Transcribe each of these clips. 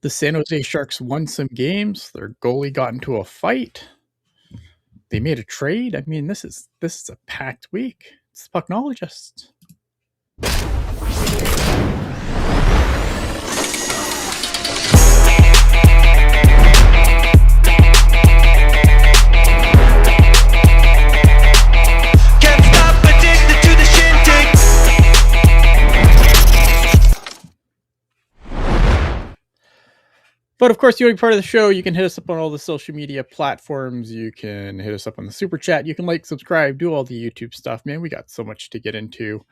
The San Jose Sharks won some games. Their goalie got into a fight. They made a trade. I mean, this is a packed week. It's the Pucknologists. But of course, you want to be part of the show, you can hit us up on all the social media platforms. You can hit us up on the super chat. You can like, subscribe, do all the YouTube stuff. Man, we got so much to get into.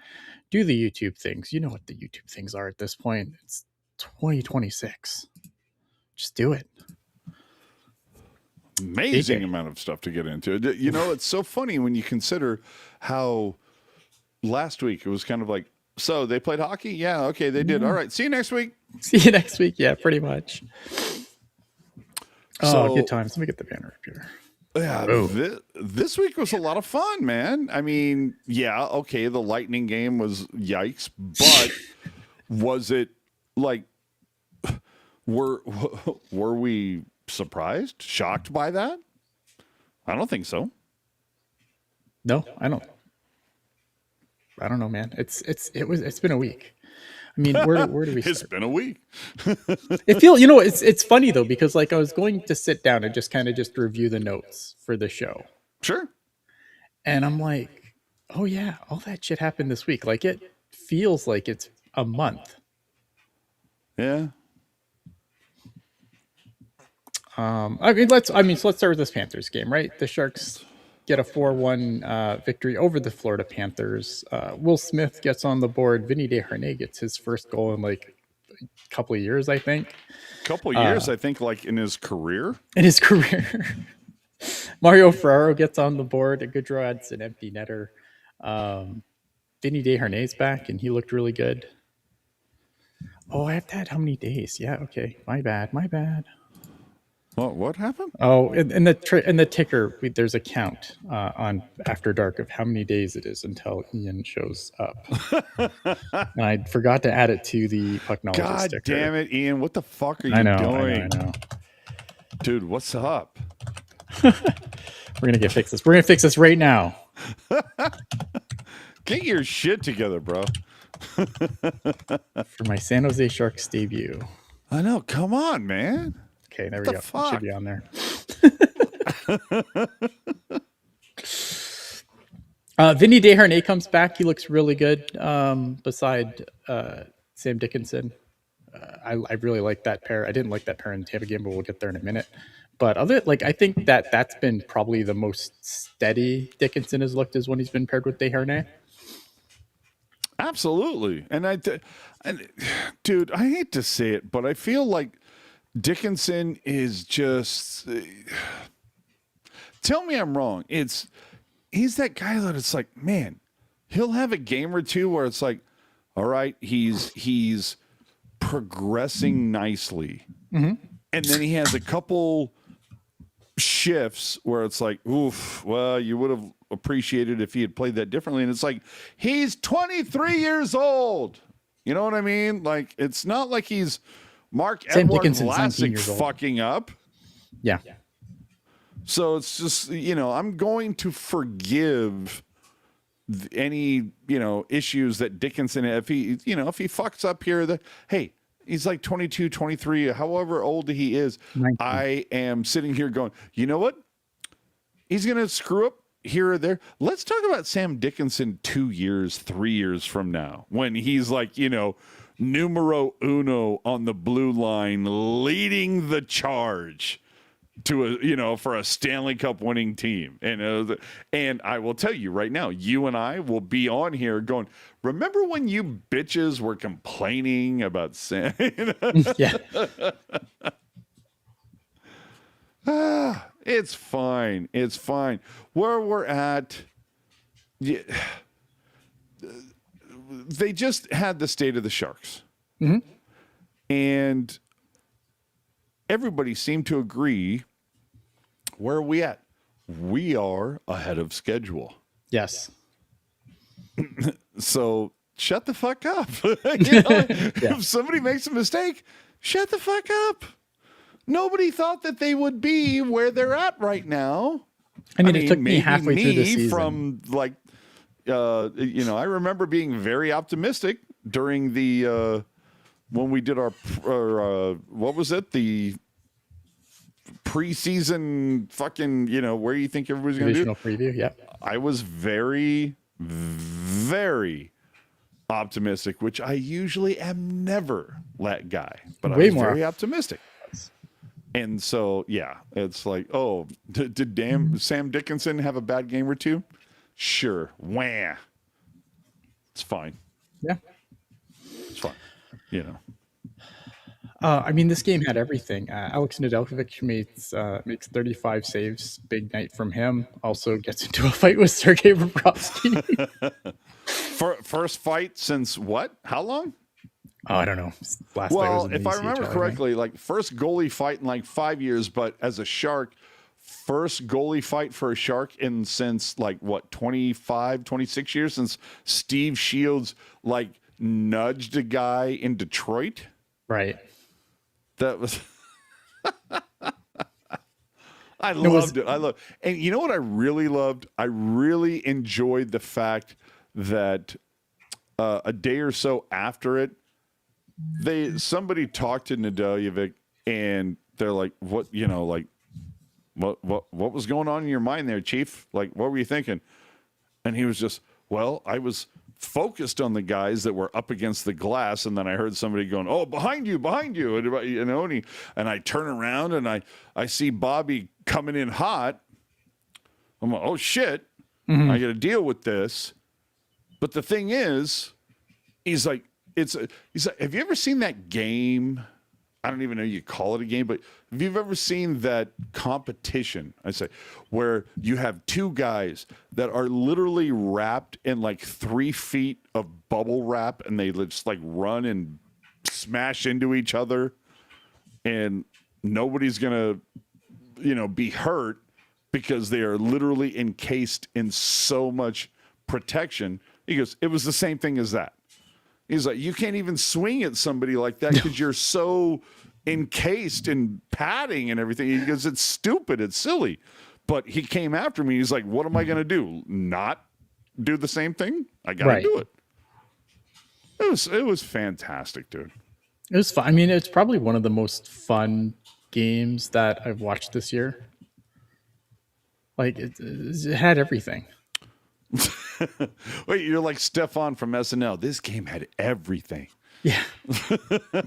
Do the YouTube things. You know what the YouTube things are at this point. It's 2026. Just do it. Amazing amount of stuff to get into. You know, it's so funny when you consider how last week it was kind of like, so they played hockey? Yeah, okay, they did. All right, see you next week. See you next week. Yeah, pretty much. So, good times. Let me get the banner up here. Yeah, this week was a lot of fun, man. I mean, yeah, okay, the Lightning game was yikes, but was it like were we surprised, shocked by that? I don't think so. No, I don't know, man. It's been a week. I mean, where do we start? It's been a week. It's funny though, because like I was going to sit down and just review the notes for the show. Sure. And I'm like, oh yeah, all that shit happened this week. Like it feels like it's a month. Yeah. So let's start with this Panthers game, right? The Sharks get a 4-1 victory over the Florida Panthers. Will Smith gets on the board. Vinny Desharnais gets his first goal in like a couple of years, I think. I think, like in his career. Mario Ferraro gets on the board. Goodrow adds an empty netter. Vinny Desharnais back, and he looked really good. Oh, I have to add how many days? Yeah, okay. My bad. What happened? Oh, in the ticker, there's a count on After Dark of how many days it is until Ian shows up. And I forgot to add it to the Pucknologists God ticker. Damn it, Ian! What the fuck are you doing? I know. Dude, what's up? We're gonna fix this. We're gonna fix this right now. Get your shit together, bro. For my San Jose Sharks debut. I know. Come on, man. Okay, there we go. It should be on there. Vinny Desharnais comes back. He looks really good. Beside Sam Dickinson, I really like that pair. I didn't like that pair in the Tampa game, but we'll get there in a minute. But I think that's been probably the most steady Dickinson has looked is when he's been paired with Desharnais. Absolutely, and dude, I hate to say it, but I feel like Dickinson is just. Tell me I'm wrong. He's that guy that it's like, man, he'll have a game or two where it's like, all right, he's progressing nicely, and then he has a couple shifts where it's like, oof, well, you would have appreciated if he had played that differently, and it's like he's 23 years old. You know what I mean? Like it's not like he's Mark-Edouard Vlasic fucking up. Yeah. So it's just, I'm going to forgive any, issues that Dickinson, if he fucks up here, hey, he's like 22, 23, however old he is. 19. I am sitting here going, you know what? He's going to screw up here or there. Let's talk about Sam Dickinson 2 years, 3 years from now, when he's like, numero uno on the blue line, leading the charge to for a Stanley Cup winning team. And I will tell you right now, you and I will be on here going, remember when you bitches were complaining about Sam? Yeah. It's fine. It's fine. Where we're at, they just had the state of the Sharks. Mm-hmm. And everybody seemed to agree, where are we at? We are ahead of schedule. Yes. So shut the fuck up. If somebody makes a mistake, Shut the fuck up. Nobody thought that they would be where they're at right now. I mean, it took me halfway through the season. From like, I remember being very optimistic during the when we did our what was it, the preseason fucking, where you think everybody's going to do preview. Yeah, I was very, very optimistic, which I usually am never that guy, but I was very optimistic. And so, yeah, it's like, oh, did Sam Dickinson have a bad game or two? Sure. Wah. It's fine. Yeah. It's fine. I mean, this game had everything. Alex Nedeljkovic makes 35 saves. Big night from him. Also gets into a fight with Sergei Bobrovsky. First fight since what? How long? Oh, I don't know. Well, if I remember correctly, like first goalie fight in like 5 years, but as a Shark, first goalie fight for a Shark since like what, 25, 26 years, since Steve Shields like nudged a guy in Detroit. Right. That was I loved it. And you know what I really loved? I really enjoyed the fact that a day or so after it, somebody talked to Nedeljkovic and they're like, what was going on in your mind there, Chief? Like, what were you thinking? And he was just, well, I was focused on the guys that were up against the glass, and then I heard somebody going, oh, behind you, and I turn around and I see Bobby coming in hot. I'm like, oh shit, I got to deal with this. But the thing is, he's like, have you ever seen that game? I don't even know you call it a game, but have you ever seen that competition, I say, where you have two guys that are literally wrapped in like 3 feet of bubble wrap and they just like run and smash into each other and nobody's going to, be hurt because they are literally encased in so much protection? He goes, it was the same thing as that. He's like, you can't even swing at somebody like that because you're so encased in padding and everything. He goes, it's stupid. It's silly. But he came after me. He's like, what am I going to do? Not do the same thing? I got to do it. It was fantastic, dude. It was fun. I mean, it's probably one of the most fun games that I've watched this year. Like, it had everything. Wait, you're like Stefan from SNL. This game had everything. Yeah. That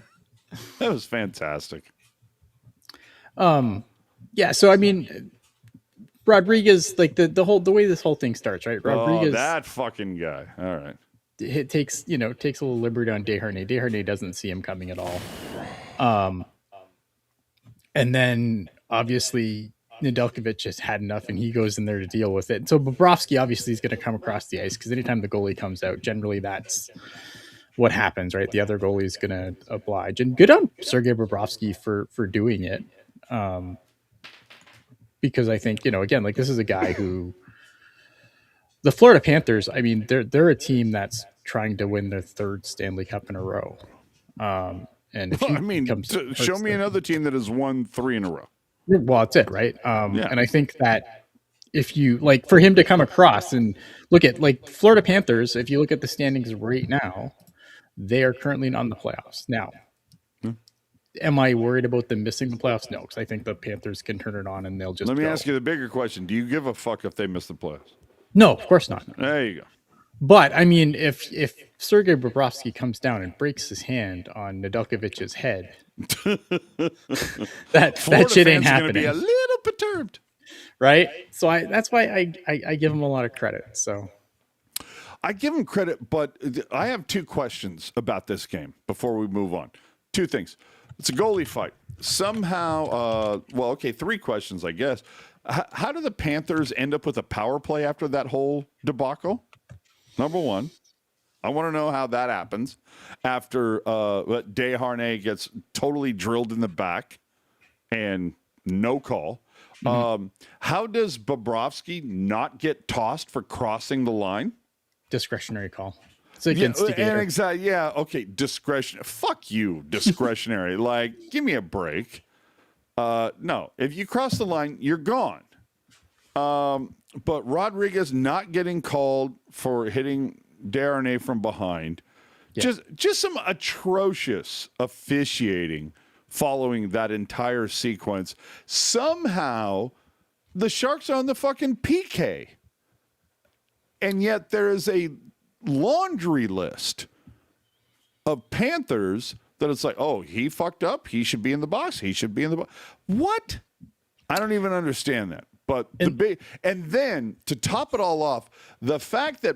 was fantastic. Yeah, so I mean, Rodriguez, like the way this whole thing starts, right? Rodriguez, that fucking guy. All right. It takes a little liberty on Desharnais. Desharnais doesn't see him coming at all. And then obviously Nedeljkovic just had enough and he goes in there to deal with it. And so Bobrovsky obviously is going to come across the ice because anytime the goalie comes out, generally that's what happens, right? The other goalie is going to oblige. And good on Sergei Bobrovsky for doing it. Because I think, again, like this is a guy who the Florida Panthers, I mean, they're a team that's trying to win their third Stanley Cup in a row. And if show me another team that has won 3 in a row. Well, that's it, right? And I think that if you like for him to come across and look at like Florida Panthers, if you look at the standings right now, they are currently not in the playoffs. Now, am I worried about them missing the playoffs? No, because I think the Panthers can turn it on and they'll just. Let me ask you the bigger question: do you give a fuck if they miss the playoffs? No, of course not. There you go. But I mean, if Sergei Bobrovsky comes down and breaks his hand on Nedeljkovic's head, that shit ain't happening. Be a little perturbed, right? So that's why I give him a lot of credit. So I give him credit, but I have 2 questions about this game before we move on. 2 things. It's a goalie fight. Somehow, 3 questions, I guess. How do the Panthers end up with a power play after that whole debacle? Number 1. I want to know how that happens after Desharnais gets totally drilled in the back and no call. How does Bobrovsky not get tossed for crossing the line? Discretionary call. It's like instigator. And exactly. Yeah. Okay. Discretion. Fuck you. Discretionary. Like, give me a break. No. If you cross the line, you're gone. But Rodriguez not getting called for hitting Darnay from behind. Yeah. Just some atrocious officiating following that entire sequence. Somehow, the Sharks are on the fucking PK. And yet there is a laundry list of Panthers that it's like, oh, he fucked up. He should be in the box. He should be in the box. What? I don't even understand that. But and then to top it all off, the fact that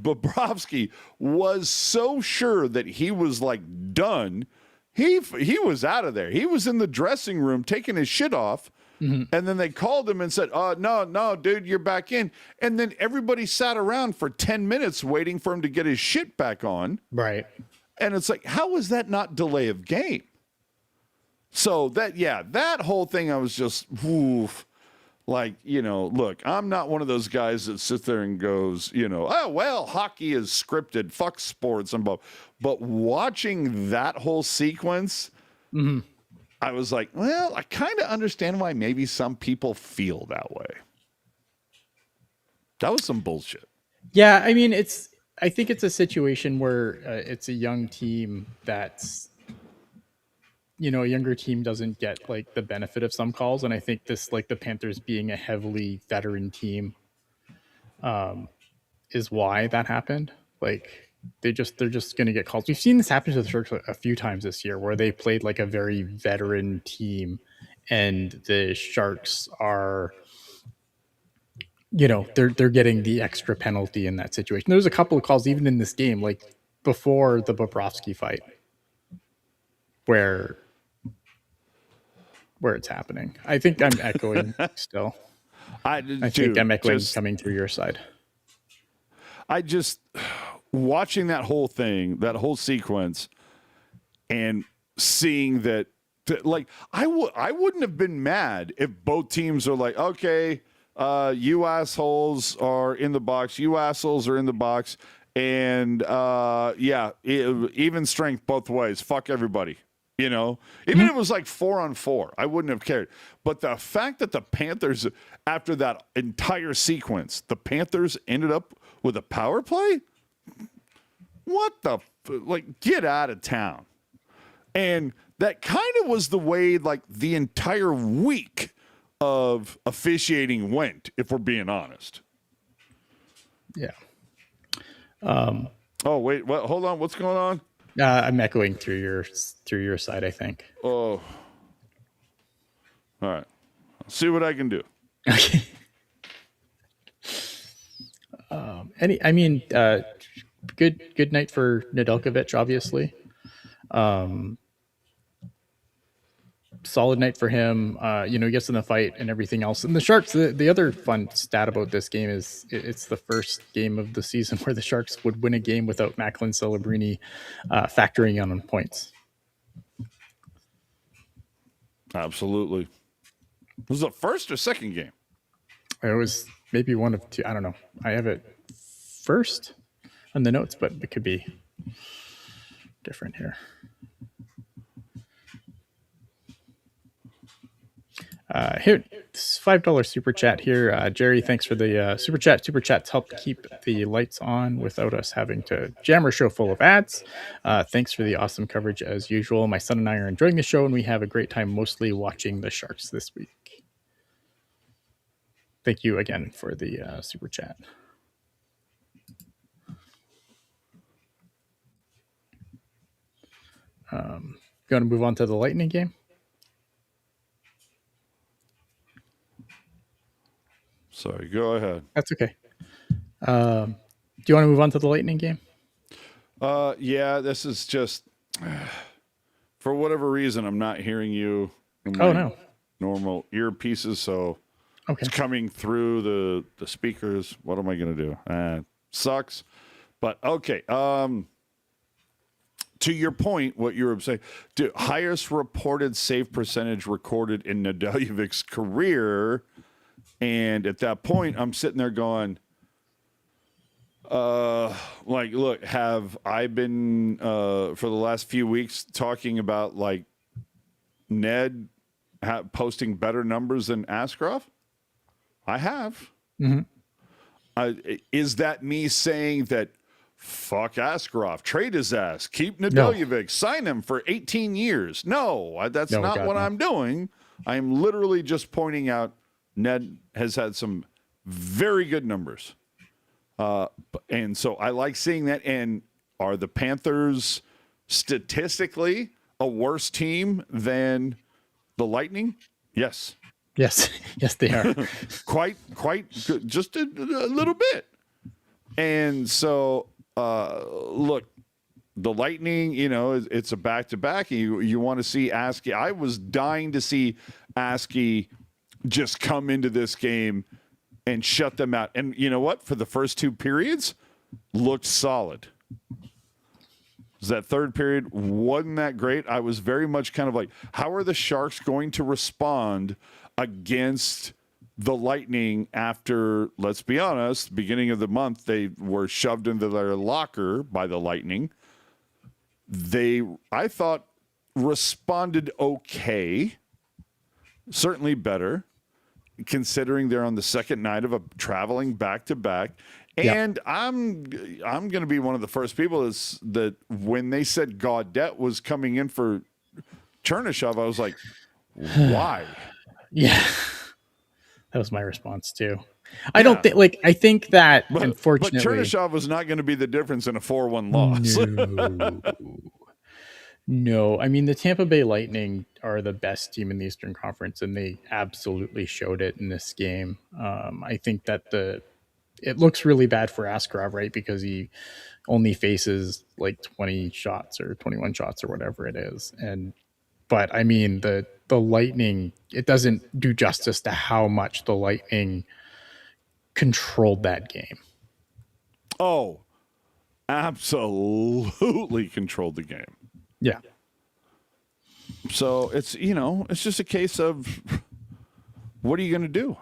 Bobrovsky was so sure that he was like done, he was out of there. He was in the dressing room taking his shit off. Mm-hmm. And then they called him and said, no, dude, you're back in. And then everybody sat around for 10 minutes waiting for him to get his shit back on. Right. And it's like, how is that not delay of game? So that whole thing, I was just, oof. Like, look, I'm not one of those guys that sits there and goes, oh, well, hockey is scripted. Fuck sports. But watching that whole sequence, mm-hmm. I was like, well, I kind of understand why maybe some people feel that way. That was some bullshit. Yeah, I mean, I think it's a situation where it's a young team that's, a younger team doesn't get like the benefit of some calls. And I think this, like the Panthers being a heavily veteran team, is why that happened. Like they're just going to get calls. We've seen this happen to the Sharks a few times this year where they played like a very veteran team and the Sharks are, they're getting the extra penalty in that situation. There was a couple of calls even in this game, like before the Bobrovsky fight, where it's happening. I think I'm echoing still. I think I'm echoing coming through your side. I just watching that whole thing, that whole sequence, and seeing that like I wouldn't have been mad if both teams are like, okay, you assholes are in the box, you assholes are in the box, and even strength both ways. Fuck everybody. Even if it was like 4-on-4, I wouldn't have cared. But the fact that the Panthers, after that entire sequence, the Panthers ended up with a power play? What the, get out of town. And that kind of was the way, like, the entire week of officiating went, if we're being honest. Yeah. Oh, wait, hold on. What's going on? I'm echoing through your side, I think. Oh. All right. I'll see what I can do. Okay. Good night for Nedeljkovic, obviously. Solid night for him. He gets in the fight and everything else. And the Sharks, the other fun stat about this game is it's the first game of the season where the Sharks would win a game without Macklin Celebrini factoring on points. Absolutely. Was it the first or second game? It was maybe one of two. I don't know. I have it first on the notes, but it could be different here. Here, this $5 super chat here. Jerry, thanks for the super chat. Super chats help keep the lights on without us having to jam our show full of ads. Thanks for the awesome coverage as usual. My son and I are enjoying the show, and we have a great time mostly watching the Sharks this week. Thank you again for the super chat. Going to move on to the Lightning game. Sorry, go ahead. That's okay. Do you want to move on to the Lightning game? Yeah, this is just for whatever reason I'm not hearing you in my normal earpieces, so it's coming through the speakers. What am I gonna do? Sucks. But okay. To your point, what you were saying, highest reported save percentage recorded in Nedeljkovic's career. And at that point, I'm sitting there going, Like, look, have I been for the last few weeks talking about like Ned posting better numbers than Askarov? I have. Mm-hmm. Is that me saying that fuck Askarov, trade his ass, keep No. Nedeljevic, sign him for 18 years? No, that's No, not God, what no. I'm doing. I'm literally just pointing out Ned has had some very good numbers. And so I like seeing that. And are the Panthers statistically a worse team than the Lightning? Yes. Yes. Yes, they are. Quite good. Just a little bit. And so, look, the Lightning, it's a back-to-back. You want to see Askey. I was dying to see Askey just come into this game and shut them out. And you know what? For the first two periods, looked solid. That third period wasn't that great. I was very much kind of like, how are the Sharks going to respond against the Lightning after, let's be honest, beginning of the month, they were shoved into their locker by the Lightning. They, I thought, responded okay, certainly better, considering they're on the second night of a traveling back-to-back. And I'm going to be one of the first people that when they said Gaudette was coming in for Chernyshov, I was like, why? Yeah. That was my response too. I don't think, like, I think that unfortunately, but Chernyshov was not going to be the difference in a 4-1 loss. No, I mean, the Tampa Bay Lightning are the best team in the Eastern Conference, and they absolutely showed it in this game. I think that it looks really bad for Askarov, right? Because he only faces like 20 shots or 21 shots or whatever it is. But I mean, the Lightning, it doesn't do justice to how much the Lightning controlled that game. Oh, absolutely controlled the game. Yeah. So it's just a case of what are you going to do?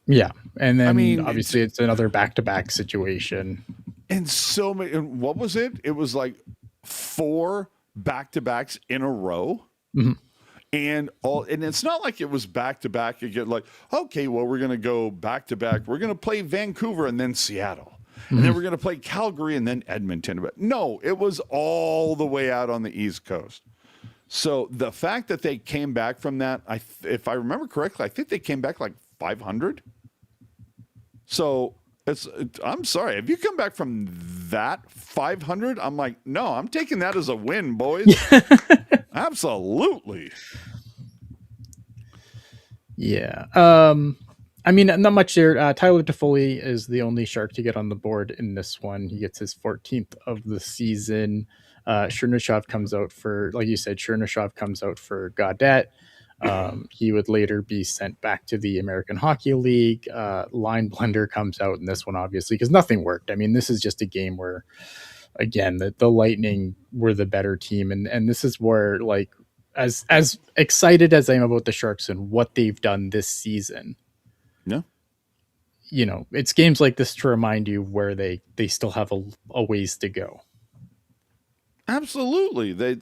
Yeah. And then obviously it's another back-to-back situation. And so many, and what was it? It was like 4 back-to-backs in a row. Mm-hmm. And it's not like it was back-to-back. You get like, okay, well, we're going to go back-to-back. We're going to play Vancouver and then Seattle. Mm-hmm. And then we're going to play Calgary and then Edmonton. But no, it was all the way out on the East Coast. So the fact that they came back from that, if I remember correctly, I think they came back like 500. So I'm sorry. If you come back from that 500, I'm like, no, I'm taking that as a win, boys. Absolutely. Yeah. I mean, not much there. Tyler Toffoli is the only Shark to get on the board in this one. He gets his 14th of the season. Chernyshov comes out for, like you said, Chernyshov comes out for Gaudette. He would later be sent back to the American Hockey League. Line Blender comes out in this one, obviously, because nothing worked. I mean, this is just a game where, again, the Lightning were the better team. And this is where, like, as excited as I am about the Sharks and what they've done this season, it's games like this to remind you where they still have a ways to go. Absolutely. And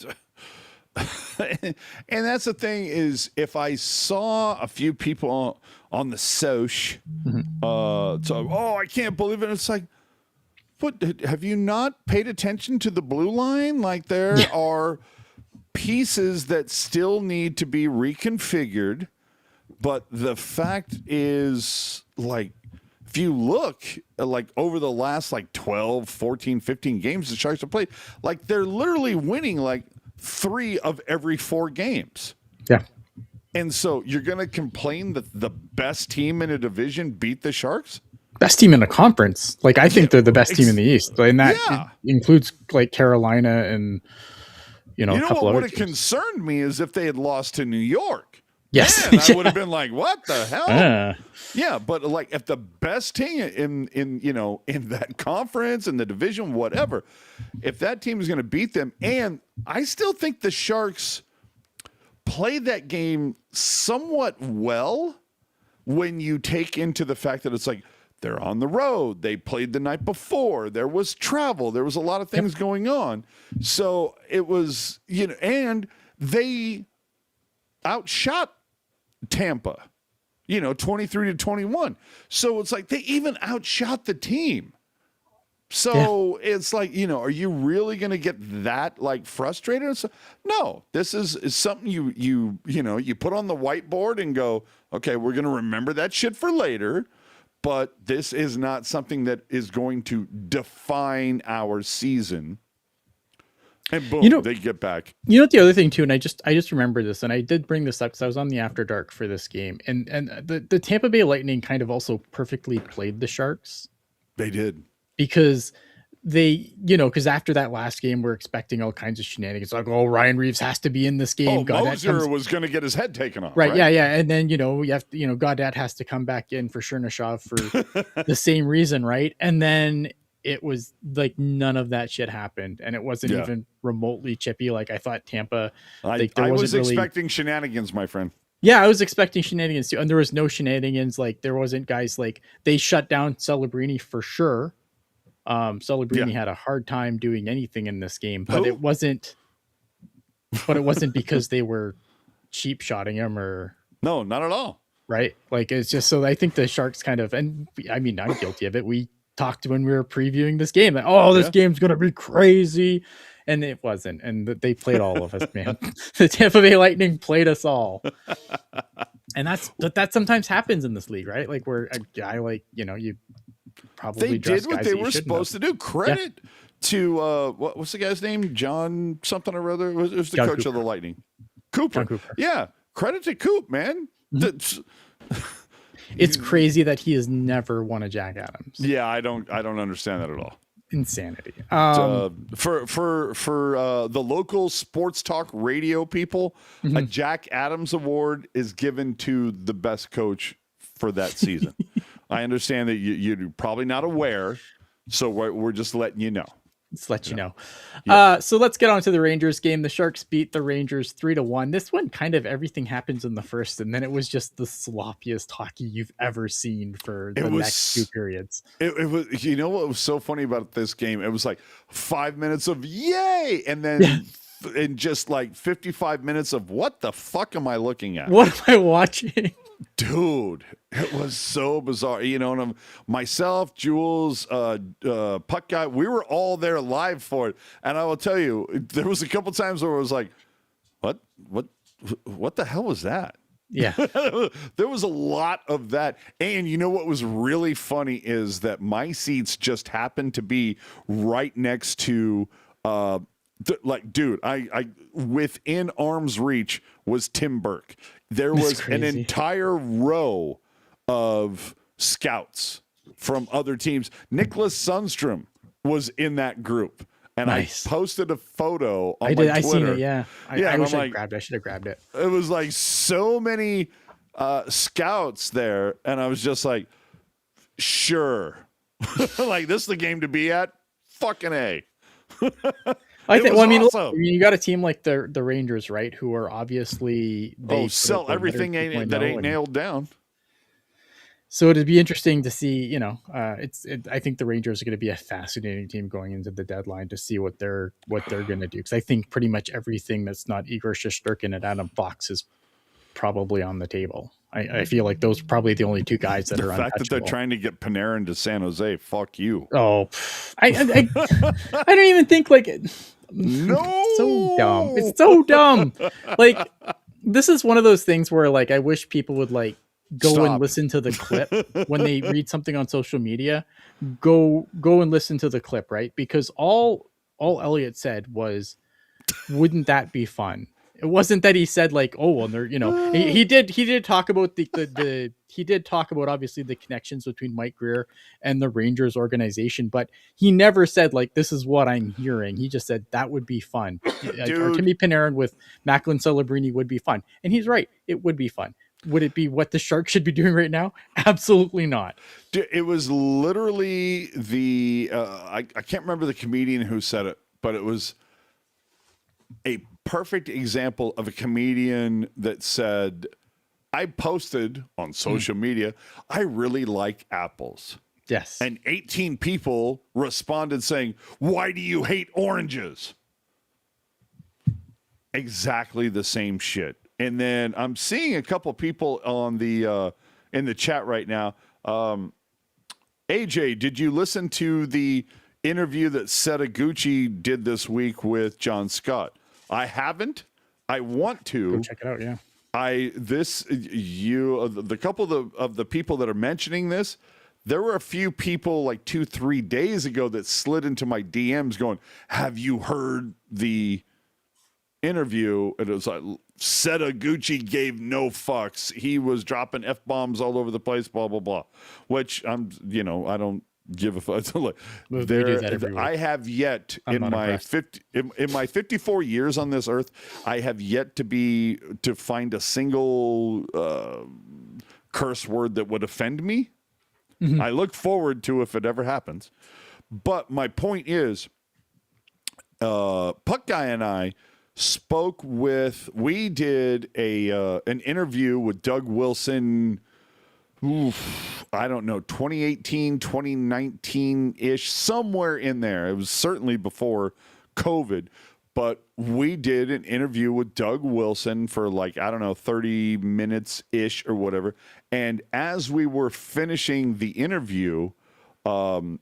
that's the thing is, if I saw a few people on the soch, I can't believe it. It's like, what, have you not paid attention to the blue line? Like there are pieces that still need to be reconfigured. But the fact is, like, if you look like over the last like 12, 14, 15 games the Sharks have played, like they're literally winning like 3 of every 4 games. Yeah. And so you're going to complain that the best team in a division beat the Sharks? Best team in the conference. Like, I think they're the best team in the East. And that includes like Carolina and, a couple what other would have concerned me is if they had lost to New York. Yes. Man, I would have been like, what the hell? Yeah, but like if the best team in that conference, in the division, whatever, if that team is going to beat them, and I still think the Sharks played that game somewhat well when you take into the fact that it's like they're on the road. They played the night before. There was travel. There was a lot of things going on. So it was, and they outshot Tampa, 23-21. So it's like they even outshot the team. So it's like, are you really going to get that like frustrated? No, this is something you put on the whiteboard and go, okay, we're going to remember that shit for later. But this is not something that is going to define our season. And boom, they get back. You know what the other thing too, and I just remember this, and I did bring this up because I was on the After Dark for this game, and the Tampa Bay Lightning kind of also perfectly played the Sharks. They did. Because they, because after that last game, we're expecting all kinds of shenanigans. Like, Ryan Reeves has to be in this game. Moser was going to get his head taken off. Right. Yeah. And then, you have to, Gaudette has to come back in for Chernyshov for the same reason. Right. And then it was like none of that shit happened. And it wasn't even remotely chippy. Like I thought Tampa. I was expecting shenanigans, my friend. Yeah, I was expecting shenanigans too. And there was no shenanigans. Like there wasn't guys like they shut down Celebrini for sure. Celebrini had a hard time doing anything in this game, but it wasn't because they were cheap shotting him or no, not at all. Right. Like it's just, so I think the Sharks kind of, and I mean, I'm guilty of it. We talked when we were previewing this game that, this game's going to be crazy. And it wasn't. And they played all of us, man. The Tampa Bay Lightning played us all. And that sometimes happens in this league, right? Like where a guy like, you probably they did what they were supposed to do. Credit to what's the guy's name? John something or other. It was the coach of the Lightning. Cooper. Yeah. Credit to Coop, man. Mm-hmm. It's crazy that he has never won a Jack Adams. Yeah, I don't understand that at all. Insanity. For the local sports talk radio people, a Jack Adams award is given to the best coach for that season. I understand that you're probably not aware, so we're just letting you know. Let's let you know. Yeah. So let's get on to the Rangers game. The Sharks beat the Rangers 3-1. This one kind of everything happens in the first, and then it was just the sloppiest hockey you've ever seen for the next two periods. It was, what was so funny about this game? It was like 5 minutes of yay, and then in just like 55 minutes of what the fuck am I looking at? What am I watching? Dude, it was so bizarre. And myself, Jules, Puck Guy, we were all there live for it. And I will tell you, there was a couple times where I was like, what the hell was that? Yeah. There was a lot of that. And you know what was really funny is that my seats just happened to be right next to dude, I within arm's reach was Tim Burke. There was an entire row of scouts from other teams. Nicholas Sundstrom was in that group. And nice. I posted a photo on my Twitter. I seen it, yeah. I wish I grabbed it. I should have grabbed it. It was like so many scouts there. And I was just like, sure. Like, this is the game to be at? Fucking A. I think. Well, awesome. You got a team like the Rangers, right? Who are obviously sell everything that ain't nailed down. So it'd be interesting to see. I think the Rangers are going to be a fascinating team going into the deadline to see what they're going to do, because I think pretty much everything that's not Igor Shesterkin and Adam Fox is probably on the table. I feel like those are probably the only two guys that are untouchable. The fact that they're trying to get Panarin to San Jose, fuck you. Oh, I don't even think like it. No, so dumb. It's so dumb. Like, this is one of those things where like I wish people would like go and listen to the clip when they read something on social media. Go and listen to the clip, right? Because all Elliot said was, "Wouldn't that be fun?" It wasn't that he said like, "Oh, well, they're," he did talk about he did talk about obviously the connections between Mike Grier and the Rangers organization, but he never said like, "This is what I'm hearing." He just said that would be fun. Artemi Panarin with Macklin Celebrini would be fun, and he's right. It would be fun. Would it be what the Sharks should be doing right now? Absolutely not. It was literally I can't remember the comedian who said it, but it was a perfect example of a comedian that said, I posted on social media, I really like apples. Yes. And 18 people responded saying, "Why do you hate oranges?" Exactly the same shit. And then I'm seeing a couple people on the in the chat right now. AJ, did you listen to the interview that Setaguchi did this week with John Scott? I haven't. I want to. Go check it out. Yeah. The couple of the people that are mentioning this, there were a few people like 2-3 days ago that slid into my DMs going, "Have you heard the interview?" And it was like, Setaguchi gave no fucks. He was dropping F-bombs all over the place, blah, blah, blah. Which I don't give a fuck. Look, We do that every week. I have yet in my 54 years on this earth, I have yet to find a single curse word that would offend me. Mm-hmm. I look forward to if it ever happens. But my point is, Puck Guy and I we did an interview with Doug Wilson, I don't know, 2018, 2019-ish, somewhere in there. It was certainly before COVID, but we did an interview with Doug Wilson for 30 minutes-ish or whatever. And as we were finishing the interview, I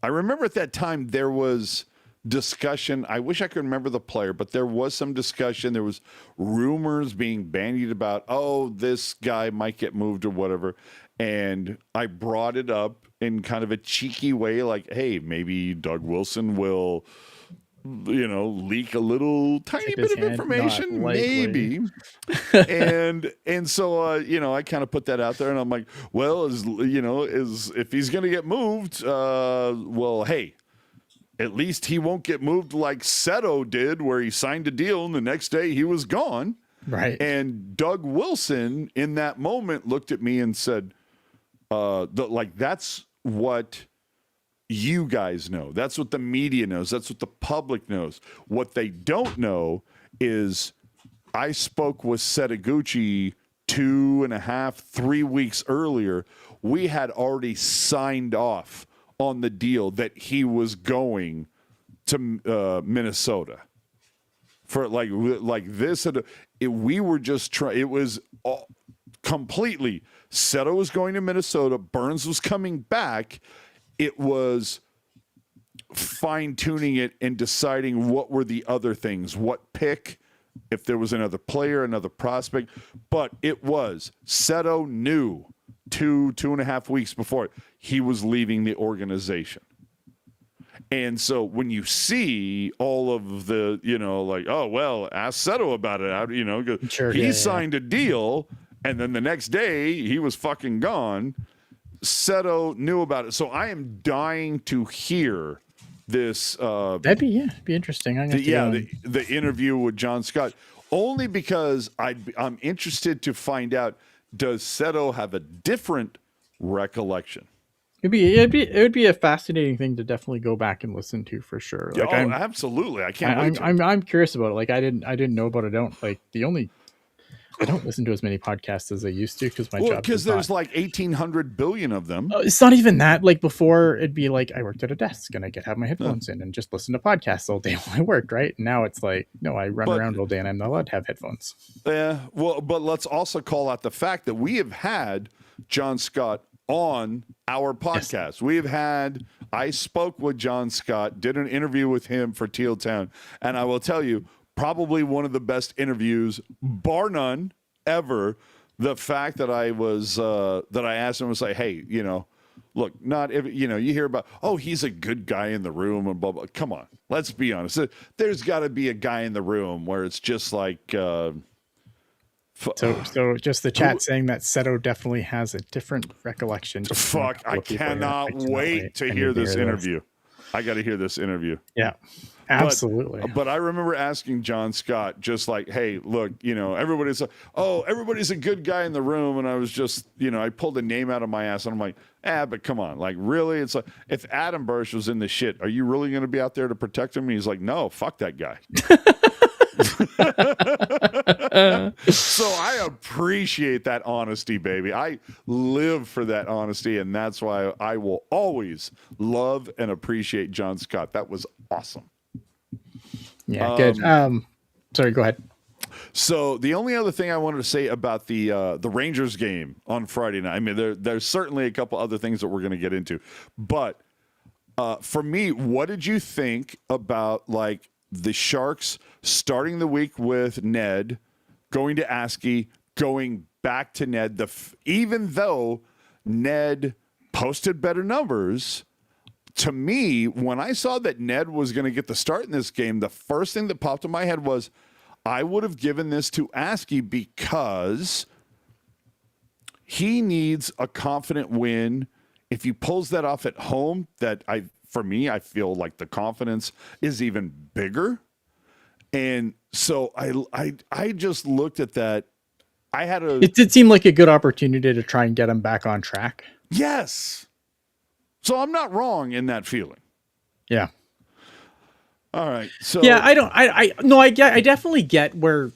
remember at that time there was discussion. I wish I could remember the player, but there was some discussion. There was rumors being bandied about, this guy might get moved or whatever. And I brought it up in kind of a cheeky way, like, hey, maybe Doug Wilson will, leak a little tiny bit of information, maybe. and so, I kind of put that out there, and I'm like, well, if he's going to get moved, well, hey, at least he won't get moved like Seto did, where he signed a deal and the next day he was gone. Right. And Doug Wilson in that moment looked at me and said, that's what you guys know. That's what the media knows. That's what the public knows. What they don't know is I spoke with Setaguchi 2.5, 3 weeks earlier. We had already signed off on the deal that he was going to Minnesota for like this. We were just trying. It was completely. Seto was going to Minnesota. Burns was coming back. It was fine tuning it and deciding what were the other things, what pick, if there was another player, another prospect. But it was Seto knew 2.5 weeks before he was leaving the organization. And so when you see all of the, ask Seto about it, Sure, he signed a deal and then the next day he was fucking gone. Seto knew about it. So I am dying to hear this. That'd be interesting. The interview with John Scott, only because I'm interested to find out, does Seto have a different recollection? It would be a fascinating thing to definitely go back and listen to for sure. Absolutely. I can't wait. I'm curious about it. I didn't know about it. I don't listen to as many podcasts as I used to because my job. Because there's 1,800 billion of them. It's not even that. Like before, it'd be like I worked at a desk and I could have my headphones in and just listen to podcasts all day while I worked. Right now, it's like no, I run around all day and I'm not allowed to have headphones. Yeah. Well, but let's also call out the fact that we have had John Scott on our podcast. Yes. I spoke with John Scott, did an interview with him for Teal Town, and I will tell you, probably one of the best interviews, bar none, ever. The fact that I asked him, was like, hey, look, not every, you hear about, he's a good guy in the room and blah, blah. Come on, let's be honest. There's got to be a guy in the room where it's just like, so just the chat saying that Seto definitely has a different recollection. Fuck, I cannot wait to hear this interview. I got to hear this interview. Yeah, absolutely. But I remember asking John Scott, just like, hey, look, everybody's a good guy in the room. And I was just, I pulled a name out of my ass and I'm like, but come on. Like, really? It's like, if Adam Bursch was in the shit, are you really going to be out there to protect him? And he's like, no, fuck that guy. So I appreciate that honesty, baby. I live for that honesty, and that's why I will always love and appreciate John Scott. That was awesome. Yeah, good. Sorry, go ahead. So the only other thing I wanted to say about the Rangers game on Friday night, I mean, there's certainly a couple other things that we're going to get into, but for me, what did you think about like the Sharks starting the week with Ned, going to Askey, going back to Ned? Even though Ned posted better numbers, to me, when I saw that Ned was going to get the start in this game, the first thing that popped in my head was I would have given this to Askey because he needs a confident win. If he pulls that off at home, for me, I feel like the confidence is even bigger. And so I just looked at that. It did seem like a good opportunity to try and get him back on track. Yes. So I'm not wrong in that feeling. Yeah. All right. So yeah, I definitely get where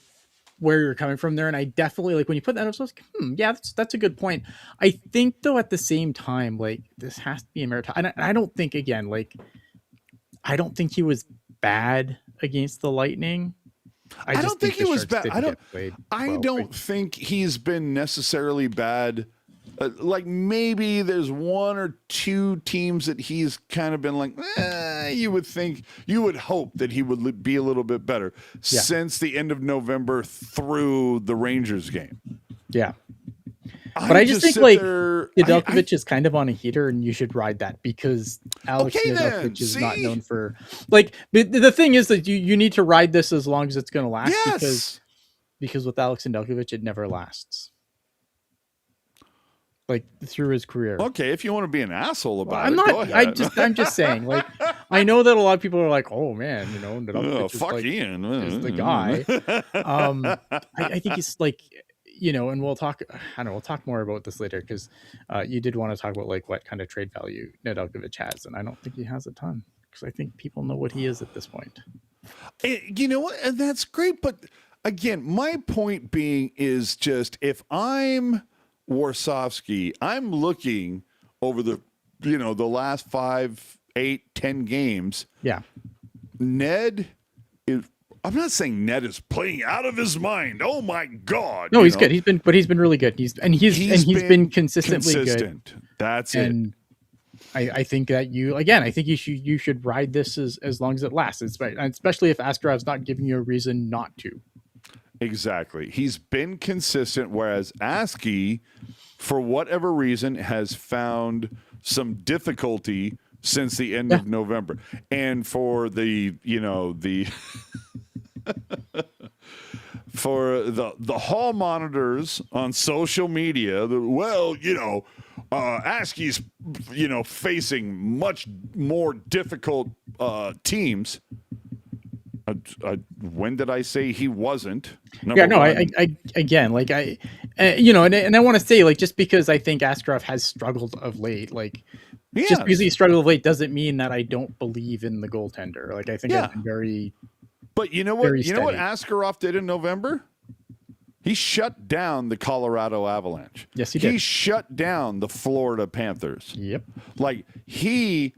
you're coming from there, and I definitely like when you put that. I was like, yeah, that's a good point. I think though at the same time, like this has to be a meritocracy. And I don't think I don't think he was bad against the Lightning. I don't think he was bad. I don't think he's been necessarily bad. Like maybe there's one or two teams that he's kind of been like, you would hope that he would be a little bit better since the end of November through the Rangers game. Yeah. But I just think like Nedeljkovic is kind of on a heater and you should ride that because Alex Nedeljkovic is not known for like, the thing is that you need to ride this as long as it's going to last because with Alex Nedeljkovic, it never lasts. Like through his career. Okay, if you want to be an asshole about it, go ahead. I'm just saying. Like, I know that a lot of people are like, "Oh man, fuck like, Ian is the guy." I think he's like, and we'll talk. I don't know. We'll talk more about this later because you did want to talk about like what kind of trade value Nedeljkovic has, and I don't think he has a ton because I think people know what he is at this point. You know what? And that's great, but again, my point being is just if I'm Warsofsky, I'm looking over the last 5, 8, 10 games. Yeah. Ned is, I'm not saying Ned is playing out of his mind. Oh my God. No, he's good. He's been really good. He's been consistently good. That's and it. I think that I think you should ride this as long as it lasts, especially if Askarov's not giving you a reason not to. Exactly. He's been consistent, whereas Askey, for whatever reason, has found some difficulty since the end of November. And for the for the hall monitors on social media, Askey's, facing much more difficult teams. When did I say he wasn't? And I want to say, like, just because I think Askarov has struggled of late, like, just because he struggled of late doesn't mean that I don't believe in the goaltender. Like, I think I've been very. But you know what? You know what Askarov did in November? He shut down the Colorado Avalanche. Yes, he did. He shut down the Florida Panthers. Yep. Like he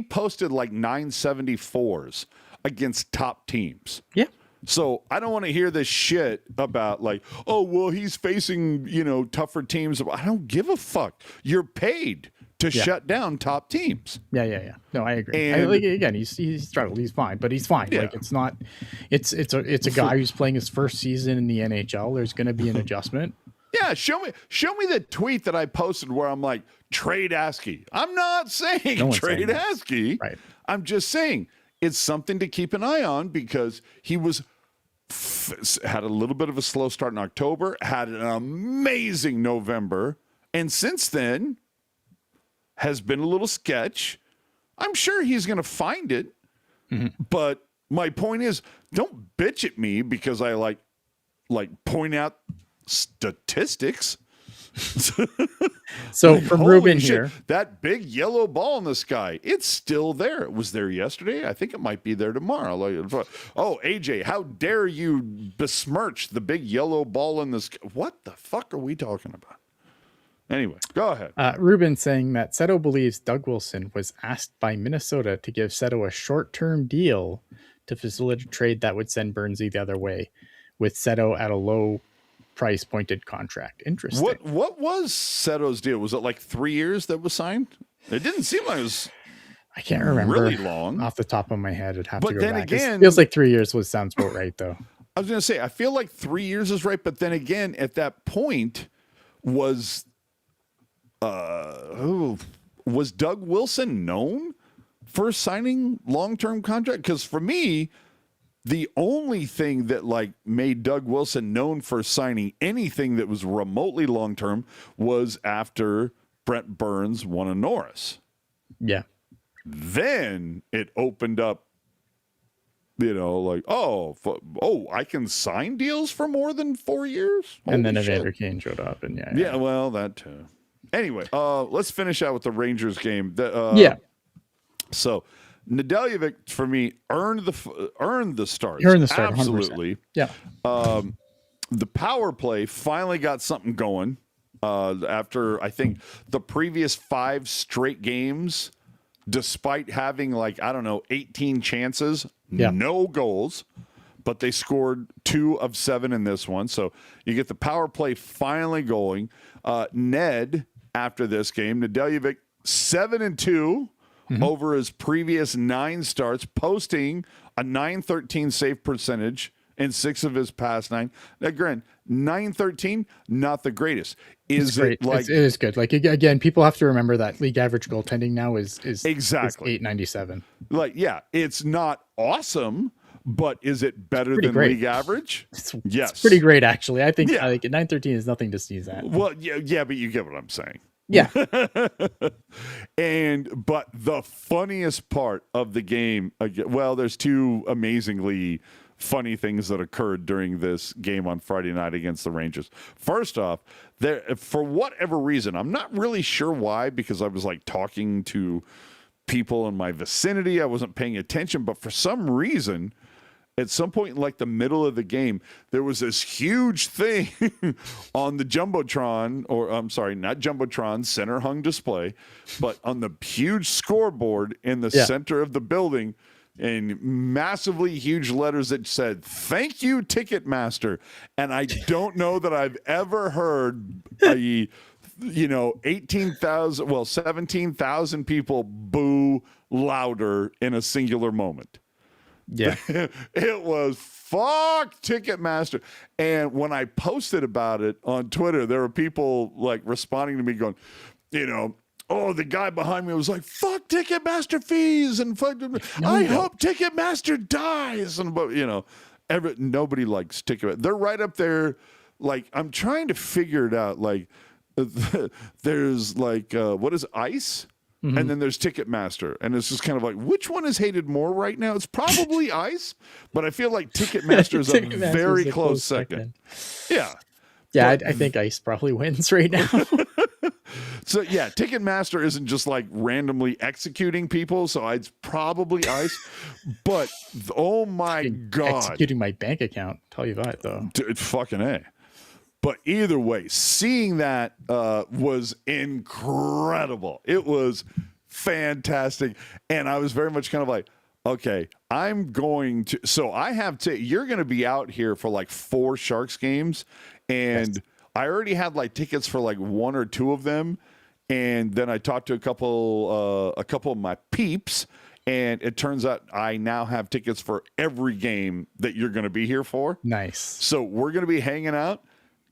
posted like 974s against top teams. Yeah. So I don't want to hear this shit about like, oh, well, he's facing, tougher teams. I don't give a fuck. You're paid to shut down top teams. Yeah. No, I agree. Again, he's struggled. He's fine, but he's fine. Yeah. Like it's not, it's a guy who's playing his first season in the NHL. There's going to be an adjustment. Yeah, show me the tweet that I posted where I'm like, trade Askey. I'm not saying trade Askey. Right. I'm just saying it's something to keep an eye on because he had a little bit of a slow start in October, had an amazing November, and since then has been a little sketch. I'm sure he's going to find it, but my point is, don't bitch at me because I like point out statistics. So Like, from holy Ruben shit, here, that big yellow ball in the sky, it's still there. It was there yesterday. I think it might be there tomorrow. Like, oh, AJ, how dare you besmirch the big yellow ball in the sky? What the fuck are we talking about? Anyway, go ahead. Ruben saying that Seto believes Doug Wilson was asked by Minnesota to give Seto a short-term deal to facilitate a trade that would send Bernsey the other way, with Seto at a low price pointed contract. Interesting. What was Seto's deal? Was it like 3 years that was signed? It didn't seem like it was. I can't remember really long off the top of my head. I'd have But to go then back. again- It feels like 3 years sounds about right though. I was going to say, I feel like 3 years is right, but then again, at that point, was Doug Wilson known for signing long-term contract? Because for me, the only thing that like made Doug Wilson known for signing anything that was remotely long-term was after Brent Burns won a Norris. Yeah. Then it opened up, like, I can sign deals for more than 4 years? And then Holy shit. Evander Kane showed up and Yeah, well, that too. Anyway, let's finish out with the Rangers game. So Nedeljevic, for me, earned the starts. Earned the start, 100%. Absolutely. Yeah. The power play finally got something going after, I think, the previous 5 straight games, despite having 18 chances, no goals, but they scored 2 of 7 in this one. So you get the power play finally going. Ned, after this game, Nedeljevic 7-2 over his previous 9 starts, posting a .913 save percentage in 6 of his past 9. Now, granted, .913, not the greatest. Is it like it is good? Like, again, people have to remember that league average goaltending now is exactly .897. It's not awesome, but is it better than great. league average? Yes, it's pretty great actually. I think like .913 is nothing to sneeze at. Well, yeah, but you get what I'm saying. Yeah. But the funniest part of the game, there's 2 amazingly funny things that occurred during this game on Friday night against the Rangers. First off, for whatever reason, I'm not really sure why, because I was talking to people in my vicinity, I wasn't paying attention, but for some reason, at some point in the middle of the game, there was this huge thing on the Jumbotron, or I'm sorry, not Jumbotron, center hung display, but on the huge scoreboard in the center of the building, in massively huge letters that said, "Thank you, Ticketmaster." And I don't know that I've ever heard 17,000 people boo louder in a singular moment. Yeah. It was fuck Ticketmaster. And when I posted about it on Twitter, there were people responding to me going, the guy behind me was like, fuck Ticketmaster fees and fuck, I hope Ticketmaster dies. And, nobody likes Ticketmaster. They're right up there. I'm trying to figure it out. There's what is ICE? Mm-hmm. And then there's Ticketmaster. And it's just kind of which one is hated more right now? It's probably ICE, but I feel like Ticketmaster is a very close second. Yeah. Yeah, I think ICE probably wins right now. So, yeah, Ticketmaster isn't just randomly executing people. So it's probably ICE. But, oh my God. Executing my bank account. Tell you that, though. Dude, fucking A. But either way, seeing that was incredible. It was fantastic. And I was very much kind of okay, I'm going to. So I have to. You're going to be out here for 4 Sharks games. And I already had tickets for 1 or 2 of them. And then I talked to a couple of my peeps. And it turns out I now have tickets for every game that you're going to be here for. Nice. So we're going to be hanging out.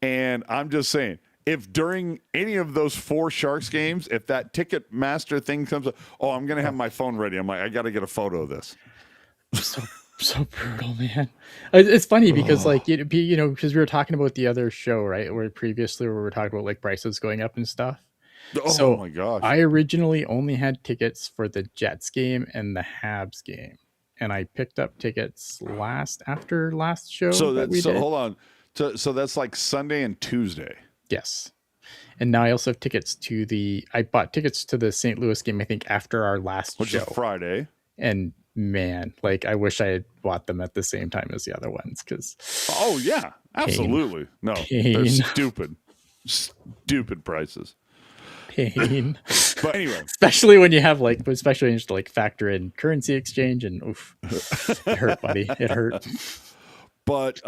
And I'm just saying, if during any of those 4 Sharks games, if that Ticketmaster thing comes up, I'm going to have my phone ready. I'm I got to get a photo of this. So brutal, man. It's funny because because we were talking about the other show, right? Where we were talking about prices going up and stuff. Oh my gosh. I originally only had tickets for the Jets game and the Habs game. And I picked up tickets after last show. So hold on. So that's Sunday and Tuesday. Yes. And now I also have tickets to I bought tickets to the St. Louis game, I think, after our last Which show. is Friday. And man, like, I wish I had bought them at the same time as the other ones, because Oh yeah, absolutely. No, they're stupid prices. Pain. But anyway, especially when you have especially when you have to factor in currency exchange, and oof, it hurt, buddy. It hurt. But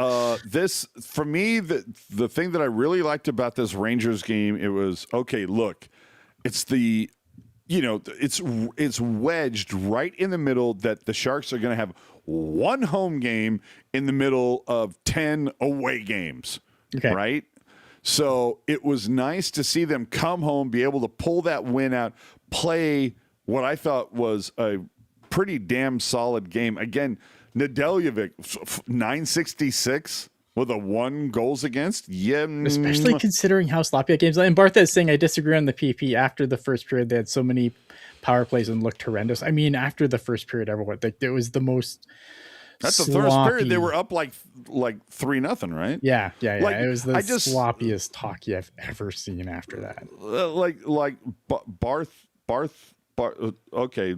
this, for me, the thing that I really liked about this Rangers game, it was, okay, look, it's it's wedged right in the middle that the Sharks are going to have one home game in the middle of 10 away games, right? So it was nice to see them come home, be able to pull that win out, play what I thought was a pretty damn solid game. Again, Nedeljevic, 966 with a 1 goals against. Yeah. Especially considering how sloppy that game's. And Bartha is saying, I disagree on the PP. After the first period, they had so many power plays and looked horrendous. I mean, after the first period, everyone, it was the most. That's the first period. They were up like 3-0, right? Yeah. It was the sloppiest hockey I've ever seen after that. Barth. Okay,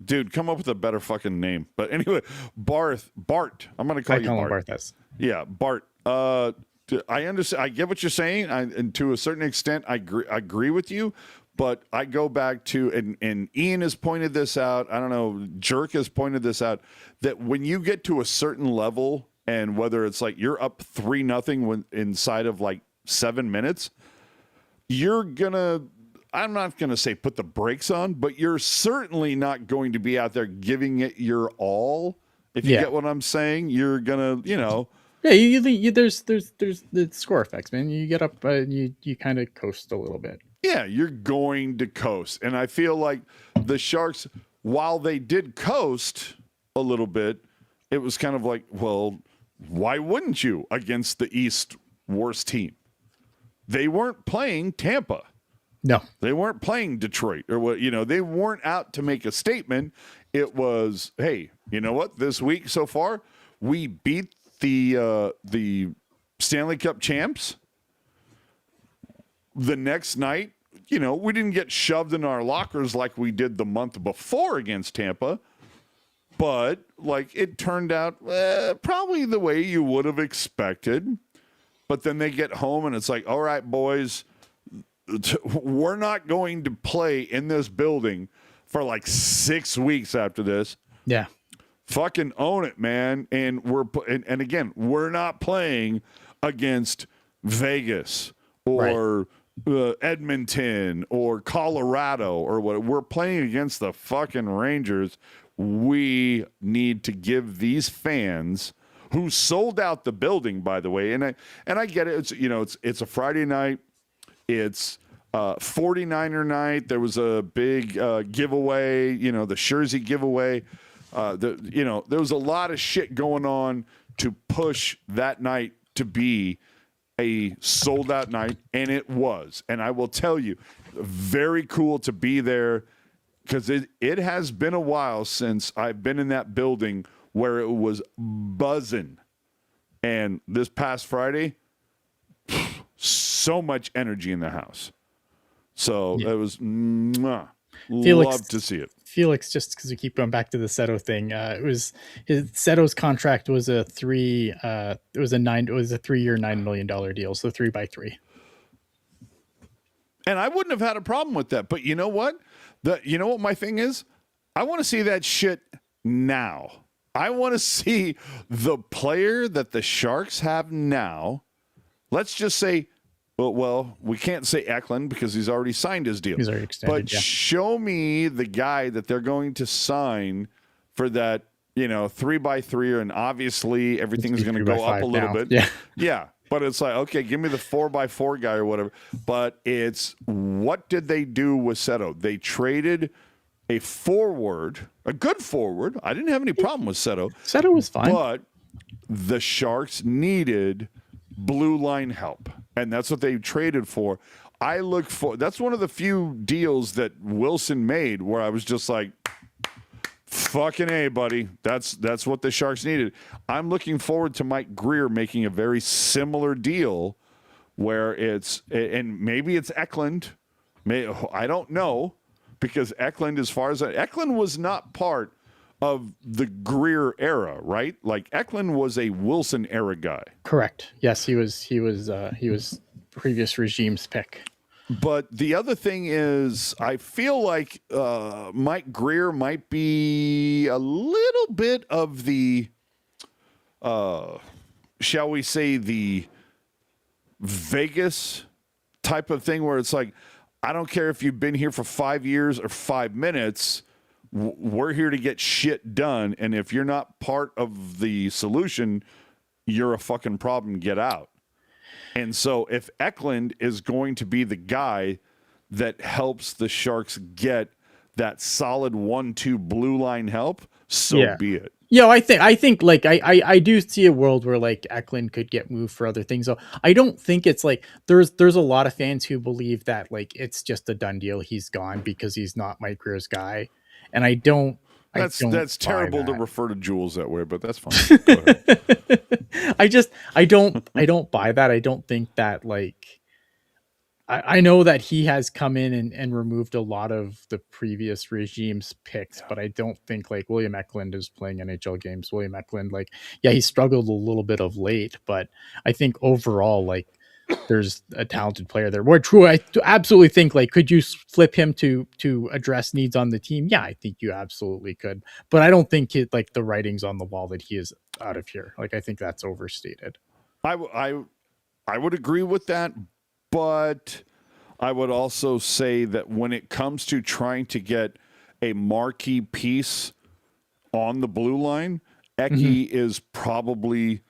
dude, come up with a better fucking name. But anyway, Bart. I'm going to call you Bart. Yeah, Bart. I understand. I get what you're saying, and to a certain extent, I agree with you. But I go back to, and Ian has pointed this out. I don't know, Jerk has pointed this out, that when you get to a certain level, and whether it's like you're up 3-0 when inside of 7 minutes, you're gonna. I'm not going to say put the brakes on, but you're certainly not going to be out there giving it your all. If you get what I'm saying, you're going to, Yeah, you there's the score effects, man. You get up, you kind of coast a little bit. Yeah, you're going to coast. And I feel like the Sharks, while they did coast a little bit, it was kind of like, well, why wouldn't you against the East worst team? They weren't playing Tampa. No, they weren't playing Detroit or what, they weren't out to make a statement. It was, hey, you know what? This week so far, we beat the Stanley Cup champs. The next night, we didn't get shoved in our lockers like we did the month before against Tampa, but it turned out probably the way you would have expected. But then they get home and it's like, all right, boys, we're not going to play in this building for 6 weeks after this. Yeah. Fucking own it, man. And and again, we're not playing against Vegas or Edmonton or Colorado or what. We're playing against the fucking Rangers. We need to give these fans who sold out the building, by the way. And I get it. It's a Friday night. It's 49er night. There was a big giveaway, the Scherzer giveaway. There was a lot of shit going on to push that night to be a sold out night, and it was. And I will tell you, very cool to be there, because it has been a while since I've been in that building where it was buzzing. And this past Friday, so much energy in the house. So it was love to see it. Felix, just because we keep going back to the Seto thing, Seto's contract was a 3-year, $9 million deal, so 3x3. And I wouldn't have had a problem with that. But you know what? What my thing is? I want to see that shit now. I want to see the player that the Sharks have now. Let's just say, well, we can't say Eklund because he's already signed his deal. He's already extended, but show me the guy that they're going to sign for that, 3x3, and obviously everything's going to go up a little bit. Yeah. Yeah. But it's like, okay, give me the 4x4 guy or whatever. But it's, what did they do with Seto? They traded a forward, a good forward. I didn't have any problem with Seto. Seto was fine. But the Sharks needed blue line help, and that's what they traded for. That's one of the few deals that Wilson made where I was just like, fucking A, buddy. That's what the Sharks needed. I'm looking forward to Mike Greer making a very similar deal where and maybe it's Eklund. I don't know, because Eklund, as far as Eklund was not part of the Greer era, right? Like Eklund was a Wilson era guy. Correct. Yes, he was previous regime's pick. But the other thing is, I feel like Mike Greer might be a little bit of the, shall we say, the Vegas type of thing, where it's like, I don't care if you've been here for 5 years or 5 minutes. We're here to get shit done. And if you're not part of the solution, you're a fucking problem. Get out. And so if Eklund is going to be the guy that helps the Sharks get that solid 1-2 blue line help, so be it. Yeah, I think like I do see a world where like Eklund could get moved for other things. So I don't think it's like there's a lot of fans who believe that like it's just a done deal. He's gone because he's not Mike Greer's guy. And I don't. That's terrible to refer to Jules that way, but that's fine. Go ahead. I don't buy that. I don't think that like I know that he has come in and removed a lot of the previous regime's picks, but I don't think like William Eklund is playing NHL games. William Eklund, like, yeah, he struggled a little bit of late, but I think overall, like, there's a talented player there. Where true, I absolutely think like, could you flip him to address needs on the team? Yeah, I think you absolutely could, but I don't think like the writing's on the wall that he is out of here. Like, I think that's overstated. I would agree with that, but I would also say that when it comes to trying to get a marquee piece on the blue line, Eki is probably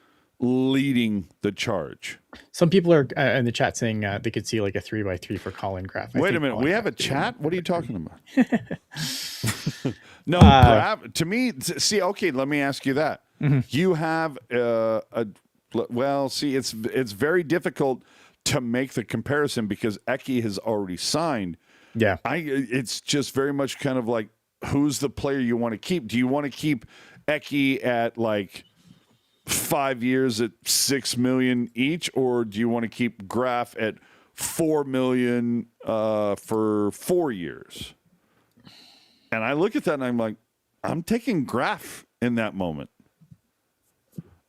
leading the charge. Some people are in the chat saying they could see like a 3x3 for Colin Graf. Wait a minute, we have a chat? What are you talking about? No, Graf, to me, see, okay, let me ask you that. You have it's very difficult to make the comparison because Eki has already signed. Yeah. It's just very much kind of like, who's the player you want to keep? Do you want to keep Eki at like 5 years at $6 million each, or do you want to keep Graf at $4 million for 4 years? And I look at that and I'm like, I'm taking Graf in that moment.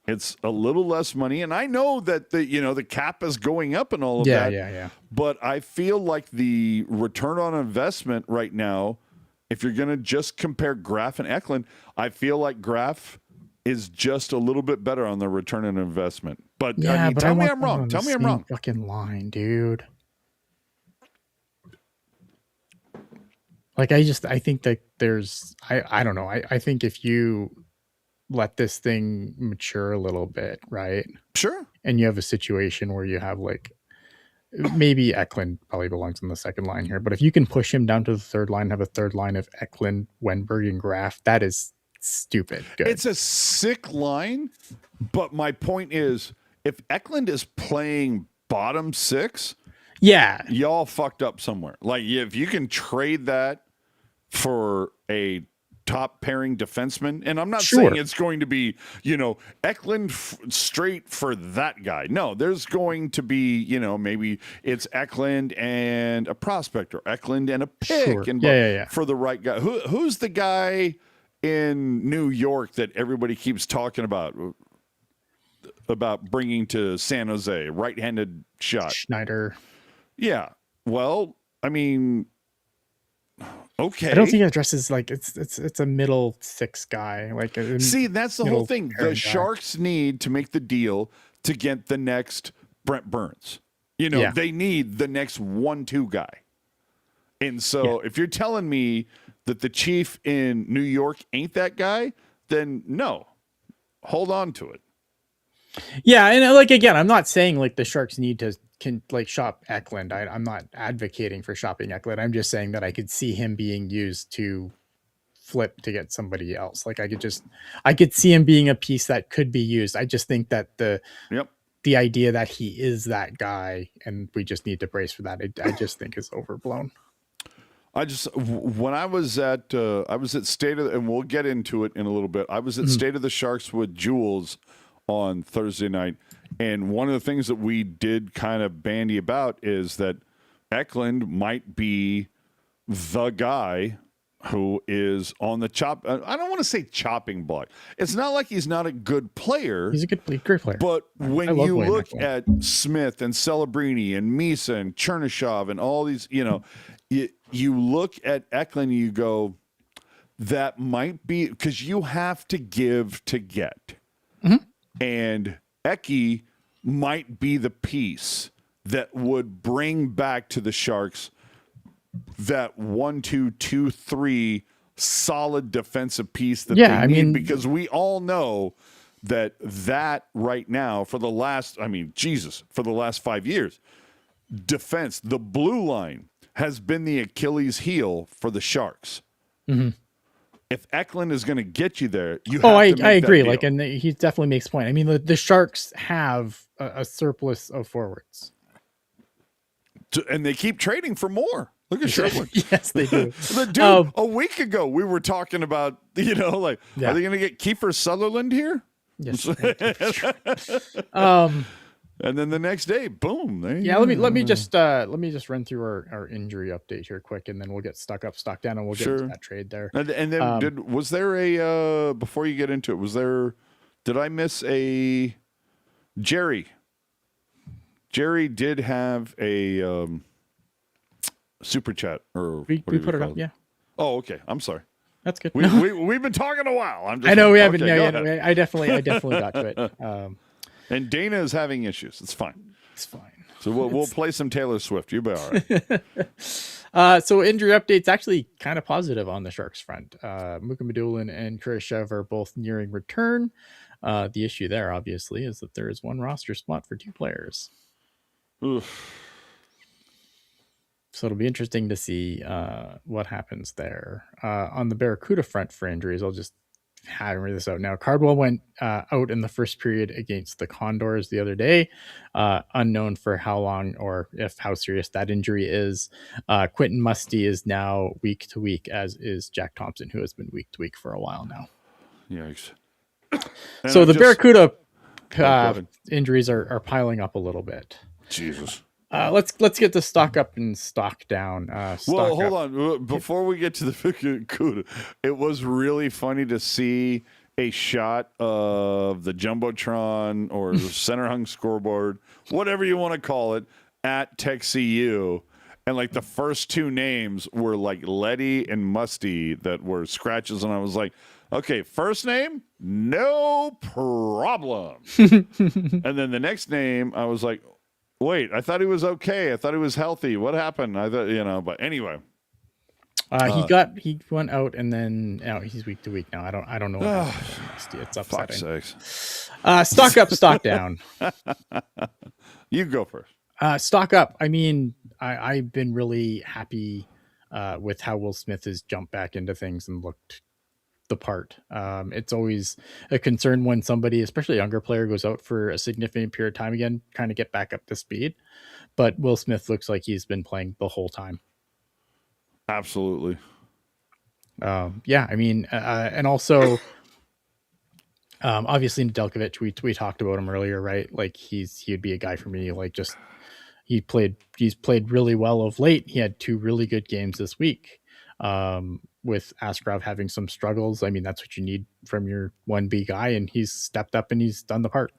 It's a little less money, and I know that the cap is going up and all of that. Yeah. But I feel like the return on investment right now, if you're going to just compare Graf and Eklund, I feel like Graf is just a little bit better on the return on investment. But yeah, I mean, but tell me I'm wrong. Tell me I'm wrong. Fucking line, dude. Like, I think that there's, I don't know. I think if you let this thing mature a little bit, right? Sure. And you have a situation where you have like, maybe Eklund probably belongs on the second line here, but if you can push him down to the third line, have a third line of Eklund, Wenberg, and Graf, that is stupid good. It's a sick line, but my point is, if Eklund is playing bottom six, yeah, y'all fucked up somewhere. Like, if you can trade that for a top pairing defenseman, and I'm not saying it's going to be, Eklund straight for that guy. No, there's going to be, maybe it's Eklund and a prospect, or Eklund and a pick, and for the right guy. Who's the guy in New York that everybody keeps talking about bringing to San Jose? Right-handed shot. Schneider. Yeah. Well, I mean, okay. I don't think it addresses like it's a middle six guy. Like, see, that's the whole thing. The Sharks need to make the deal to get the next Brent Burns. They need the next 1-2 guy. And so if you're telling me that the Chief in New York ain't that guy, then no, hold on to it. Yeah, and like, again, I'm not saying like the Sharks need to shop Eklund. I'm not advocating for shopping Eklund. I'm just saying that I could see him being used to flip to get somebody else. Like, I could see him being a piece that could be used. I just think that the idea that he is that guy and we just need to brace for that, I just think is overblown. When I was at State of, and we'll get into it in a little bit. I was at State of the Sharks with Jules on Thursday night. And one of the things that we did kind of bandy about is that Eklund might be the guy who is on the chop. I don't want to say chopping block. It's not like he's not a good player. He's a great player. But when you look at Smith and Celebrini and Misa and Chernyshov and all these, you look at Eklund and you go, that might be because you have to give to get. Mm-hmm. And Eki might be the piece that would bring back to the Sharks that 1-2-2-3 solid defensive piece that they need, because we all know that right now for the last 5 years, defense, the blue line has been the Achilles heel for the Sharks. Mm-hmm. If Eklund is going to get you there, I agree. Like, and he definitely makes point. I mean, the Sharks have a surplus of forwards, and they keep trading for more. Look at Sherwood. Yes, they do. The dude, a week ago, we were talking about, are they going to get Keifer Sutherland here? Yes. And then the next day, boom. Let me just run through our injury update here quick, and then we'll get stuck up, stuck down, and we'll get into that trade there. And then was there a before you get into it, did I miss a Jerry? Jerry did have a super chat, or we put it up, yeah. Oh, okay. I'm sorry. That's good. We've been talking a while. I know we haven't. I definitely got to it. And Dana is having issues. It's fine. It's fine. So we'll play some Taylor Swift. You'll be all right. So injury updates actually kind of positive on the Sharks front. Mukhamadullin and Kurashev are both nearing return. The issue there, obviously, is that there is one roster spot for 2 players. Oof. So it'll be interesting to see what happens there. On the Barracuda front for injuries, I'll just hammer this out now. Cardwell went out in the first period against the Condors the other day. Unknown for how long or how serious that injury is. Quentin Musty is now week to week, as is Jack Thompson, who has been week to week for a while now. Yikes. So the Barracuda injuries are piling up a little bit. Jesus. Let's get the stock up and stock down. Hold on. Before we get to the Cuda, it was really funny to see a shot of the Jumbotron or the center hung scoreboard, whatever you want to call it, at TechCU. And like the first 2 names were like Letty and Musty that were scratches. And I was like, okay, first name, no problem. And then the next name, I was like, wait, I thought he was okay. I thought he was healthy. What happened? I thought, but anyway. He went out and then he's week to week now. I don't know what happened. It's upsetting. Fuck's sakes. Stock up, stock down. You go first. Stock up. I mean, I've been really happy with how Will Smith has jumped back into things and looked the part. It's always a concern when somebody, especially a younger player, goes out for a significant period of time again, trying to get back up to speed. But Will Smith looks like he's been playing the whole time. Absolutely. Yeah, I mean, and also, obviously Nedeljkovic, we talked about him earlier, right? Like he'd be a guy for me. Like he's played really well of late. He had 2 really good games this week. With Askarov having some struggles. I mean, that's what you need from your 1B guy, and he's stepped up and he's done the part.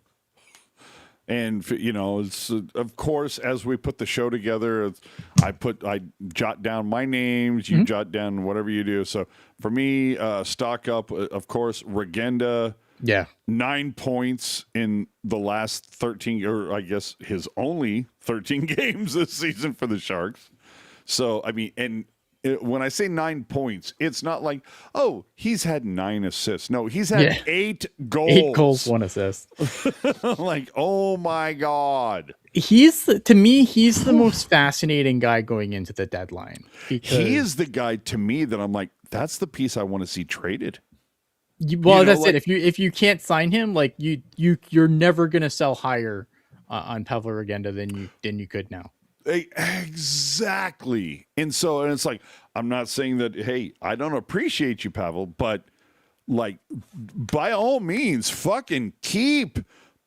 And it's, of course, as we put the show together, I jot down my names, you jot down whatever you do. So for me, stock up, of course, Regenda. Yeah. 9 points in the last 13, or I guess his only 13 games this season for the Sharks. So, I mean, and when I say 9 points, it's not like, oh, he's had 9 assists. No, he's had 8 goals. 8 goals, 1 assist. Like, oh my God. To me, he's the most fascinating guy going into the deadline. He is the guy to me that I'm like, that's the piece I want to see traded. That's it. If you can't sign him, like you're never gonna sell higher on Pavel Regenda than you could now. Exactly. And it's like, I'm not saying that, hey, I don't appreciate you, Pavel, but like, by all means, fucking keep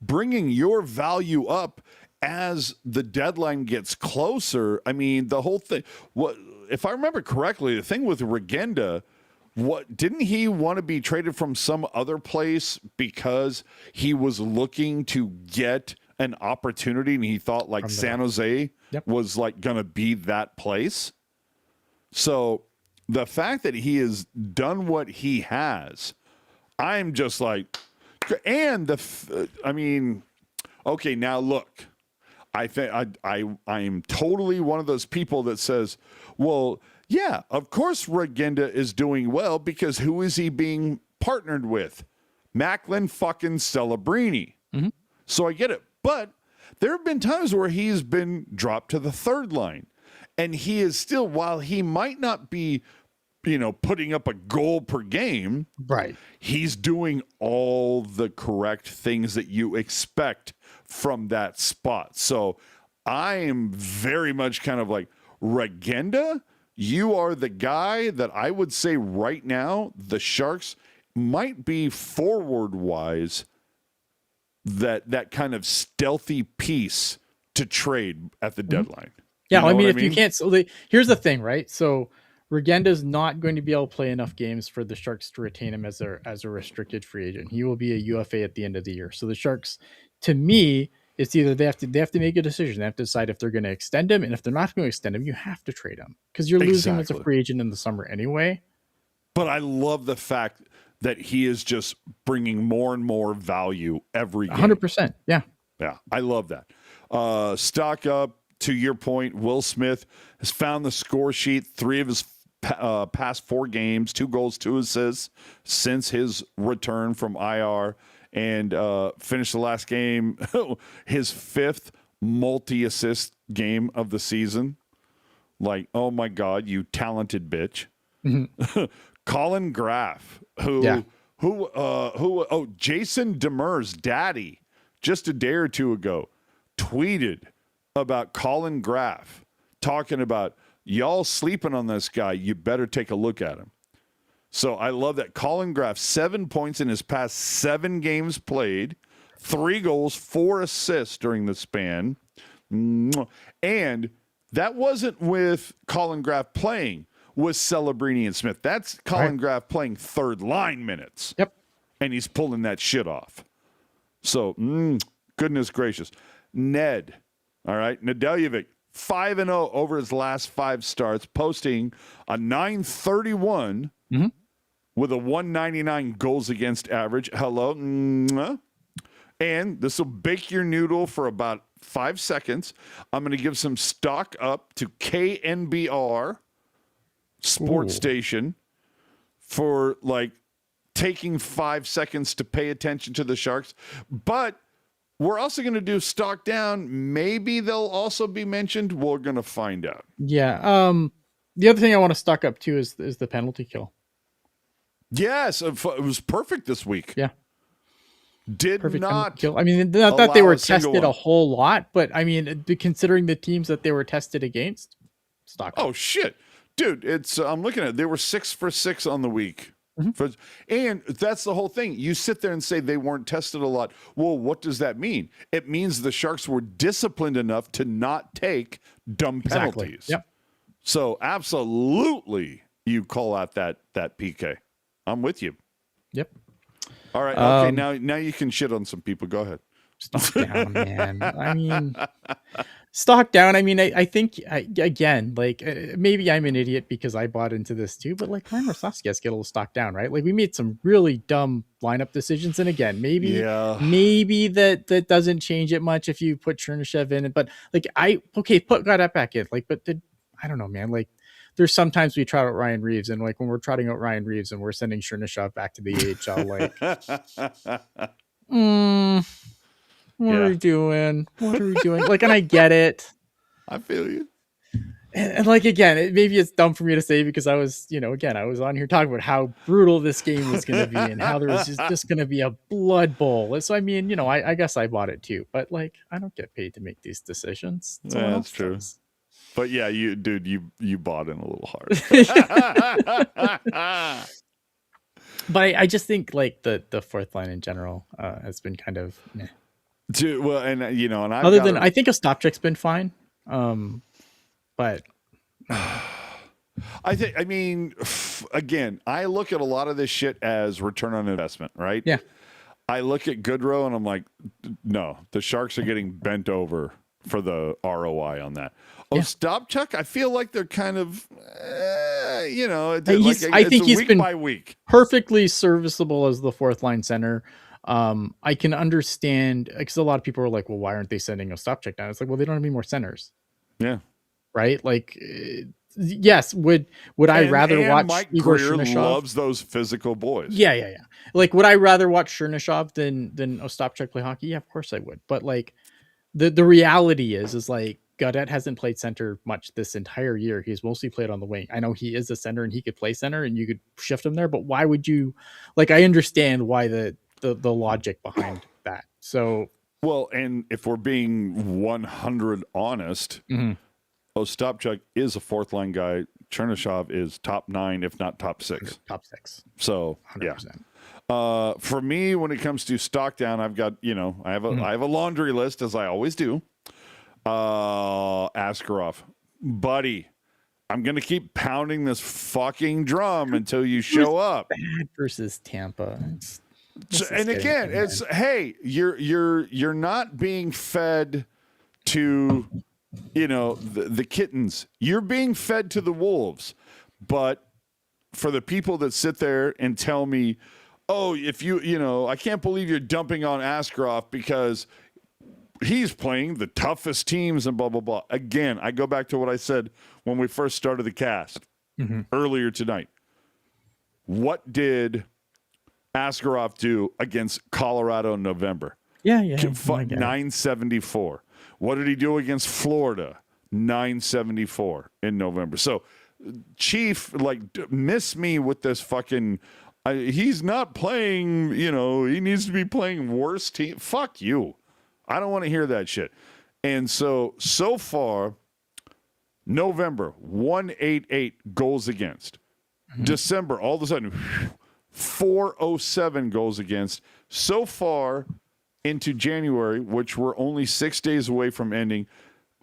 bringing your value up as the deadline gets closer. I mean, the whole thing, what if I remember correctly, the thing with Regenda, what didn't he want to be traded from some other place because he was looking to get an opportunity and he thought like San Jose was like going to be that place? So the fact that he has done what he has, I'm just like, and I mean, okay, now look, I think I'm totally one of those people that says, well, yeah, of course Regenda is doing well because who is he being partnered with? Macklin fucking Celebrini. Mm-hmm. So I get it. But there have been times where he's been dropped to the third line. And he is still, while he might not be, putting up a goal per game, right, he's doing all the correct things that you expect from that spot. So I am very much kind of like, Regenda, you are the guy that I would say right now the Sharks might be forward-wise that kind of stealthy piece to trade at the deadline. Yeah, you know if you can't, here's the thing, right? So Regenda's not going to be able to play enough games for the Sharks to retain him as a restricted free agent. He will be a UFA at the end of the year. So the Sharks, to me, it's either they have to make a decision. They have to decide if they're going to extend him, and if they're not going to extend him, you have to trade him because you're losing him as a free agent in the summer anyway. But I love the fact that he is just bringing more and more value every game. 100%. Yeah. Yeah, I love that. Stock up. To your point, Will Smith has found the score sheet. 3 of his past 4 games, 2 goals, 2 assists since his return from IR, and finished the last game, his 5th multi-assist game of the season. Like, oh my God, you talented bitch. Mm-hmm. Colin Graff, Jason Demers' daddy, just a day or 2 ago, tweeted about Colin Graff, talking about y'all sleeping on this guy. You better take a look at him. So I love that. Colin Graff, 7 points in his past 7 games played, 3 goals, 4 assists during the span. And that wasn't with Colin Graff playing with Celebrini and Smith. That's Colin Graff playing third line minutes. Yep. And he's pulling that shit off. So, goodness gracious. Ned. All right, Nedeljevic, 5-0 over his last 5 starts, posting a .931 with a .199 goals against average. Hello. And this will bake your noodle for about 5 seconds. I'm going to give some stock up to KNBR Sports Station for like taking 5 seconds to pay attention to the Sharks. But we're also going to do stock down. Maybe they'll also be mentioned. We're going to find out. Yeah. The other thing I want to stock up to is the penalty kill. Yes, it was perfect this week. Yeah. Perfect not kill. I mean, not that they were tested a whole lot, but I mean, considering the teams that they were tested against, stock up. Oh shit, dude! I'm looking at it. They were 6 for 6 on the week. And that's the whole thing. You sit there and say they weren't tested a lot. Well, what does that mean? It means the Sharks were disciplined enough to not take dumb penalties. Yep. So absolutely, you call out that PK. I'm with you. Yep. All right. Okay. Now you can shit on some people. Go ahead. Stock down, man. I mean, stock down. I mean, I think again, like maybe I'm an idiot because I bought into this too, but like Ryan Rostovsky has to get a little stock down, right? Like we made some really dumb lineup decisions, and again, maybe that doesn't change it much if you put Chernyshov in, but like got that back in, like, but I don't know, man. Like there's sometimes we trot out Ryan Reeves, and like when we're trotting out Ryan Reeves and we're sending Chernyshov back to the AHL, like. What are we doing? What are we doing? Like, and I get it. I feel you. And like, again, maybe it's dumb for me to say because I was, again, I was on here talking about how brutal this game was going to be and how there was just going to be a blood bowl. So, I mean, I guess I bought it too, but like, I don't get paid to make these decisions. That's true. But yeah, you bought in a little hard. But I just think like the fourth line in general has been kind of meh. Well, and and I've Other got than I think Ostapchuk's been fine, but I mean, again, I look at a lot of this shit as return on investment, right? yeah, I look at Goodrow and I'm like, no, the Sharks are getting bent over for the ROI on that. Yeah. Ostapchuk, I feel like they're kind of, I think he's week been by week. perfectly serviceable as the fourth line center. I can understand because a lot of people are like, well, why aren't they sending Ostapchuk down? It's like, well, they don't have any more centers, Yeah. right? Like, yes, would I rather watch Mike Igor Greer Chernyshov? loves those physical boys. Yeah. Like, would I rather watch Chernyshov than Ostapchuk play hockey? Yeah, of course I would. But like, the reality is like Gaudette hasn't played center much this entire year. He's mostly played on the wing. I know he is a center and he could play center and you could shift him there, but why would you? Like, I understand why the logic behind that. So, well, and if we're being 100 honest, Ostapchuk is a fourth line guy. Chernyshov is top 9, if not top 6. Top 6. So 100%. Yeah. For me, when it comes to stock down, I've got I have a laundry list, as I always do. Askarov, buddy, I'm gonna keep pounding this fucking drum until you show up. Bad versus Tampa. And again, it's hey, you're not being fed to the kittens. You're being fed to the wolves. But for the people that sit there and tell me, oh, if I can't believe you're dumping on Askarov because he's playing the toughest teams and blah, blah, blah. Again, I go back to what I said when we first started the cast earlier tonight. What did Askarov do against Colorado in November? Yeah. 974. What did he do against Florida? 974 in November. So, Chief, miss me with this fucking. He's not playing. He needs to be playing worse team. Fuck you. I don't want to hear that shit. And so far, November 188 goals against. December, all of a sudden, 407 goals against. So far into January, which we're only 6 days away from ending,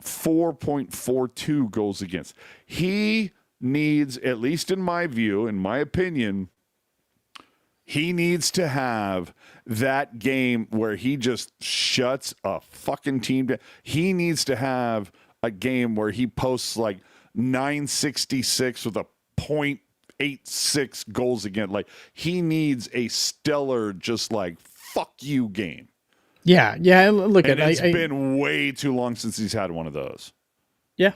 4.42 goals against. He needs, at least in my view, in my opinion, he needs to have that game where he just shuts a fucking team down. He needs to have a game where he posts 966 with a .86 goals against. He needs a stellar, just fuck you game. Yeah. Look, it's been way too long since he's had one of those. Yeah.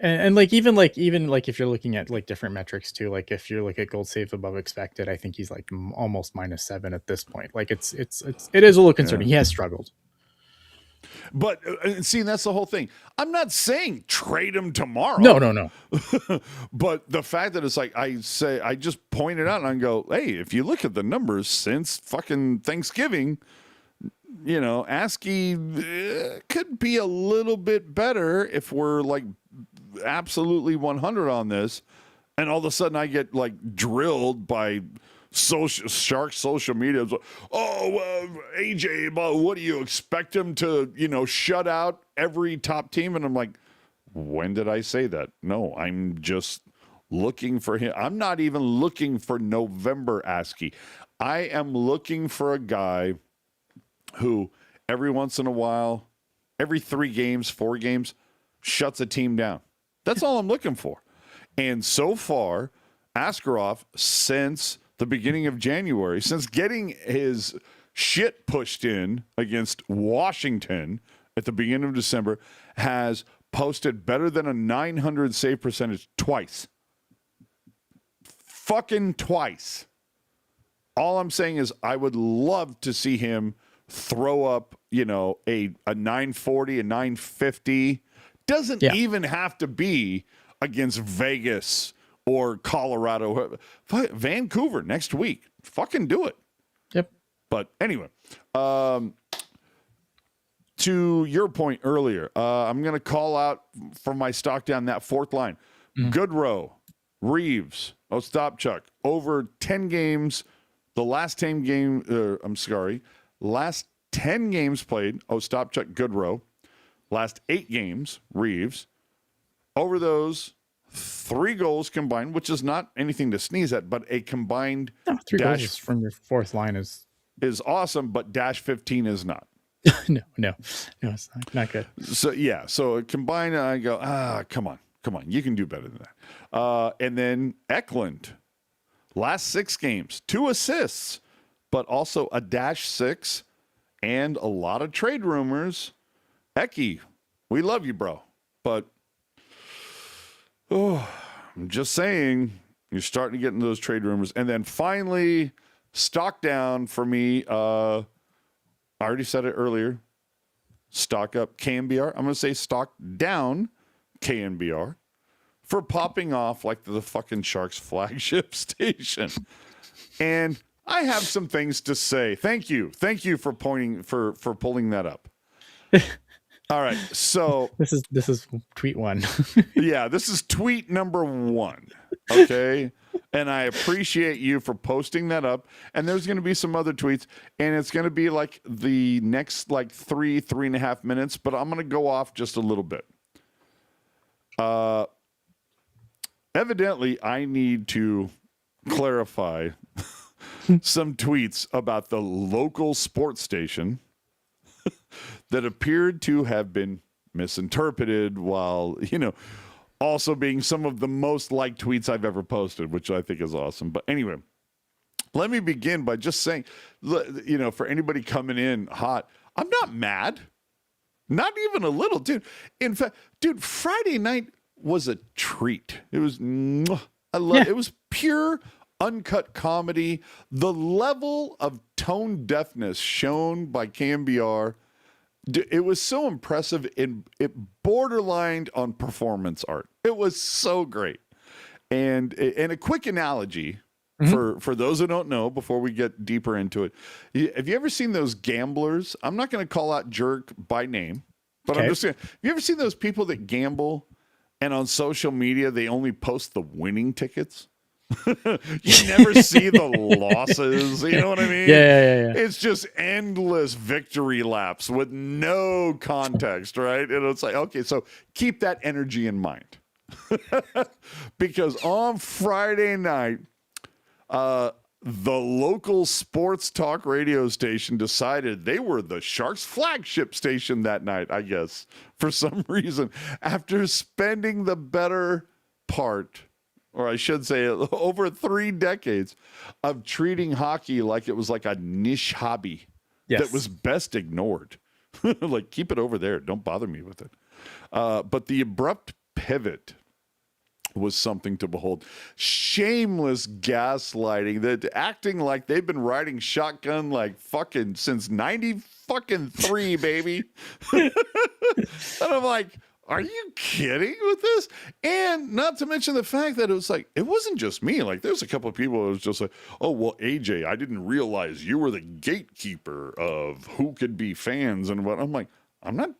And even if you're looking at different metrics too, if you look at goal saves above expected, I think he's almost -7 at this point. It is a little concerning. Yeah. He has struggled. But see, that's the whole thing. I'm not saying trade him tomorrow. No. But the fact that it's I just pointed out and I go, hey, if you look at the numbers since fucking Thanksgiving, ASCII could be a little bit better if we're absolutely 100 on this. And all of a sudden I get drilled by Shark social media. AJ, what do you expect him to, shut out every top team? And I'm like, when did I say that? No, I'm just looking for him. I'm not even looking for November ASCII. I am looking for a guy who every once in a while, every 3 games, 4 games, shuts a team down. That's all I'm looking for. And so far, Askarov, since the beginning of January, since getting his shit pushed in against Washington at the beginning of December, has posted better than a 900 save percentage twice. Fucking twice. All I'm saying is I would love to see him throw up, a 940, a 950. Doesn't even have to be against Vegas or Colorado. Vancouver next week. Fucking do it. Yep. But anyway, to your point earlier, I'm going to call out for my stock down that fourth line. Goodrow, Reeves, Ostapchuk, over 10 games. The last 10 game, last 10 games played, Ostapchuk, Goodrow. Last 8 games, Reeves. Over those, 3 goals combined, which is not anything to sneeze at, but a combined 3 goals from your fourth line is awesome, but dash 15 is not. no, it's not good. So combined, I go, come on, you can do better than that. And then Eklund, last 6 games, 2 assists, but also a dash 6 and a lot of trade rumors. Eki, we love you, bro, but I'm just saying, you're starting to get into those trade rumors. And then finally, stock down for me. I already said it earlier. Stock up KNBR. I'm going to say stock down KNBR for popping off like the fucking Sharks flagship station. And I have some things to say. Thank you for pulling that up. All right, so this is tweet 1. Yeah, this is tweet number 1. Okay. And I appreciate you for posting that up. And there's going to be some other tweets, and it's going to be like the next 3.5 minutes, but I'm going to go off just a little bit. Evidently, I need to clarify some tweets about the local sports station that appeared to have been misinterpreted while, also being some of the most liked tweets I've ever posted, which I think is awesome. But anyway, let me begin by just saying, for anybody coming in hot, I'm not mad. Not even a little, dude. In fact, Friday night was a treat. It was, it was pure, uncut comedy. The level of tone deafness shown by KNBR, it was so impressive. It borderlined on performance art. It was so great. And a quick analogy for those who don't know, before we get deeper into it. Have you ever seen those gamblers? I'm not going to call out jerk by name, but I'm just saying, have you ever seen those people that gamble and on social media, they only post the winning tickets? You never see the losses. You know what I mean? Yeah. It's just endless victory laps with no context, right? And it's like, okay, so keep that energy in mind. Because on Friday night, the local sports talk radio station decided they were the Sharks flagship station that night, I guess, for some reason, after spending the better part, or I should say over 3 decades, of treating hockey like it was like a niche hobby that was best ignored. Like, keep it over there. Don't bother me with it. But the abrupt pivot was something to behold. Shameless gaslighting, that acting like they've been riding shotgun like fucking since 93, baby. And I'm like, are you kidding with this? And not to mention the fact that it was like, it wasn't just me. Like, there's a couple of people that was just like, oh, well, AJ, I didn't realize you were the gatekeeper of who could be fans and what. I'm like, I'm not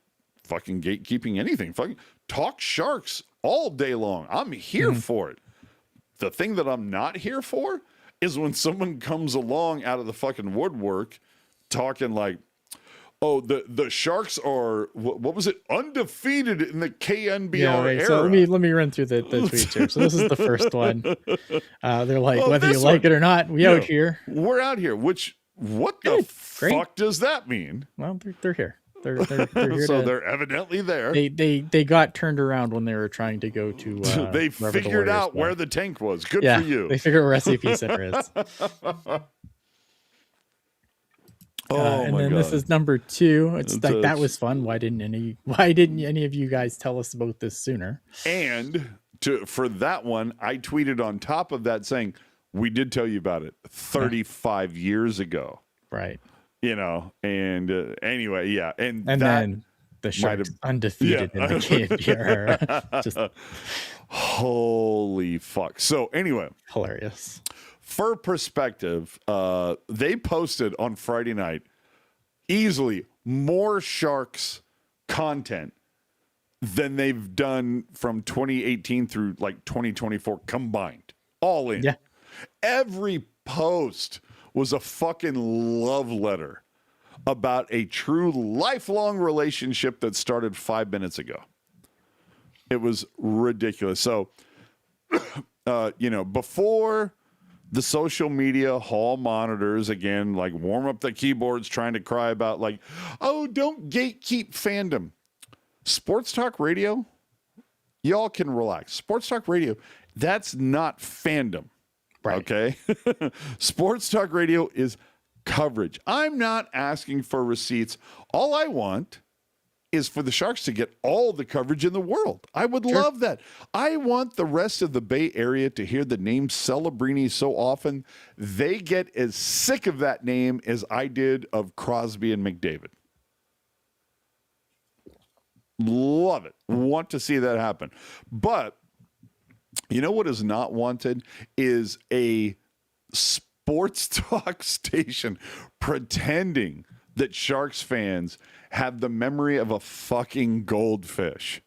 fucking gatekeeping anything. Fucking talk Sharks all day long. I'm here for it. The thing that I'm not here for is when someone comes along out of the fucking woodwork talking like, oh, the Sharks are, what was it, undefeated in the KNBR era. So let me run through the tweets here. So this is the first one. They're like, whether you like it or not, out here. We're out here. What the fuck does that mean? Well, they're here. They're here. So they're evidently there. They got turned around when they were trying to go to. They figured out where the tank was. Good for you. They figured out where SAP Center is. And then this is number 2. It's like, that was fun. Why didn't any of you guys tell us about this sooner? And for that one, I tweeted on top of that saying, we did tell you about it 35 years ago. Right. And anyway, yeah. And then the Sharks undefeated in the KNBR. Just holy fuck. So anyway. Hilarious. For perspective, they posted on Friday night easily more Sharks content than they've done from 2018 through like 2024 combined. All in. Yeah. Every post was a fucking love letter about a true lifelong relationship that started 5 minutes ago. It was ridiculous. So, before the social media hall monitors, again, like warm up the keyboards trying to cry about like, oh, don't gatekeep fandom. Sports talk radio, y'all can relax. Sports talk radio, that's not fandom. Right. Okay? Sports talk radio is coverage. I'm not asking for receipts. All I want is for the Sharks to get all the coverage in the world. I would love that. I want the rest of the Bay Area to hear the name Celebrini so often they get as sick of that name as I did of Crosby and McDavid. Love it. Want to see that happen. But you know what is not wanted is a sports talk station pretending that Sharks fans have the memory of a fucking goldfish.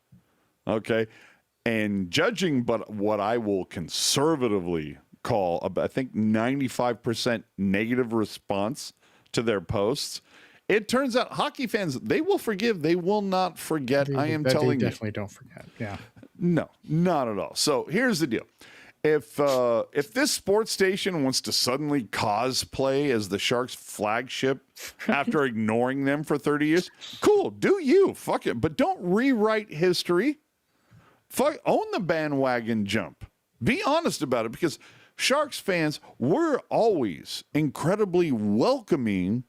Okay? And judging but what I will conservatively call, I think, 95% negative response to their posts, it turns out hockey fans, they will forgive. They will not forget. I am telling you. They definitely don't forget. Yeah. No, not at all. So here's the deal. If this sports station wants to suddenly cosplay as the Sharks flagship after ignoring them for 30 years, cool, do you. Fuck it. But don't rewrite history. Own the bandwagon jump. Be honest about it, because Sharks fans, we're always incredibly welcoming,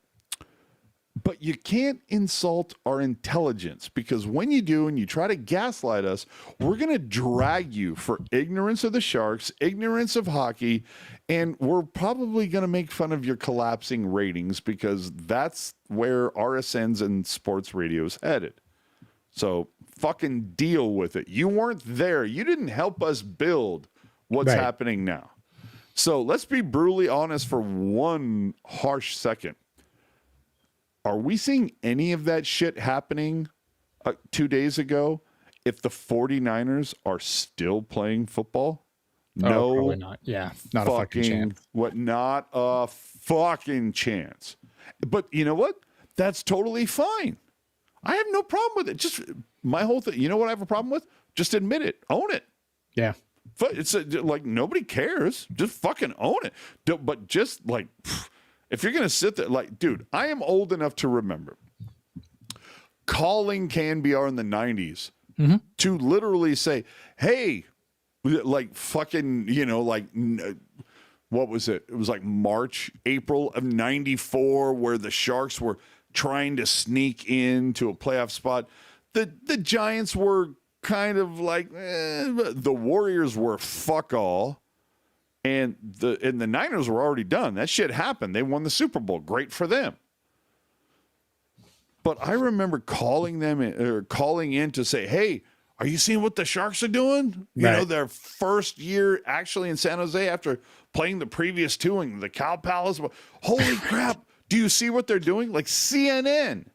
but you can't insult our intelligence, because when you do and you try to gaslight us, we're going to drag you for ignorance of the Sharks, ignorance of hockey, and we're probably going to make fun of your collapsing ratings, because that's where RSNs and sports radio is headed. So fucking deal with it. You weren't there. You didn't help us build what's happening now. So let's be brutally honest for one harsh second. Are we seeing any of that shit happening 2 days ago if the 49ers are still playing football? No, probably not. Yeah, not a fucking chance. Not a fucking chance. But you know what? That's totally fine. I have no problem with it. Just my whole thing. You know what I have a problem with? Just admit it. Own it. Yeah. It's like nobody cares. Just fucking own it. But just like... If you're going to sit there, like, dude, I am old enough to remember calling KNBR in the 90s to literally say, hey, like fucking, what was it? It was like March, April of 94, where the Sharks were trying to sneak into a playoff spot. The Giants were kind of like, the Warriors were fuck all. And the Niners were already done. That shit happened. They won the Super Bowl. Great for them. But I remember calling in to say, hey, are you seeing what the Sharks are doing? You know, their first year actually in San Jose after playing the previous two in the Cow Palace. Holy crap. Do you see what they're doing? Like CNN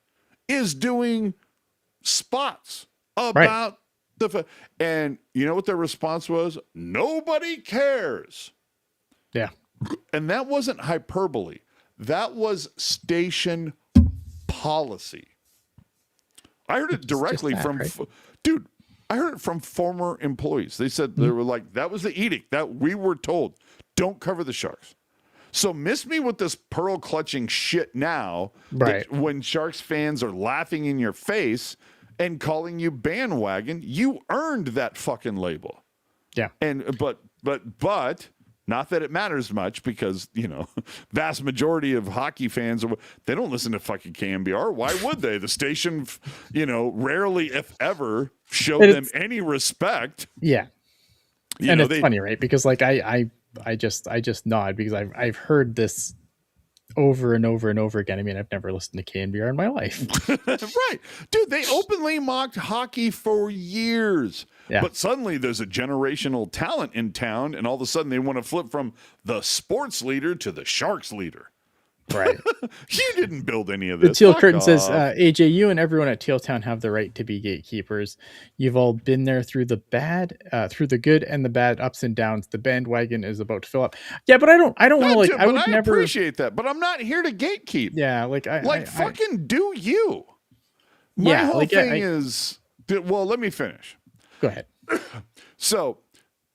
is doing spots about and you know what their response was? Nobody cares. Yeah. And that wasn't hyperbole. That was station policy. I heard it directly from, dude, I heard it from former employees. They said they were like, that was the edict that we were told, don't cover the Sharks. So miss me with this pearl clutching shit now, when Sharks fans are laughing in your face and calling you bandwagon. You earned that fucking label. Yeah. And but not that it matters much, because, vast majority of hockey fans, they don't listen to fucking KNBR. Why would they? The station, rarely, if ever, showed them any respect. Yeah. It's funny, right? Because like I just nod because I've heard this over and over and over again. I mean, I've never listened to KNBR in my life. Right. Dude, they openly mocked hockey for years. Yeah. But suddenly there's a generational talent in town, and all of a sudden they want to flip from the sports leader to the Sharks leader. Right. You didn't build any of The this. Teal Fuck Curtain says, off. AJ, you and everyone at Tealtown have the right to be gatekeepers. You've all been there through the good and the bad, ups and downs. The bandwagon is about to fill up. Yeah, but I don't want to like. I But would I never. appreciate that. But I'm not here to gatekeep. Yeah, like fucking do you. My Yeah, whole like, thing is, well, let me finish. Go ahead. So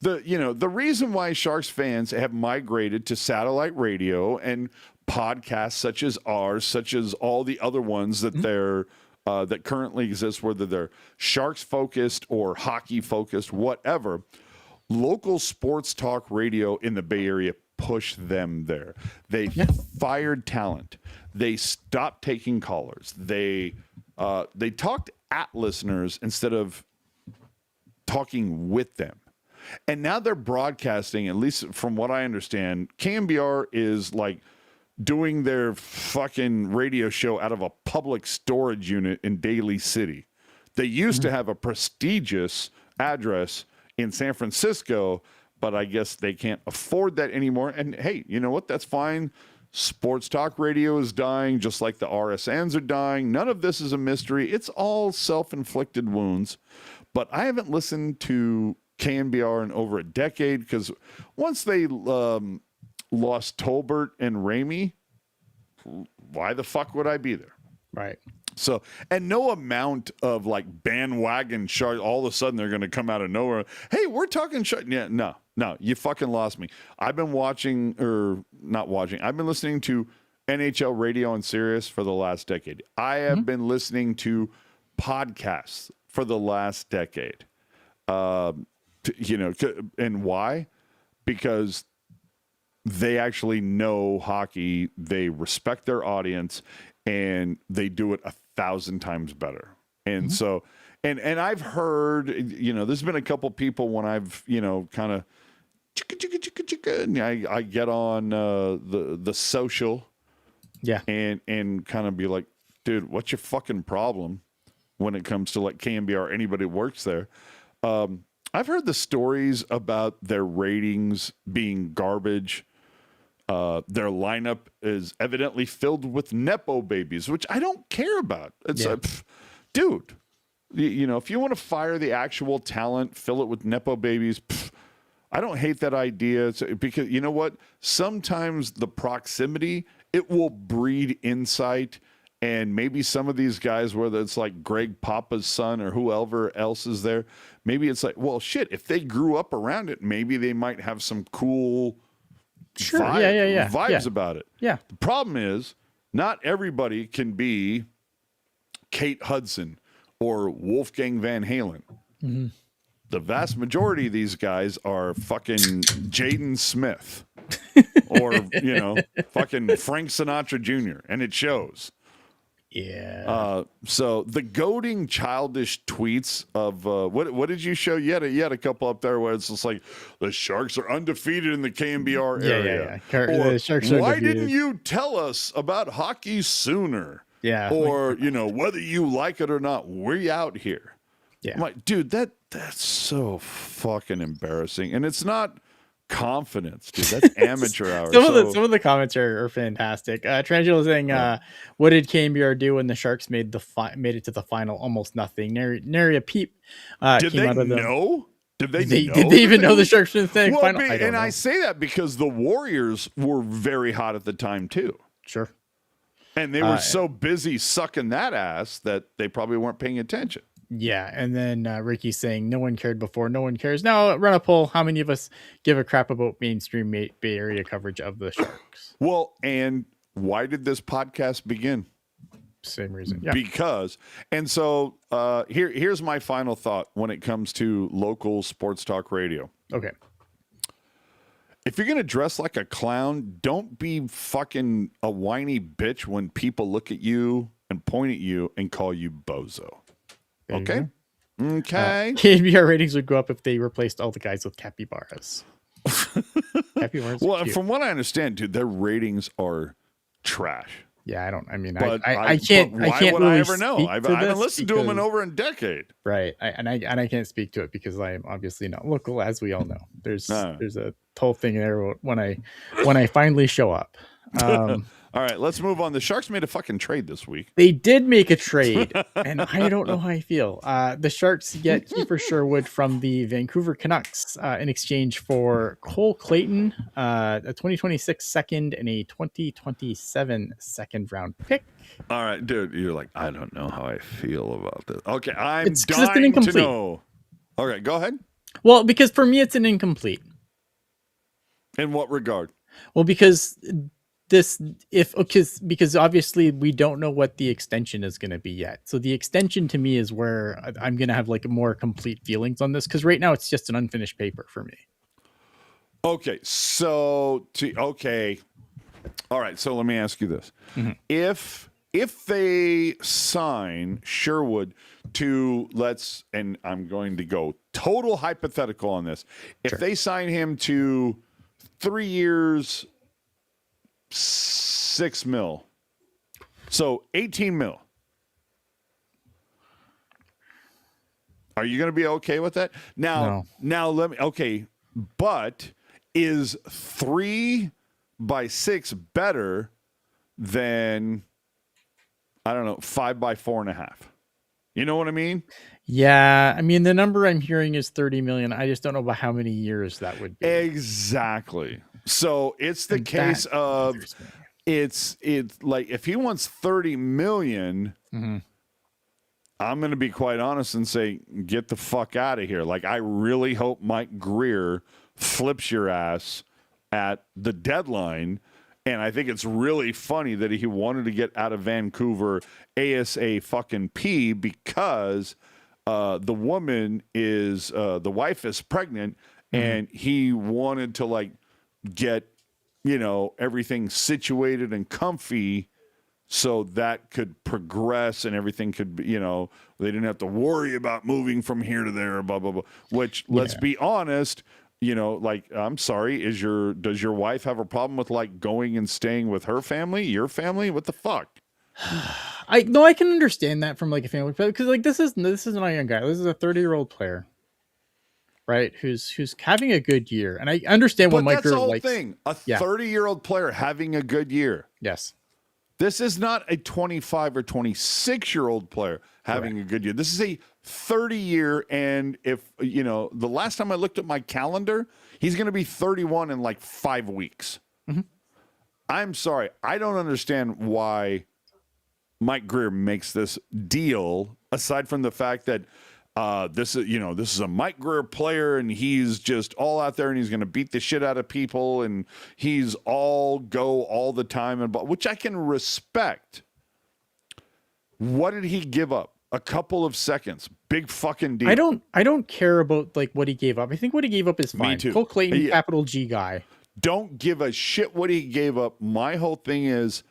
the reason why Sharks fans have migrated to satellite radio and podcasts such as ours, such as all the other ones that they're that currently exist, whether they're Sharks focused or hockey focused, whatever, local sports talk radio in the Bay Area pushed them there. They fired talent. They stopped taking callers. They talked at listeners instead of talking with them. And now they're broadcasting, at least from what I understand, KMBR is like doing their fucking radio show out of a public storage unit in Daly City. They used to have a prestigious address in San Francisco, but I guess they can't afford that anymore. And hey, you know what? That's fine. Sports talk radio is dying, just like the RSNs are dying. None of this is a mystery. It's all self-inflicted wounds. But I haven't listened to KNBR in over a decade because once they lost Tolbert and Ramey, why the fuck would I be there? Right. So, and no amount of like bandwagon Sharks, all of a sudden they're going to come out of nowhere. Hey, we're talking Sharks. Yeah, no, you fucking lost me. I've been I've been listening to NHL radio and Sirius for the last decade. I have been listening to podcasts for the last decade. And why? Because they actually know hockey, they respect their audience, and they do it 1,000 times better. And so, and I've heard, there's been a couple people when I've, kind of, I get on the social, and kind of be like, dude, what's your fucking problem when it comes to like KMBR or anybody who works there? I've heard the stories about their ratings being garbage. Their lineup is evidently filled with Nepo babies, which I don't care about. It's dude, if you want to fire the actual talent, fill it with Nepo babies. I don't hate that idea because you know what? Sometimes the proximity, it will breed insight. And maybe some of these guys, whether it's like Greg Papa's son or whoever else is there, maybe it's like, well, shit, if they grew up around it, maybe they might have some cool vibes about it. Yeah. The problem is not everybody can be Kate Hudson or Wolfgang Van Halen. Mm-hmm. The vast majority of these guys are fucking Jaden Smith or, fucking Frank Sinatra Jr. And it shows. Yeah. So the goading childish tweets of what did you show? You had a couple up there where it's just like the Sharks are undefeated in the KMBR area. Or the Sharks are why undefeated. didn't you tell us about hockey sooner? Yeah. Or whether you like it or not, we're out here. Yeah. I'm like, dude, that's so fucking embarrassing, and it's not confidence, dude. That's amateur hour. Some of the comments are fantastic. Trangelo saying, "What did KMBR do when the Sharks made it to the final? Almost nothing. Nary a peep." Did they know? Did they know? Did they even know the Sharks were in the final? I say that because the Warriors were very hot at the time too. Sure. And they were so busy sucking that ass that they probably weren't paying attention. Yeah, and then Ricky's saying no one cared before, no one cares now. Run a poll: how many of us give a crap about mainstream Bay Area coverage of the Sharks? Well, and why did this podcast begin? Same reason. Yeah. Because, and so here's my final thought when it comes to local sports talk radio. Okay. If you're gonna dress like a clown, don't be fucking a whiny bitch when people look at you and point at you and call you bozo. Okay. Okay. KBR ratings would go up if they replaced all the guys with capybaras. Capybaras. Well, from what I understand, dude, their ratings are trash. Yeah, I can't. Why would really I ever know? I haven't listened to them in over a decade. Right, I can't speak to it because I am obviously not local, as we all know. There's a whole thing there when I finally show up. All right, let's move on. The Sharks made a fucking trade this week. They did make a trade, and I don't know how I feel. The Sharks get Keifer Sherwood from the Vancouver Canucks in exchange for Cole Clayton, a 2026 second and a 2027 second round pick. All right, dude, you're like, I don't know how I feel about this. Okay, I'm It's dying to know. Okay, go ahead. Well, because for me, it's an incomplete. In what regard? Well, because obviously we don't know what the extension is going to be yet. So the extension to me is where I'm going to have like more complete feelings on this, because right now it's just an unfinished paper for me. Okay, so all right. So let me ask you this: if they sign Sherwood to and I'm going to go total hypothetical on this, if they sign him to 3 years, $6 million, so $18 million. Are you going to be okay with that? Now let me. Okay, but is 3 by 6 better than, I don't know, 5 by 4.5? You know what I mean? Yeah, I mean the number I'm hearing is 30 million. I just don't know about how many years that would be. Exactly. So it's the case of it's like if he wants 30 million, I'm going to be quite honest and say, get the fuck out of here. Like, I really hope Mike Grier flips your ass at the deadline. And I think it's really funny that he wanted to get out of Vancouver ASA fucking P because the wife is pregnant, and he wanted to like get, everything situated and comfy so that could progress and everything could be, they didn't have to worry about moving from here to there, blah, blah, blah. Which, let's be honest, like, I'm sorry, does your wife have a problem with like going and staying with her family, your family? What the fuck? I can understand that from like a family, because like this is not a young guy. This is a 30-year-old player, right? Who's having a good year, and I understand what Mike. That's the whole thing. A 30-year-old player having a good year. Yes. This is not a 25 or 26-year-old player having a good year. This is a 30-year, and if, the last time I looked at my calendar, he's going to be 31 in like 5 weeks. I'm sorry. I don't understand why Mike Grier makes this deal, aside from the fact that this is a Mike Grier player, and he's just all out there, and he's going to beat the shit out of people, and he's all go all the time, which I can respect. What did he give up? A couple of seconds. Big fucking deal. I don't care about like what he gave up. I think what he gave up is fine. Me too. Cole Clayton, capital G guy. Don't give a shit what he gave up. My whole thing is,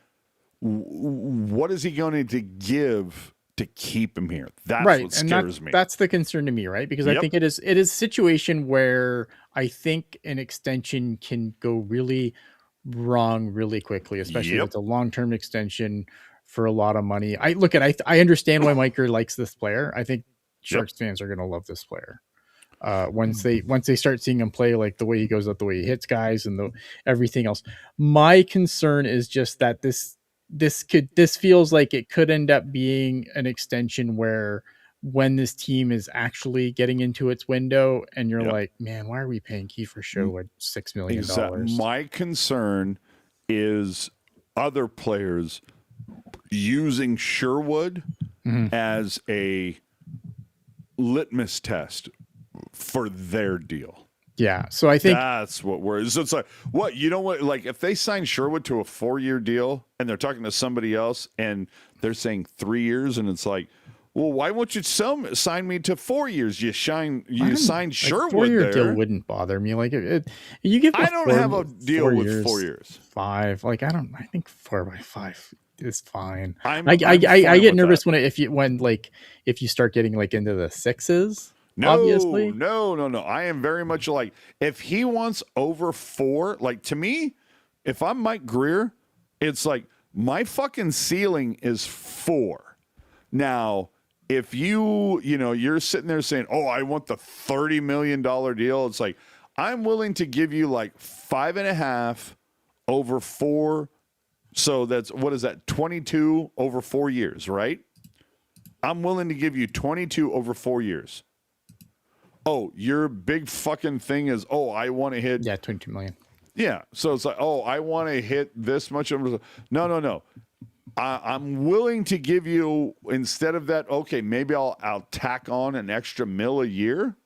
what is he going to give to keep him here? That's what scares me. That's the concern to me, right? Because I think it is a situation where I think an extension can go really wrong really quickly, especially if it's a long-term extension for a lot of money. I understand why Mike Grier likes this player. I think Sharks fans are going to love this player. Once they start seeing him play, like the way he goes up, the way he hits guys, and everything else. My concern is just that this feels like it could end up being an extension where when this team is actually getting into its window and you're like, man, why are we paying Keifer Sherwood $6 million? Exactly. My concern is other players using Sherwood as a litmus test for their deal. Yeah. So I think that's what worries. So it's like, what, like if they sign Sherwood to a 4-year deal and they're talking to somebody else and they're saying 3 years, and it's like, well, why won't you sign me to 4 years? You sign Sherwood. 4-year deal wouldn't bother me. Like you give. I don't have a deal with 4 years. 5. Like I think 4 by 5 is fine. I get nervous if you start getting like into the 6s. No, obviously. No. I am very much like, if he wants over 4, like, to me, if I'm Mike Grier, it's like my fucking ceiling is 4. Now, if you're sitting there saying, oh, I want the $30 million deal, it's like, I'm willing to give you like 5.5 over 4 So that's, what is that? 22 over 4 years, right? I'm willing to give you 22 over 4 years. Oh, your big fucking thing is, oh, I want to hit. Yeah, 22 million. Yeah. So it's like, oh, I want to hit this much. No. I'm willing to give you, instead of that, okay, maybe I'll tack on an extra mil a year.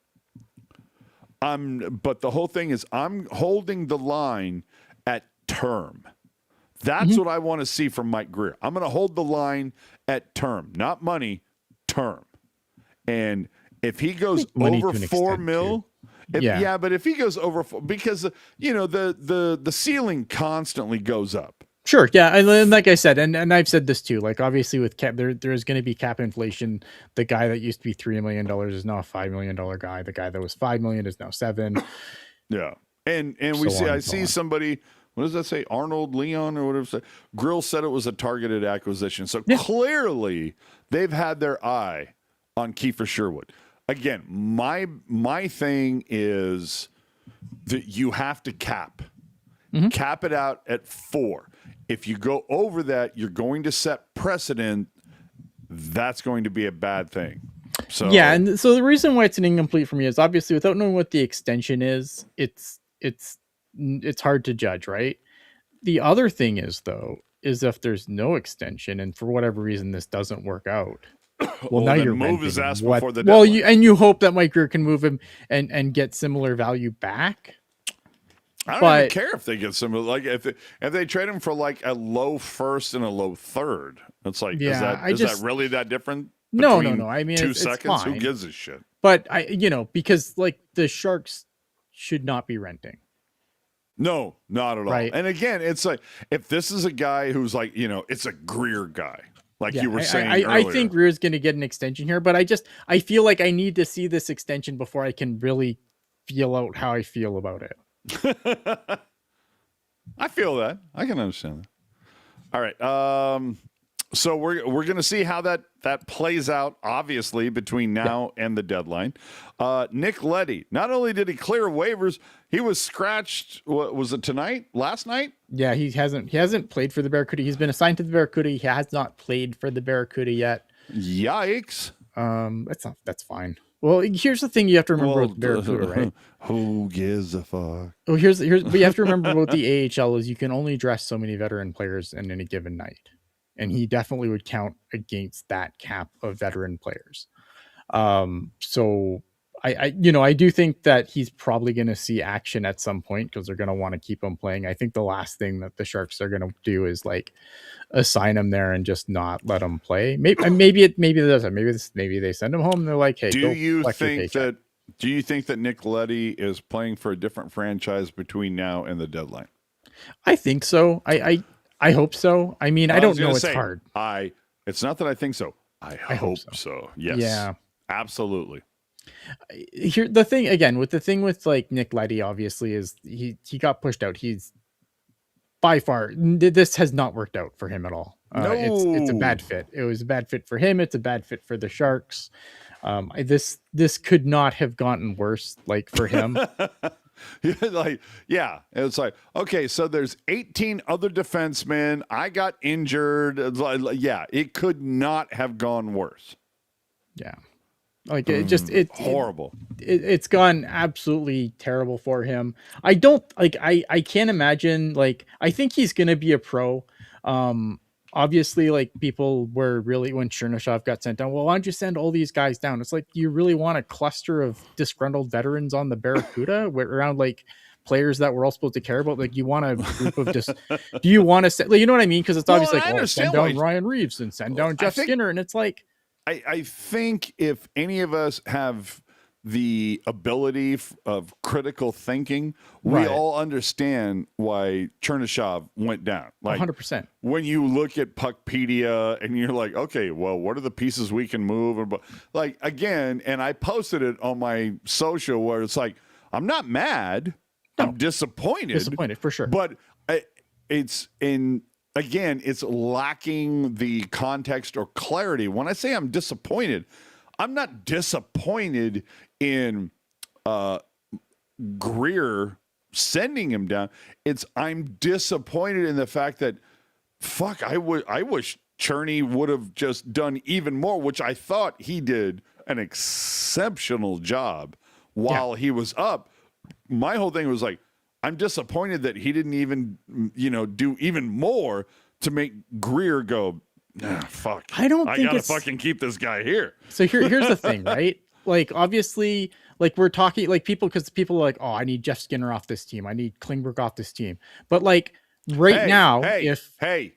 But the whole thing is, I'm holding the line at term. That's what I want to see from Mike Grier. I'm going to hold the line at term, not money, term. And if he goes over 4 mil, but if he goes over 4, because the ceiling constantly goes up. Sure, yeah, and like I said, and I've said this too. Like obviously with cap, there's going to be cap inflation. The guy that used to be $3 million is now a $5 million guy. The guy that was $5 million is now $7 million. Yeah, and I see somebody. What does that say? Arnold Leon or whatever. Grill said it was a targeted acquisition. So clearly they've had their eye on Keifer Sherwood. Again, my thing is that you have to cap. Cap it out at 4. If you go over that, you're going to set precedent. That's going to be a bad thing. So yeah, and so the reason why it's an incomplete for me is obviously without knowing what the extension is, it's hard to judge, right? The other thing is if there's no extension and for whatever reason this doesn't work out, well, now you're move his ass before the deadline. Well, you hope that Mike Grier can move him and get similar value back. I don't even care if they get some, like if they trade him for like a low first and a low third. It's like, is that really that different? No. I mean, 2 it's seconds. fine. Who gives a shit? But because like the Sharks should not be renting. No, not at all. Right. And again, it's like, if this is a guy who's like, it's a Grier guy, like you were saying earlier. I think Grier's going to get an extension here, but I feel like I need to see this extension before I can really feel out how I feel about it. I feel that. I can understand that. All right. So we're going to see how that plays out, obviously, between now and the deadline. Nick Leddy, not only did he clear waivers, he was scratched. What was it tonight? Last night? Yeah, he hasn't played for the Barracuda. He's been assigned to the Barracuda. He has not played for the Barracuda yet. Yikes. That's fine. Well, here's the thing you have to remember with Barracuda, right? Who gives a fuck? Well, here's but you have to remember about the AHL is you can only dress so many veteran players in any given night. And he definitely would count against that cap of veteran players. So I do think that he's probably going to see action at some point because they're going to want to keep him playing. I think the last thing that the Sharks are going to do is like assign him there and just not let him play. Maybe they send him home. And they're like, hey, do you think that Nick Leddy is playing for a different franchise between now and the deadline? I think so. I hope so. I mean, I don't know. It's hard. It's not that I think so. I hope so. Yes. Yeah. Absolutely. Here, the thing again with like Nick Leddy, obviously, is he got pushed out. He's by far, this has not worked out for him at all. No. It's a bad fit. It was a bad fit for him. It's a bad fit for the Sharks. This could not have gotten worse, like for him. It's like, okay, so there's 18 other defensemen. I got injured. It could not have gone worse. Yeah. Like it's horrible. It's gone absolutely terrible for him. I can't imagine, like, I think he's going to be a pro. Obviously, like, people were really, when Chernyshov got sent down, well, why don't you send all these guys down? It's like, you really want a cluster of disgruntled veterans on the Barracuda around like players that we're all supposed to care about? Like, you want a group of just, do you want to send, like, you know what I mean? Because it's obviously like, send down Ryan Reeves and send down Jeff Skinner. And it's like, I think if any of us have the ability of critical thinking, we all understand why Chernyshov went down. Like 100%. When you look at Puckpedia and you're like, okay, well, what are the pieces we can move? Like, again, and I posted it on my social where it's like, I'm not mad. No. I'm disappointed. Disappointed for sure. But again, it's lacking the context or clarity. When I say I'm disappointed, I'm not disappointed in Grier sending him down. I'm disappointed in the fact that fuck, I wish Cherny would have just done even more, which I thought he did an exceptional job while he was up. My whole thing was like, I'm disappointed that he didn't even, do even more to make Greer go, fuck. I gotta fucking keep this guy here. So here's the thing, right? Like, obviously, like, we're talking, like, because people are like, oh, I need Jeff Skinner off this team. I need Klingberg off this team. But, like, now, Hey,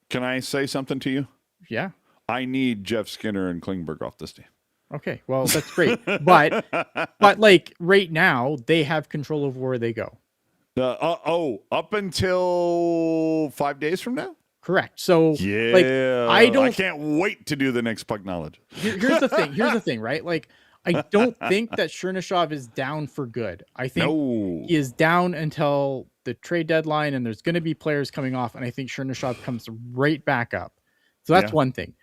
can I say something to you? Yeah. I need Jeff Skinner and Klingberg off this team. Okay, well, that's great. but like, right now, they have control over where they go. Up until 5 days from now? Correct. So, yeah, like, I can't wait to do the next Pucknologist. Here's the thing, right? Like, I don't think that Chernyshov is down for good. I think he is down until the trade deadline, and there's going to be players coming off, and I think Chernyshov comes right back up. So that's one thing.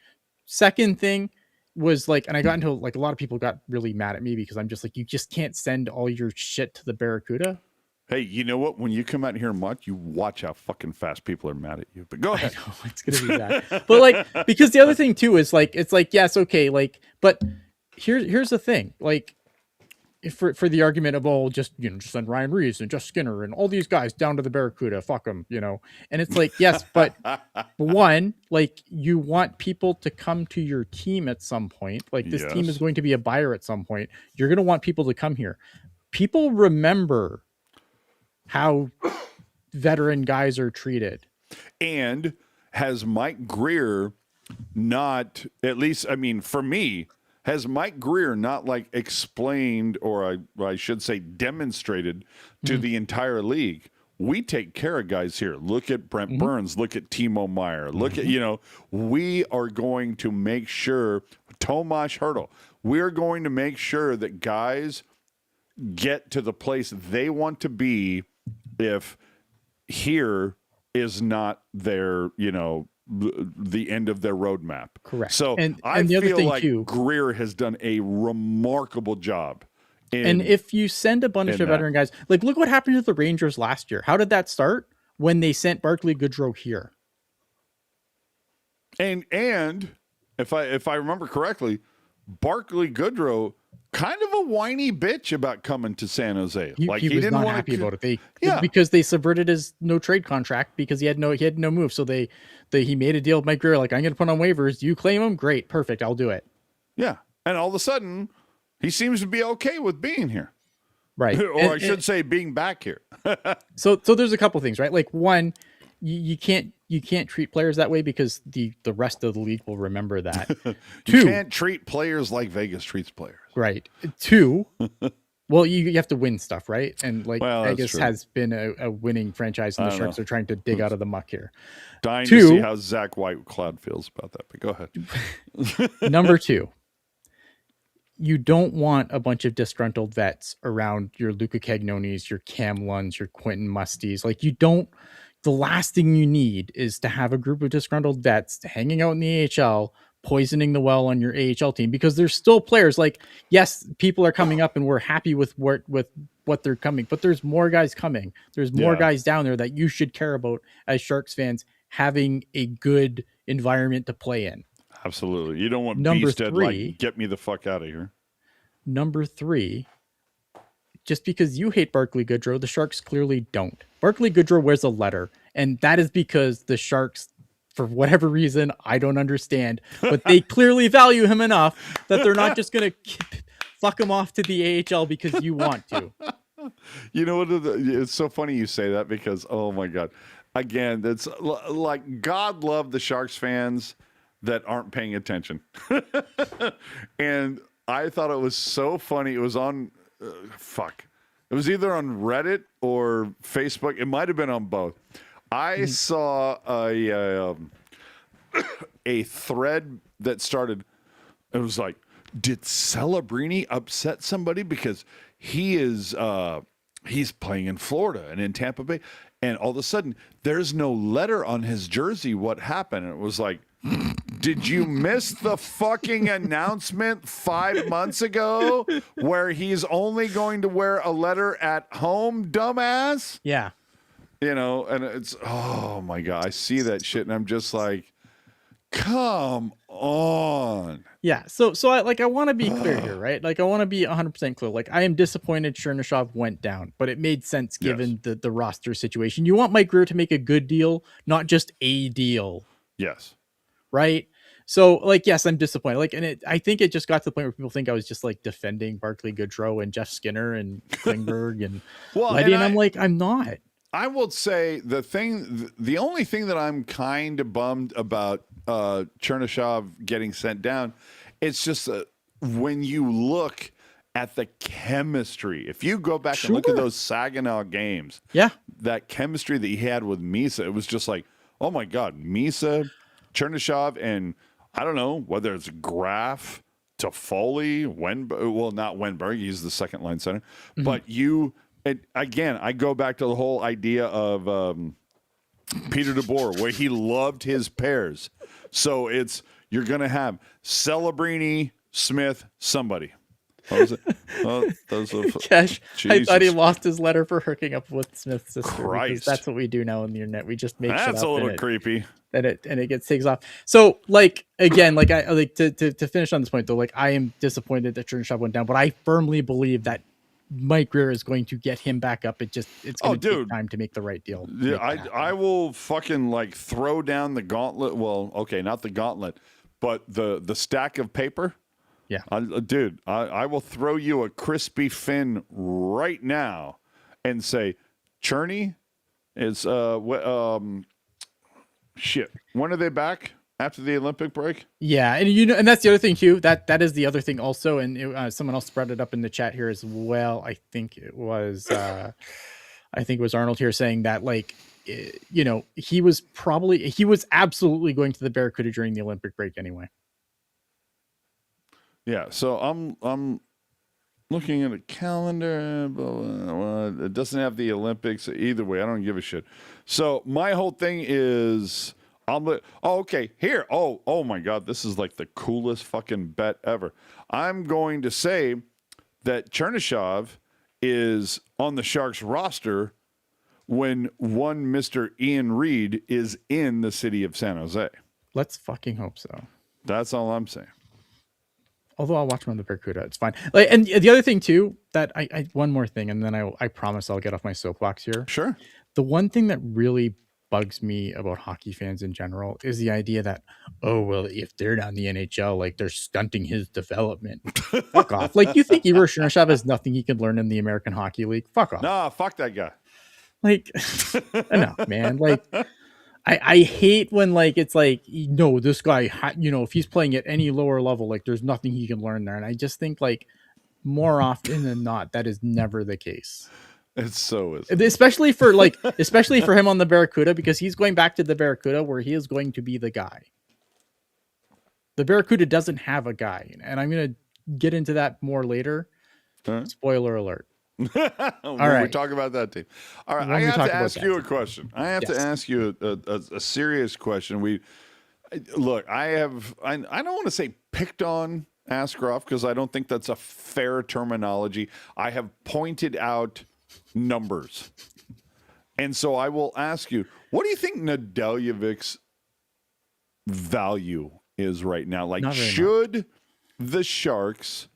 Second thing was, like, and I got into, like, a lot of people got really mad at me because I'm just like, you just can't send all your shit to the Barracuda. Hey, you know what? When you come out here and watch how fucking fast people are mad at you. But go ahead. I know, it's gonna be bad. But, like, because the other thing too is, like, it's like, yes, okay, like, but here's the thing, like, if for the argument of, just send Ryan Reeves and Jeff Skinner and all these guys down to the Barracuda, fuck them, and it's like, yes, but one, like, you want people to come to your team at some point. Like, this team is going to be a buyer at some point. You're gonna want people to come here. People remember how veteran guys are treated. And has Mike Greer not, at least, I mean, for me, has Mike Greer not, like, explained, or I should say demonstrated to the entire league, we take care of guys here. Look at Brent Burns. Look at Timo Meyer. Look at, we are going to make sure, Tomas Hertl, we're going to make sure that guys get to the place they want to be if here is not their, the end of their roadmap. Correct. So and I the other feel thing like too, Greer has done a remarkable job. And if you send a bunch of veteran guys, like, look what happened to the Rangers last year. How did that start? When they sent Barclay Goodrow here. And if I remember correctly, Barclay Goodrow, kind of a whiny bitch about coming to San Jose. He was didn't not want happy about it. Because they subverted his no trade contract because he had no move. So he made a deal with Mike Greer, like, I'm going to put on waivers. You claim him, great, perfect, I'll do it. Yeah, and all of a sudden, he seems to be okay with being here, right? Or I should say, being back here. So there's a couple things, right? Like, one, you can't treat players that way because the rest of the league will remember that. You can't treat players like Vegas treats players. Right. Two, well, you have to win stuff, right? And, like, Vegas has been a winning franchise, and the Sharks are trying to dig out of the muck here. Dying to see how Zach Whitecloud feels about that, but go ahead. Number two, you don't want a bunch of disgruntled vets around your Luca Cagnonis, your Cam Lunds, your Quentin Musties. Like, the last thing you need is to have a group of disgruntled vets hanging out in the AHL, poisoning the well on your AHL team, because there's still players. Like, yes, people are coming up and we're happy with what they're coming, but there's more guys coming. There's more guys down there that you should care about as Sharks fans, having a good environment to play in. Absolutely. You don't want Beasthead, like, get me the fuck out of here. Number three, just because you hate Barclay Goodrow, the Sharks clearly don't. Barclay Goodrow wears a letter, and that is because the Sharks, for whatever reason, I don't understand, but they clearly value him enough that they're not just going to fuck him off to the AHL because you want to. You know what? It's so funny you say that, because, oh my God. Again, that's like, God love the Sharks fans that aren't paying attention. And I thought it was so funny. It was on, it was either on Reddit or Facebook. It might have been on both. I saw a thread that started. It was like, did Celebrini upset somebody because he's playing in Florida and in Tampa Bay, and all of a sudden there's no letter on his jersey. What happened? And it was like, did you miss the fucking announcement 5 months ago where he's only going to wear a letter at home, dumbass? Yeah. You know, and it's, oh my God, I see that shit and I'm just like, come on. Yeah. So I want to be clear here, right? Like I want to be 100% clear. Like I am disappointed Chernyshov went down, but it made sense Yes. given the roster situation. You want Mike Grier to make a good deal, not just a deal, Yes. right? So like, yes, I'm disappointed. Like, and I think it just got to the point where people think I was just like defending Barclay Goodrow and Jeff Skinner and Klingberg and Well, Letty, and I'm like, I'm not. I will say the only thing that I'm kind of bummed about Chernyshov getting sent down, it's just when you look at the chemistry. If you go back and look at those Saginaw games, Yeah. that chemistry that he had with Misa, it was just like, oh my God, Misa, Chernyshov, and I don't know whether it's Graf, Toffoli, well, not Wenberg, he's the second line center, but again, I go back to the whole idea of Peter DeBoer, where he loved his pairs. So you're going to have Celebrini, Smith, somebody. What was it? Oh, Cash, I thought he lost his letter for hooking up with Smith's sister. Christ. Because that's what we do now on the internet. We just make shit up. That's a little creepy. And it gets takes off. So like again, like I like to finish on this point though, like I am disappointed that Chernyshov went down, but I firmly believe that Mike Grier is going to get him back up. It's going to take time to make the right deal. Yeah, I will fucking like throw down the gauntlet. Well, okay, not the gauntlet, but the stack of paper. Yeah, dude, I will throw you a crispy fin right now and say, Cherny is shit. When are they back? After the Olympic break? Yeah, and and that's the other thing too. That is the other thing also, and someone else brought it up in the chat here as well. I think it was Arnold here saying that like, he was absolutely going to the Barracuda during the Olympic break anyway. Yeah, so I'm looking at a calendar. But it doesn't have the Olympics either way. I don't give a shit. So my whole thing is. Okay, here. Oh my God, this is like the coolest fucking bet ever. I'm going to say that Chernyshov is on the Sharks roster when one Mr. Ian Reed is in the city of San Jose. Let's fucking hope so. That's all I'm saying. Although I'll watch him on the Barracuda, it's fine. Like, and the other thing too, that I one more thing, and then I promise I'll get off my soapbox here. Sure. The one thing that really bugs me about hockey fans in general is the idea that, oh, well, if they're not in the NHL, like they're stunting his development. Fuck off. Like, you think Keifer Sherwood has nothing he can learn in the American Hockey League? Fuck off. Nah, fuck that guy. Like, enough, man. Like, I hate when like it's like, no, this guy, if he's playing at any lower level, like there's nothing he can learn there. And I just think like more often than not, that is never the case. It's so is. Especially for him on the Barracuda, because he's going back to the Barracuda where he is going to be the guy. The Barracuda doesn't have a guy, and I'm going to get into that more later. Spoiler alert. All right. We talk about that team. All right. I have to ask you a question. I have to ask you a serious question. I don't want to say picked on Askarov because I don't think that's a fair terminology. I have pointed out numbers. And so I will ask you, what do you think Nedeljevic's value is right now? Like, should the Sharks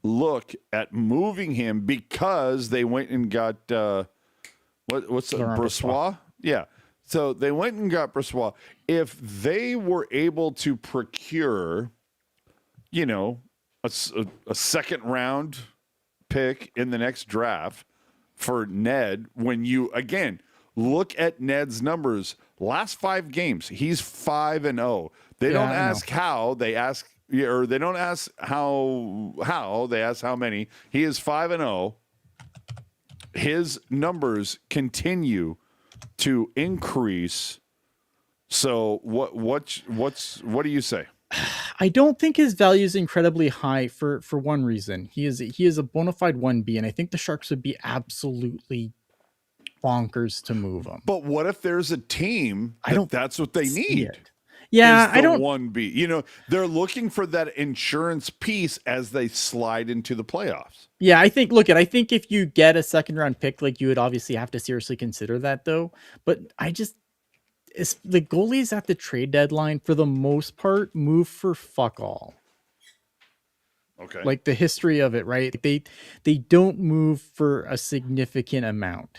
look at moving him because they went and got what's the Brossoit? Yeah. So they went and got Brossoit. If they were able to procure, a second round pick in the next draft for Ned, when you again look at Ned's numbers, last 5 games, he's 5-0. They don't ask how, they ask, or they don't ask how, they ask how many. He is 5-0. His numbers continue to increase. So what do you say? I don't think his value is incredibly high for one reason. He is a bona fide 1B, and I think the Sharks would be absolutely bonkers to move him. But what if there's a team that's what they need? Yeah, is I the don't. 1B. You know, they're looking for that insurance piece as they slide into the playoffs. Yeah, I think. I think if you get a second round pick, like you would obviously have to seriously consider that, though. But it's the goalies at the trade deadline for the most part move for fuck all. Okay. Like the history of it, right? They don't move for a significant amount.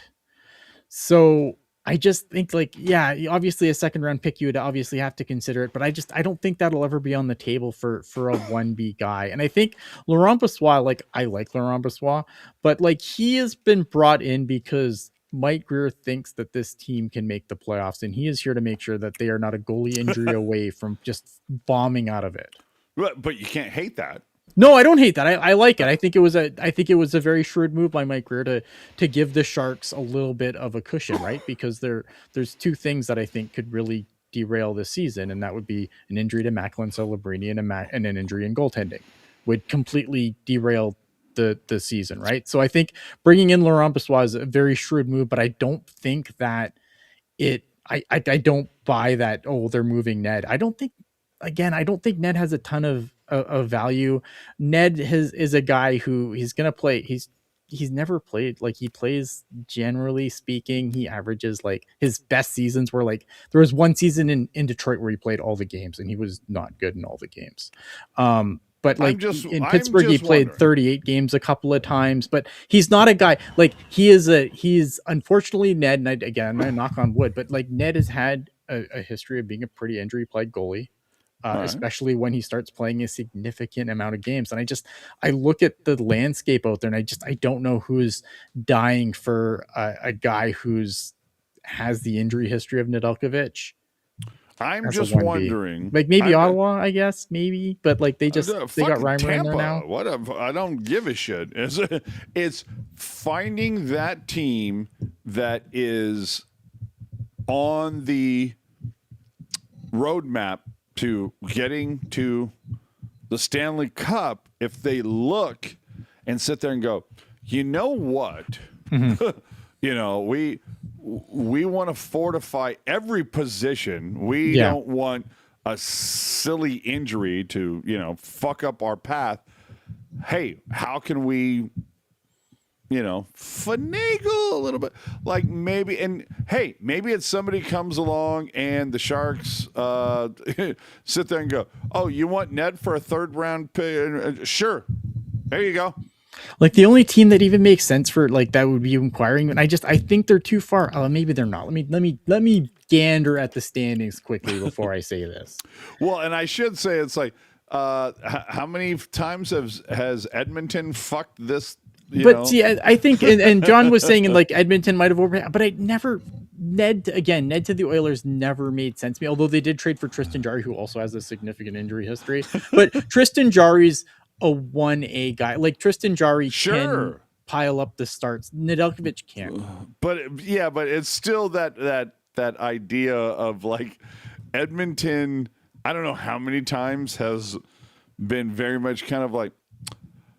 So I just think, like, yeah, obviously a second round pick, you would obviously have to consider it, but I don't think that'll ever be on the table for a 1B guy. And I think Laurent Brossoit, like, I like Laurent Brossoit, but like he has been brought in because Mike Grier thinks that this team can make the playoffs, and he is here to make sure that they are not a goalie injury away from just bombing out of it. But you can't hate that. No, I don't hate that. I like it. I think it was a very shrewd move by Mike Grier to give the Sharks a little bit of a cushion, right? Because there's two things that I think could really derail this season, and that would be an injury to Macklin Celebrini and an injury in goaltending would completely derail the season, right? So I think bringing in Laurent Brossoit is a very shrewd move, but I don't think that I don't buy that. Oh, they're moving Ned. I don't think. Again, I don't think Ned has a ton of value. Ned is a guy who he's gonna play. He's never played, like, he plays, generally speaking, he averages, like, his best seasons were like, there was one season in Detroit where he played all the games and he was not good in all the games. But like in Pittsburgh, he played 38 games a couple of times, but he's not a guy like he's unfortunately Ned. And again, I knock on wood, but like Ned has had a history of being a pretty injury plagued goalie. Especially when he starts playing a significant amount of games. And I look at the landscape out there and I don't know who's dying for a guy has the injury history of Nedeljkovic. I'm just wondering, like maybe Ottawa, I guess, maybe, but like they got Reimer in there now. I don't give a shit. It's finding that team that is on the roadmap to getting to the Stanley Cup. If they look and sit there and go, you know what, you know, we want to fortify every position. We don't want a silly injury to, you know, fuck up our path. Hey, how can we, you know, finagle a little bit? Like maybe, and hey, maybe it's somebody comes along and the Sharks sit there and go, oh, you want Ned for a third round pick? Sure. There you go. Like the only team that even makes sense for like that would be inquiring, and I think they're too far. Maybe they're not. Let me gander at the standings quickly before I say this. Well, and I should say it's like, how many times has Edmonton fucked this? See, I think, and John was saying, like Edmonton might have overpaid, but Ned to the Oilers never made sense to me. Although they did trade for Tristan Jarry, who also has a significant injury history. But Tristan Jarry's a 1A guy. Like Tristan Jarry can pile up the starts. Nedeljkovic can't. But it's still that idea of like Edmonton. I don't know how many times has been very much kind of like,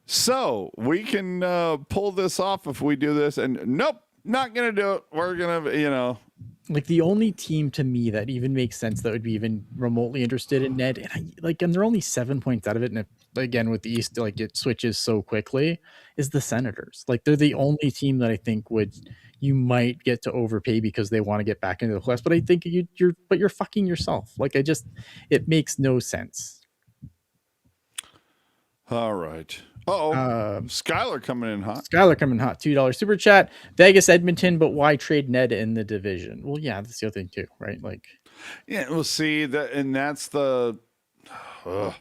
so we can pull this off if we do this, and nope, not gonna do it. We're gonna, you know, like the only team to me that even makes sense that would be even remotely interested in Ned, and they're only 7 points out of it, and again with the East, like it switches so quickly, is the Senators. Like they're the only team that I think you might get to overpay because they want to get back into the playoffs. But I think you're fucking yourself. Like it makes no sense. All right. Skylar coming in hot. $2 super chat. Vegas, Edmonton, but why trade Ned in the division? Well, yeah, that's the other thing too, right? Like, yeah, we'll see that, and that's the. I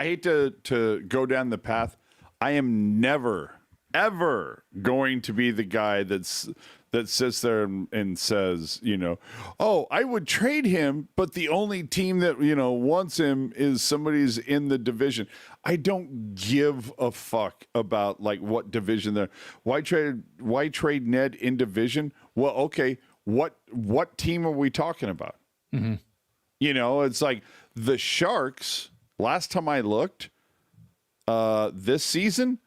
hate to go down the path. I am never ever going to be the guy that sits there and says, you know, oh, I would trade him, but the only team that, you know, wants him is somebody's in the division. I don't give a fuck about like what division they're. Why trade Ned in division? Well, okay, what team are we talking about? Mm-hmm. You know, it's like the Sharks. Last time I looked, this season,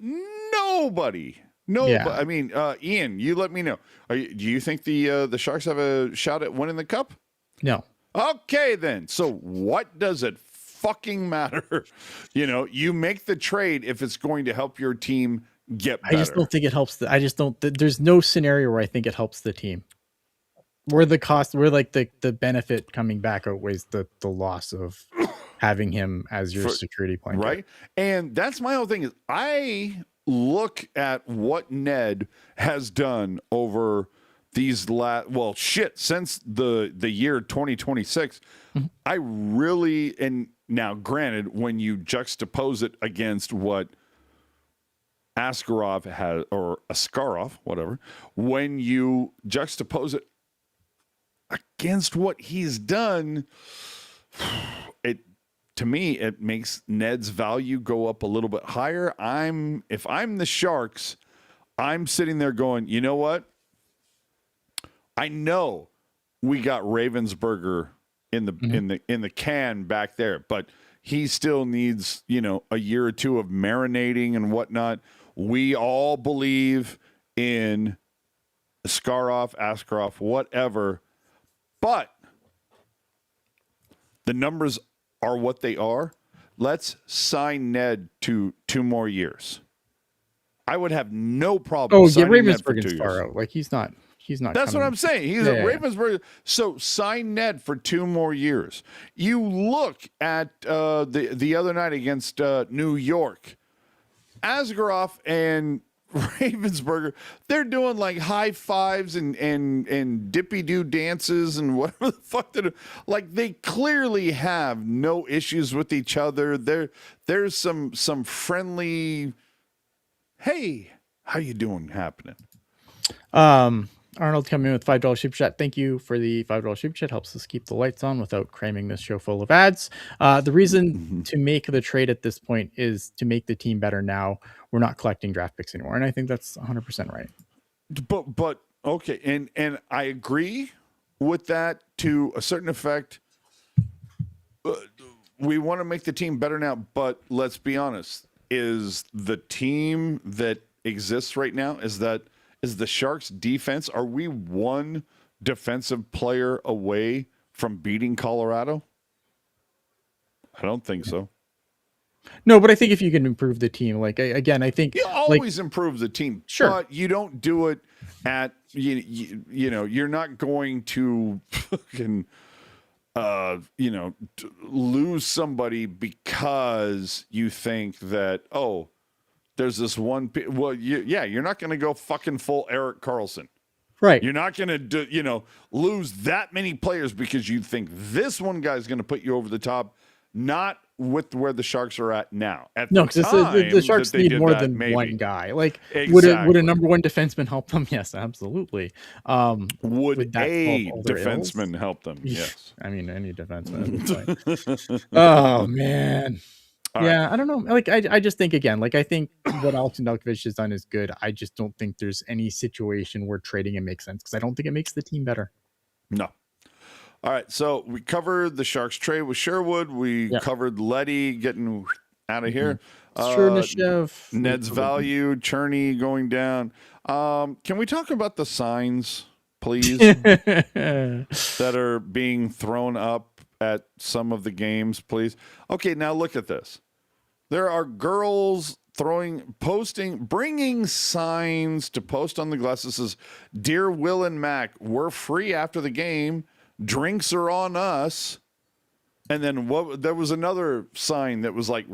nobody. No, yeah. But I mean, Ian, you let me know. Do you think the Sharks have a shot at winning the cup? No. Okay, then. So what does it fucking matter? You make the trade if it's going to help your team get better. I just don't think it helps. I just don't. There's no scenario where I think it helps the team. Where the cost, where like the benefit coming back outweighs the loss of having him as your security blanket. Right. And that's my whole thing is I look at what Ned has done over these since the year 2026. Mm-hmm. I really, and now granted, when you juxtapose it against what Askarov has, or Askarov, whatever, when you juxtapose it against what he's done, to me, it makes Ned's value go up a little bit higher. If I'm the Sharks, I'm sitting there going, you know what? I know we got Ravensburger in the can back there, but he still needs, a year or two of marinating and whatnot. We all believe in Askarov, whatever, but the numbers are what they are. Let's sign Ned to 2 more years. I would have no problem. Ravensburg is far out. Like he's not. That's what I'm saying. He's a Ravensburg. So sign Ned for 2 more years. You look at the other night against New York, Askarov and Ravensburger, they're doing like high fives and dippy doo dances and whatever the fuck they do. Like they clearly have no issues with each other. There's some friendly, hey, how you doing happening. Arnold coming in with $5 super chat. Thank you for the $5 super chat. Helps us keep the lights on without cramming this show full of ads. The reason to make the trade at this point is to make the team better now. We're not collecting draft picks anymore. And I think that's 100% right. But okay. And I agree with that to a certain effect. We want to make the team better now, but let's be honest. Is the team that exists right now, is the Sharks defense, are we one defensive player away from beating Colorado? I don't think so. No, but I think if you can improve the team, I think you always improve the team. Sure, but you don't do it at you're not going to fucking lose somebody because you think that there's this one. Well, you're not going to go fucking full Erik Karlsson. Right. You're not going to, lose that many players because you think this one guy is going to put you over the top, not with where the Sharks are at now. Because the Sharks need more than one guy. Exactly. Would a number one defenseman help them? Yes, absolutely. Would a defenseman help them? Yes. I mean, any defenseman. Oh, man. Yeah, I don't know. I just think again, I think what Alex Nedeljkovic has done is good. I just don't think there's any situation where trading him makes sense because I don't think it makes the team better. No. All right, so we covered the Sharks trade with Sherwood. We covered Letty getting out of here. Chernyshov. Ned's value, Cherny going down. Can we talk about the signs, please, that are being thrown up at some of the games, please? Okay, now look at this. There are girls bringing signs to post on the glass that says, "Dear Will and Mac, we're free after the game. Drinks are on us." And then there was another sign that was right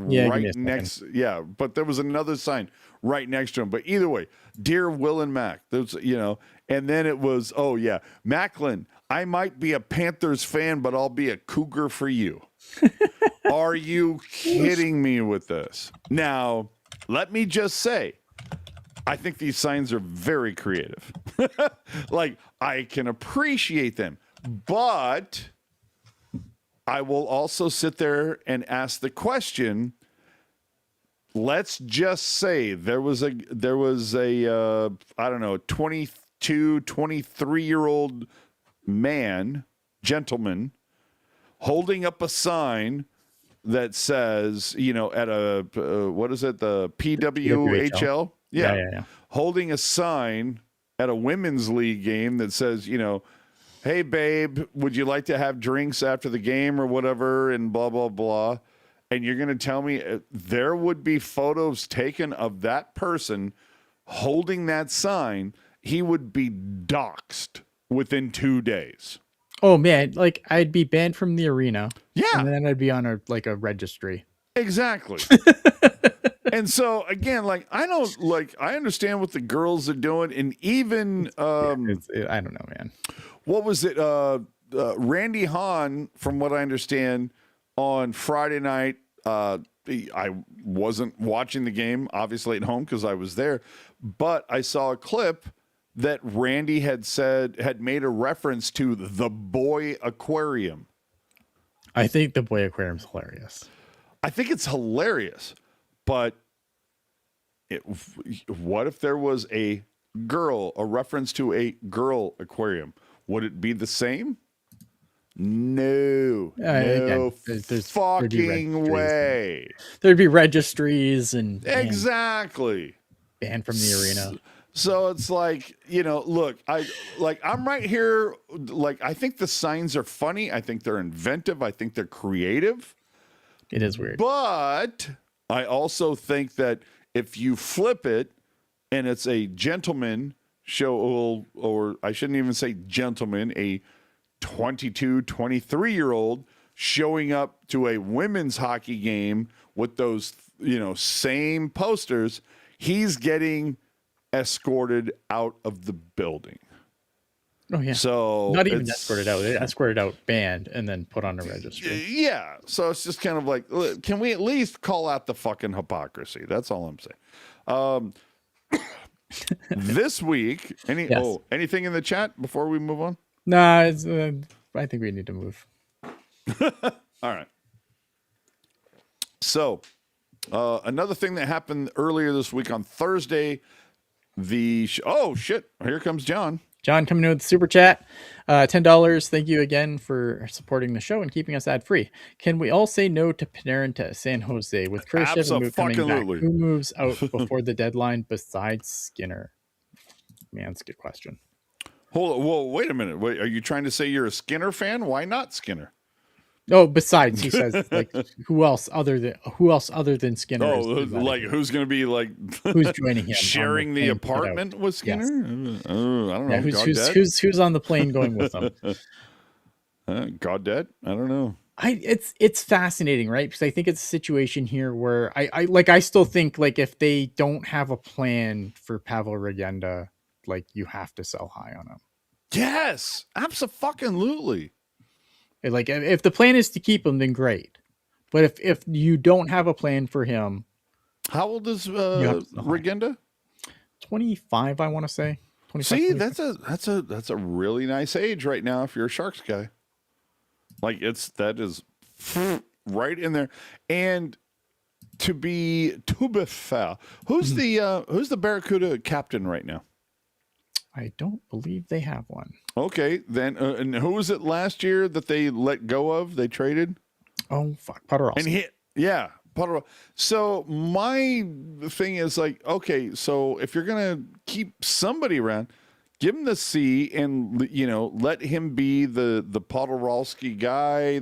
next. Yeah, but there was another sign right next to him. But either way, "Dear Will and Mac," and then it was, Macklin, I might be a Panthers fan, but I'll be a Cougar for you. Are you kidding me with this? Now, let me just say, I think these signs are very creative. I can appreciate them, but I will also sit there and ask the question. Let's just say there was a I don't know, 22, 23-year-old gentleman holding up a sign that says, at what is it? The PWHL? Yeah. Holding a sign at a women's league game that says, hey, babe, would you like to have drinks after the game or whatever? And blah, blah, blah. And you're going to tell me there would be photos taken of that person holding that sign. He would be doxxed within 2 days. Oh man, like I'd be banned from the arena. Yeah. And then I'd be on a registry. Exactly. And so again, like I understand what the girls are doing, and even I don't know, man. What was it? Randy Hahn, from what I understand, on Friday night. I wasn't watching the game, obviously at home because I was there, but I saw a clip that Randy had made a reference to the boy aquarium. I think the boy aquarium's hilarious. I think it's hilarious, but what if there was a reference to a girl aquarium? Would it be the same? No, no fucking way. There'd be registries and exactly banned from the arena. So it's like, look, I'm right here. Like, I think the signs are funny. I think they're inventive. I think they're creative. It is weird. But I also think that if you flip it and it's a gentleman show, or I shouldn't even say gentleman, a 22, 23-year-old showing up to a women's hockey game with those, same posters, he's getting escorted out of the building. Oh yeah. So not even escorted out. They escorted out, banned, and then put on a registry. Yeah. So it's just kind of like, can we at least call out the fucking hypocrisy? That's all I'm saying. This week, anything in the chat before we move on? Nah, I think we need to move. All right. So, another thing that happened earlier this week on Thursday, oh shit! Here comes John. John coming in with the super chat, $10. Thank you again for supporting the show and keeping us ad free. Can we all say no to Panarin to San Jose with Kurashev and coming back? Who moves out before the deadline besides Skinner? Man, that's a good question. Hold on, whoa, wait a minute. Wait, are you trying to say you're a Skinner fan? Why not Skinner? Oh, besides, he says, like, who else other than Skinner? Oh, like who's going to be like who's joining him, sharing the apartment with Skinner? Yes. I don't know. Who's on the plane going with them? Goddad? I don't know. It's fascinating, right? Because I think it's a situation here where I still think, like, if they don't have a plan for Pavel Regenda, like, you have to sell high on him. Yes, absolutely. Like, if the plan is to keep him, then great. But if you don't have a plan for him, how old is Regenda? 25, I want to say. 25, see, 25. that's a really nice age right now if you're a Sharks guy. Like, that is right in there. And to be fair, who's the Barracuda captain right now? I don't believe they have one. Okay, then, and who was it last year that they let go of? They traded? Oh, fuck, Podorowski. And Podorowski. So my thing is like, okay, so if you're gonna keep somebody around, give him the C, and let him be the Podorowski guy.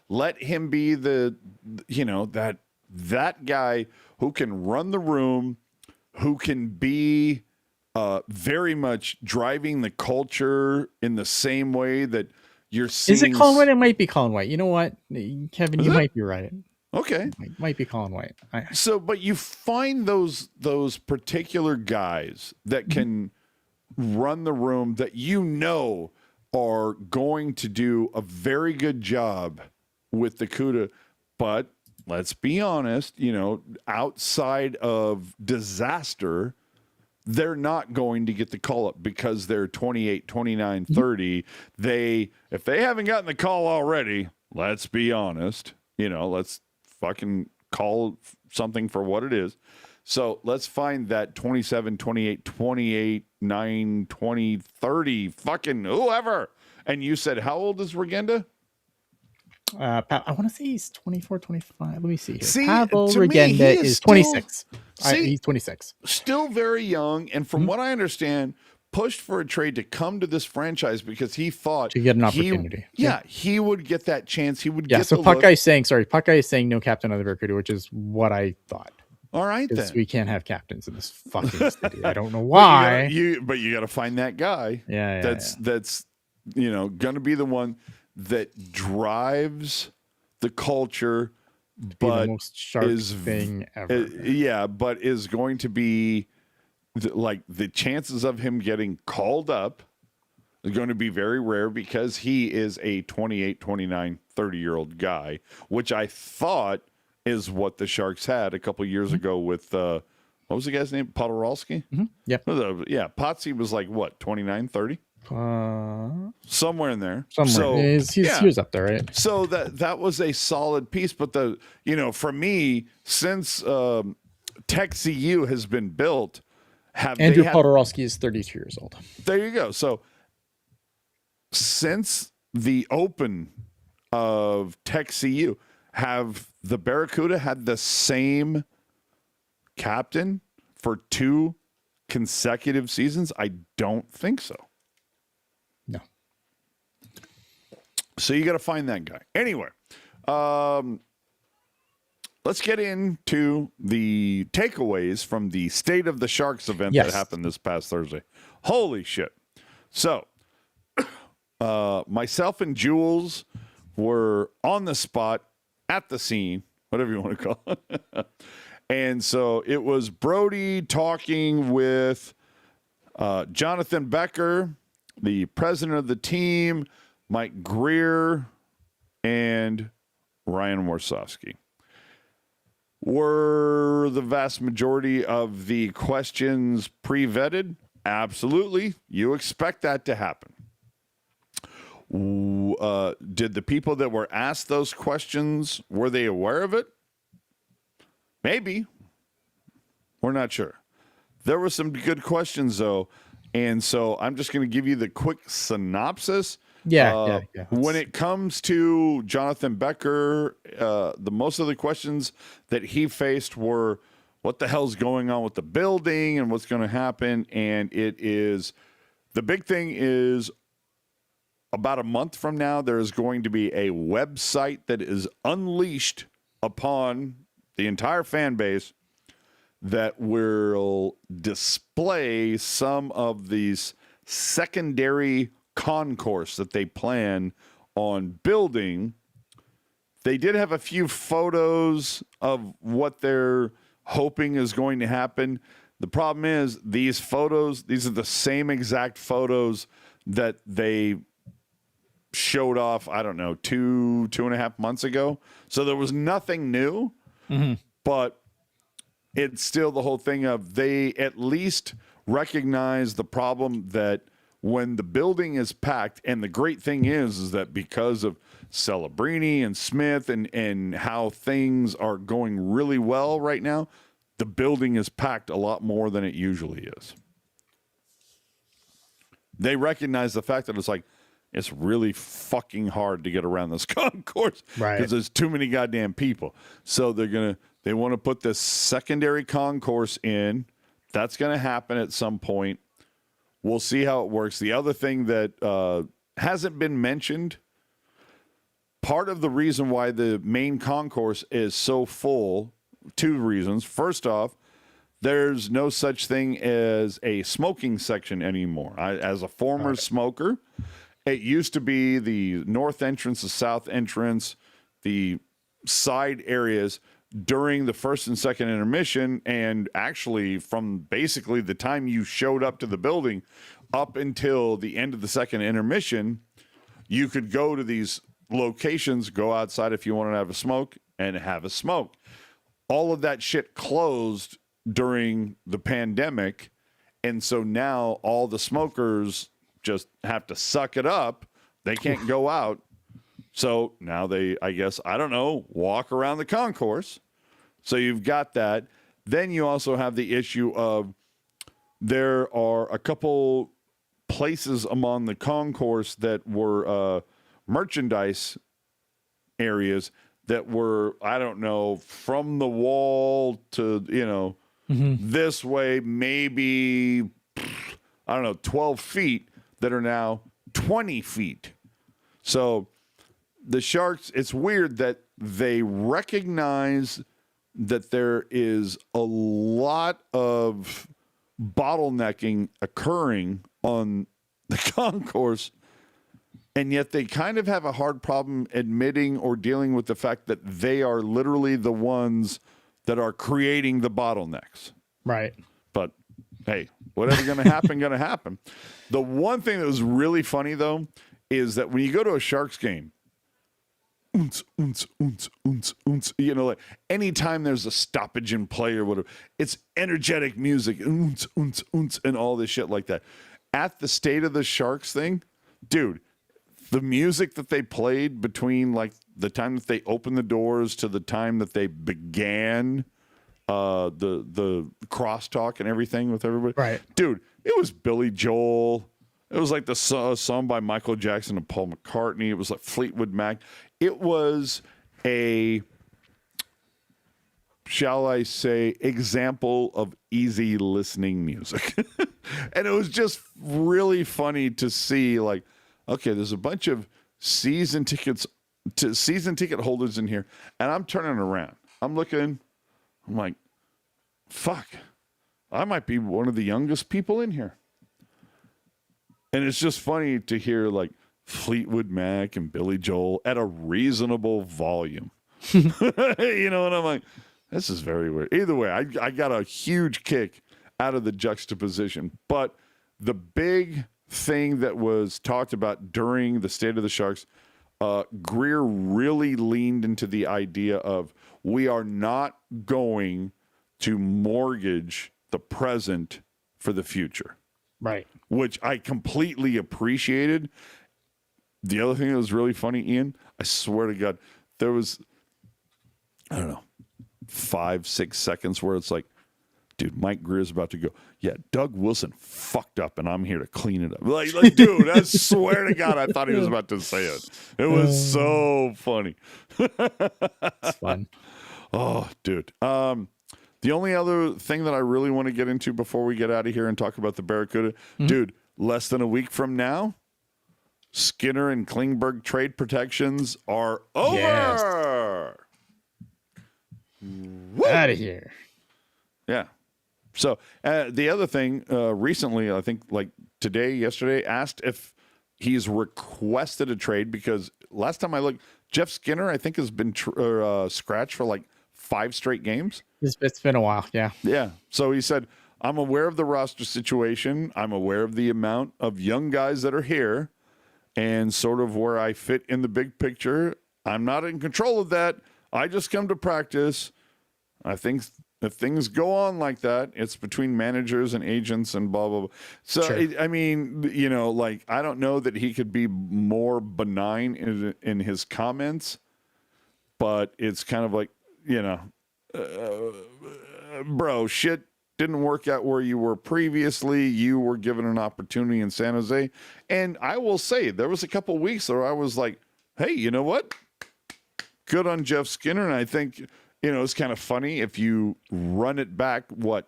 Let him be that guy who can run the room, who can be very much driving the culture in the same way that you're seeing. Is it Colin White? It might be Colin White. You know what, Kevin? Might be right. Okay. Might be Colin White. So, but you find those particular guys that can run the room that are going to do a very good job with the Cuda, but let's be honest, outside of disaster, they're not going to get the call up because they're 28, 29, 30. If they haven't gotten the call already, let's be honest, let's fucking call something for what it is. So let's find that 27, 28, 9, 20, 30, fucking whoever. And you said, how old is Regenda? I want to say he's 24, 25. Let me see here. See, Pavel Regenda is 26. He's 26. Still very young. And from what I understand, pushed for a trade to come to this franchise because he thought to get an opportunity. He would get that chance. He would get so the Puck Guy's saying no captain of the Barracuda, which is what I thought. All right, then. We can't have captains in this fucking city. I don't know why. But you got to find that guy. That's going to be the one that drives the culture, but the most sharp thing ever. But is going to be the chances of him getting called up are going to be very rare because he is a 28, 29, 30-year-old guy, which I thought is what the Sharks had a couple years ago with what was the guy's name? Podorowski? Yep. Potsy was like what, 29, 30? Somewhere in there. So he's up there, right? So that was a solid piece, but for me, since Tech CU has been built, Andrew Podorowski is 32 years old. There you go. So since the open of Tech CU, have the Barracuda had the same captain for 2 consecutive seasons? I don't think so. No. So you got to find that guy. Anyway, let's get into the takeaways from the State of the Sharks event that happened this past Thursday. Holy shit. So myself and Jules were on the spot at the scene, whatever you want to call it. And so it was Brody talking with Jonathan Becker, the president of the team, Mike Greer, and Ryan Warsofsky. Were the vast majority of the questions pre-vetted? Absolutely. You expect that to happen. Did the people that were asked those questions, were they aware of it? Maybe. We're not sure. There were some good questions, though, and so I'm just going to give you the quick synopsis. Yeah. When it comes to Jonathan Becker, the most of the questions that he faced were, what the hell's going on with the building and what's going to happen? And the big thing is, about a month from now, there is going to be a website that is unleashed upon the entire fan base that will display some of these secondary concourse that they plan on building. They did have a few photos of what they're hoping is going to happen. The problem is these are the same exact photos that they showed off, I don't know, 2.5 months ago. So there was nothing new, but it's still the whole thing of they at least recognize the problem that when the building is packed, and the great thing is that because of Celebrini and Smith and how things are going really well right now, the building is packed a lot more than it usually is. They recognize the fact that it's really fucking hard to get around this concourse because there's too many goddamn people. So they want to put this secondary concourse in. That's going to happen at some point. We'll see how it works. The other thing that hasn't been mentioned, part of the reason why the main concourse is so full, 2 reasons. First off, there's no such thing as a smoking section anymore. As a former smoker, it used to be the north entrance, the south entrance, the side areas during the first and second intermission, and actually from basically the time you showed up to the building up until the end of the second intermission, you could go to these locations, go outside if you wanted to have a smoke, and have a smoke. All of that shit closed during the pandemic, and so now all the smokers just have to suck it up. They can't go out. So now they, I guess, I don't know, walk around the concourse. So you've got that. Then you also have the issue of there are a couple places among the concourse that were merchandise areas that were, I don't know, from the wall to, this way, maybe I don't know, 12 feet that are now 20 feet. So the Sharks, it's weird that they recognize that there is a lot of bottlenecking occurring on the concourse, and yet they kind of have a hard problem admitting or dealing with the fact that they are literally the ones that are creating the bottlenecks. Right. But hey, whatever's going to happen, going to happen. The one thing that was really funny, though, is that when you go to a Sharks game, you know, like anytime there's a stoppage in play or whatever, it's energetic music, and all this shit like that. At the State of the Sharks thing, dude, the music that they played between like the time that they opened the doors to the time that they began the crosstalk and everything with everybody, Right, dude, it was Billy Joel. It was like the song by Michael Jackson and Paul McCartney. It was like Fleetwood Mac. It was a, shall I say, example of easy listening music. And it was just really funny to see, like, okay, there's a bunch of season ticket holders in here, and I'm turning around. I'm looking. I'm like, fuck, I might be one of the youngest people in here. And it's just funny to hear like Fleetwood Mac and Billy Joel at a reasonable volume. You know, and I'm like, this is very weird. Either way, I got a huge kick out of the juxtaposition. But the big thing that was talked about during the State of the Sharks, Greer really leaned into the idea of we are not going to mortgage the present for the future. right. Which I completely appreciated. The other thing that was really funny, Ian, I swear to God, there was, I don't know, 5-6 seconds where it's like, dude, Mike Greer's about to go, yeah, Doug Wilson fucked up and I'm here to clean it up. Like dude, I swear to God, I thought he was about to say it. It was so funny. It's fun. Oh, dude. The only other thing that I really want to get into before we get out of here and talk about the Barracuda, dude, less than a week from now, Skinner and Klingberg trade protections are over. Yes. Out of here. Yeah. So the other thing, recently, I think like today, yesterday, asked if he's requested a trade because last time I looked, Jeff Skinner, I think, has been scratched for like 5 straight games. It's been a while, yeah. Yeah. So he said, I'm aware of the roster situation. I'm aware of the amount of young guys that are here and sort of where I fit in the big picture. I'm not in control of that. I just come to practice. I think if things go on like that, it's between managers and agents and blah, blah, blah. So, Sure. I mean, you know, like, I don't know that he could be more benign in his comments, but it's kind of like, you know, bro, shit didn't work out where you were previously. You were given an opportunity in San Jose. And I will say, there was a couple weeks where I was like, hey, you know what? Good on Jeff Skinner. And I think, you know, it's kind of funny if you run it back,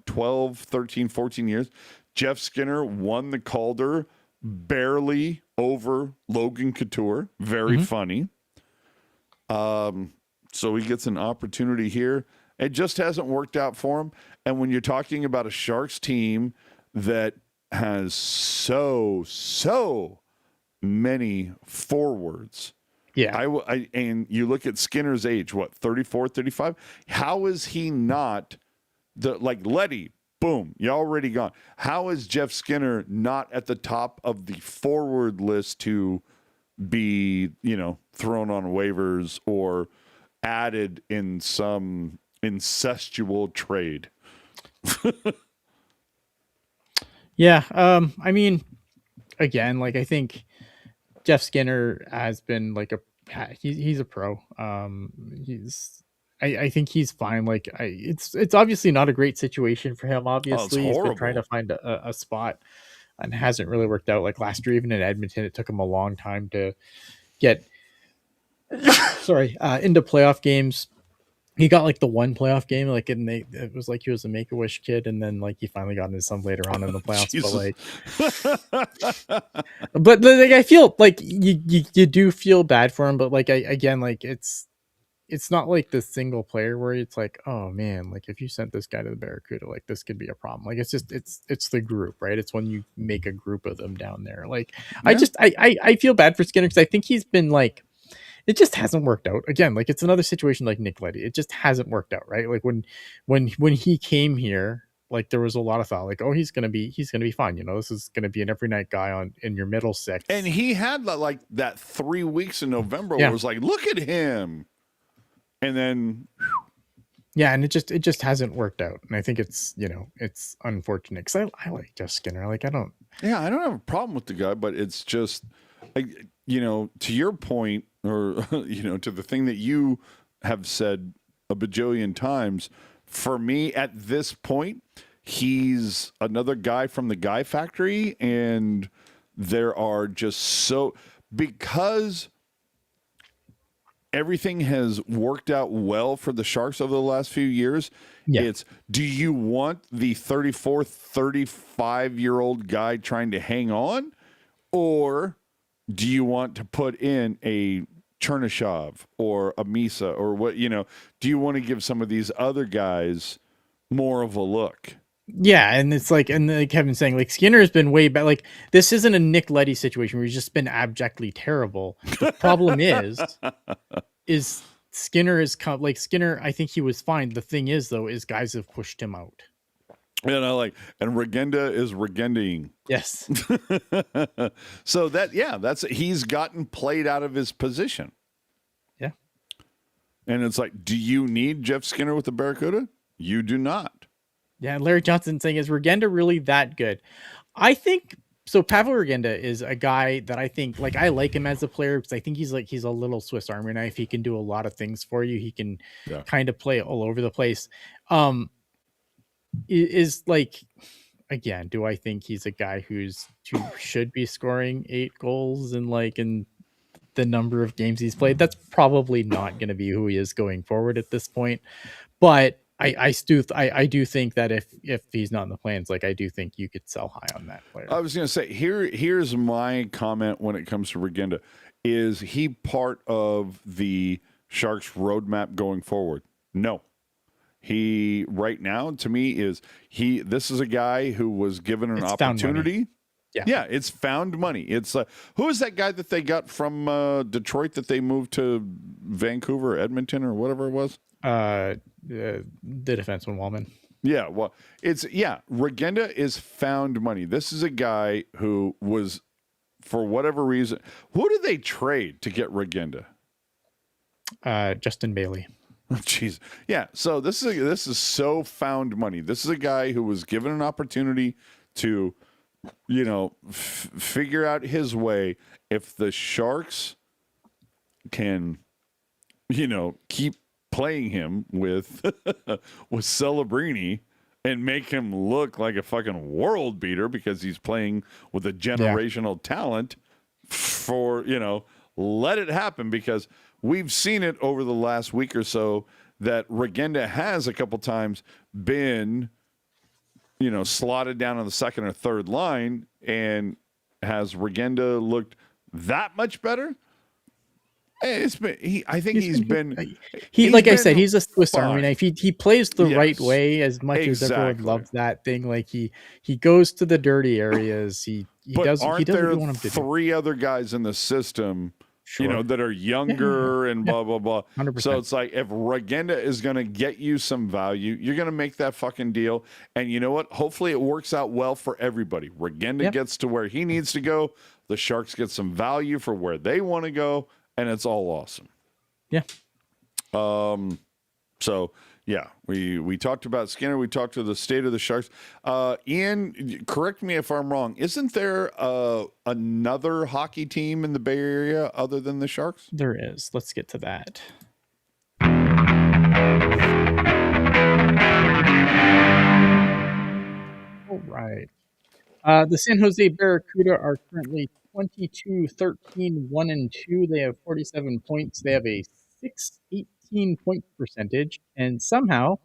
12, 13, 14 years. Jeff Skinner won the Calder barely over Logan Couture. Very funny. So he gets an opportunity here. It just hasn't worked out for him. And when you're talking about a Sharks team that has so many forwards, Yeah. and you look at Skinner's age, 34, 35? How is he not like Letty? Boom, you already gone. How is Jeff Skinner not at the top of the forward list to be, you know, thrown on waivers or added in some incestual trade? Yeah. I mean, again, like I think Jeff Skinner has been like he's a pro. I think he's fine. Like it's obviously not a great situation for him. Obviously, he's been trying to find a spot and hasn't really worked out. Like last year, even in Edmonton, it took him a long time to get into playoff games. he got like the one playoff game, like, and it was like he was a Make-A-Wish kid, and then like he finally got his son later on in the playoffs. Jesus. But like I feel like you do feel bad for him, but like again, like it's not like the single player where it's like, oh man, like if you sent this guy to the Barracuda, like this could be a problem. Like it's just it's the group, right? It's when you make a group of them down there. Like I Yeah. just I feel bad for Skinner because I think he's been like, it just hasn't worked out. Again, like it's another situation like Nick Leddy. It just hasn't worked out, right? Like when he came here, like there was a lot of thought, like, oh, he's gonna be fine. You know, this is gonna be an every night guy on in your middle six. And he had like that 3 weeks in November where Yeah. it was like, look at him. And then Yeah, and it just hasn't worked out. And I think it's, you know, it's unfortunate because I like Jeff Skinner. Like I don't have a problem with the guy, but it's just like, you know, to your point, or you know, to the thing that you have said a bajillion times, for me at this point, he's another guy from the Guy Factory, and there are just so, because everything has worked out well for the Sharks over the last few years. Yeah. It's, do you want the 34, 35-year-old guy trying to hang on? Or do you want to put in a Chernyshov or a Misa or what, you know, do you want to give some of these other guys more of a look? Yeah, and it's like, and like Kevin's saying, like Skinner has been way back. Like this isn't a Nick Leddy situation where he's just been abjectly terrible. The problem is Skinner is like Skinner. I think he was fine. The thing is, though, is guys have pushed him out. And I like, and Regenda is Regendaing. Yes. So that, yeah, that's, he's gotten played out of his position. Yeah. And it's like, do you need Jeff Skinner with the Barracuda? You do not. Yeah, Larry Johnson saying, is Regenda really that good? I think so. Pavel Regenda is a guy that I think, like, I like him as a player because I think he's a little Swiss Army knife. He can do a lot of things for you. He can kind of play all over the place. Is like, again, do I think he's a guy who should be scoring 8 goals and like in the number of games he's played? That's probably not going to be who he is going forward at this point. But I do think that if he's not in the plans, like I do think you could sell high on that player. I was going to say, here's my comment when it comes to Regenda. Is he part of the Sharks roadmap going forward? No. He right now to me this is a guy who was given an opportunity. Yeah, it's found money. It's who is that guy that they got from Detroit that they moved to Vancouver, Edmonton, or whatever it was? The defenseman Wallman. Yeah, well, Regenda is found money. This is a guy who was, for whatever reason, who did they trade to get Regenda? Justin Bailey. Jeez. Yeah, so this is so found money. This is a guy who was given an opportunity to, you know, figure out his way. If the Sharks can, you know, keep playing him with with Celebrini and make him look like a fucking world beater because he's playing with a generational talent, for, you know, let it happen, because we've seen it over the last week or so that Regenda has a couple times been, you know, slotted down on the second or third line. And has Regenda looked that much better? It's been, I think he's been like I said, he's a Swiss fine. Army knife. He plays the right way, as much as everyone loves that thing. Like he goes to the dirty areas. He does what you want him to do. Three other guys in the system, you know, that are younger and blah blah blah. 100%. So it's like, if Regenda is going to get you some value, you're going to make that fucking deal. And you know what? Hopefully it works out well for everybody. Regenda gets to where he needs to go. The Sharks get some value for where they want to go. And it's all awesome. Yeah. So yeah, we talked about Skinner. We talked to the state of the Sharks. Ian, correct me if I'm wrong. Isn't there another hockey team in the Bay Area other than the Sharks? There is. Let's get to that. All right. The San Jose Barracuda are currently 22-13, 1-2. They have 47 points. They have a 6-18 13 point percentage, and somehow,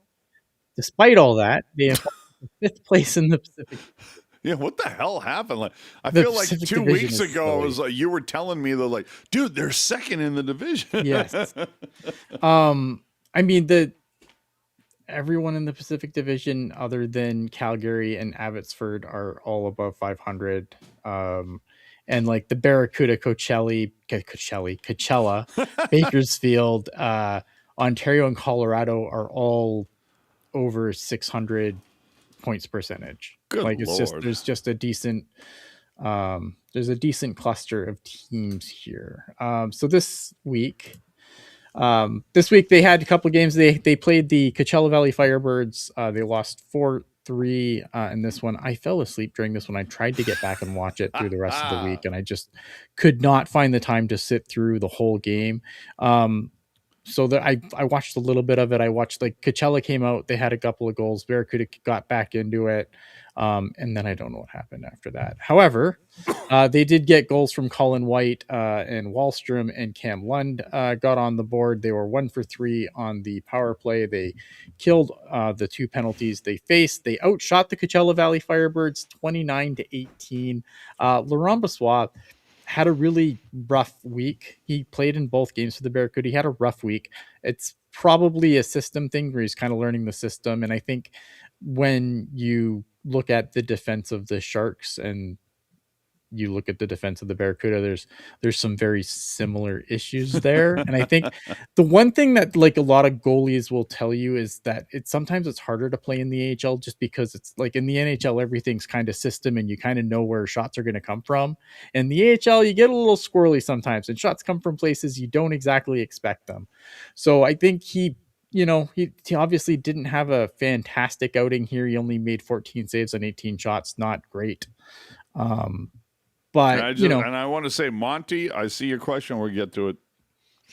despite all that, they have fifth place in the Pacific. Yeah, what the hell happened? Like, I The feel like Pacific 2 Division weeks is ago, silly. you were telling me that, like, dude, they're second in the division. Yes. I mean, everyone in the Pacific Division other than Calgary and Abbotsford are all above 500. And like the Barracuda, Coachella, Bakersfield, Ontario, and Colorado are all over 600 points percentage. Good Like Lord. there's just a decent there's a decent cluster of teams here. So this week they had a couple of games. They played the Coachella Valley Firebirds. They lost 4-3 in this one. I fell asleep during this one. I tried to get back and watch it through the rest of the week, and I just could not find the time to sit through the whole game. So that I watched a little bit of it. I watched, like, Coachella came out. They had a couple of goals. Barracuda got back into it. And then I don't know what happened after that. However, they did get goals from Colin White and Wallstrom, and Cam Lund got on the board. They were 1 for 3 on the power play. They killed the 2 penalties they faced. They outshot the Coachella Valley Firebirds 29-18. Laurent Brossoit had a really rough week. He played in both games for the Barracuda. He had a rough week. It's probably a system thing where he's kind of learning the system. And I think when you look at the defense of the Sharks and you look at the defense of the Barracuda, there's some very similar issues there. And I think the one thing that, like, a lot of goalies will tell you is that sometimes it's harder to play in the AHL just because it's like in the NHL, everything's kind of system and you kind of know where shots are going to come from. In the AHL, you get a little squirrely sometimes, and shots come from places you don't exactly expect them. So I think he obviously didn't have a fantastic outing here. He only made 14 saves on 18 shots. Not great. But and I want to say, Monty, I see your question. We'll get to it.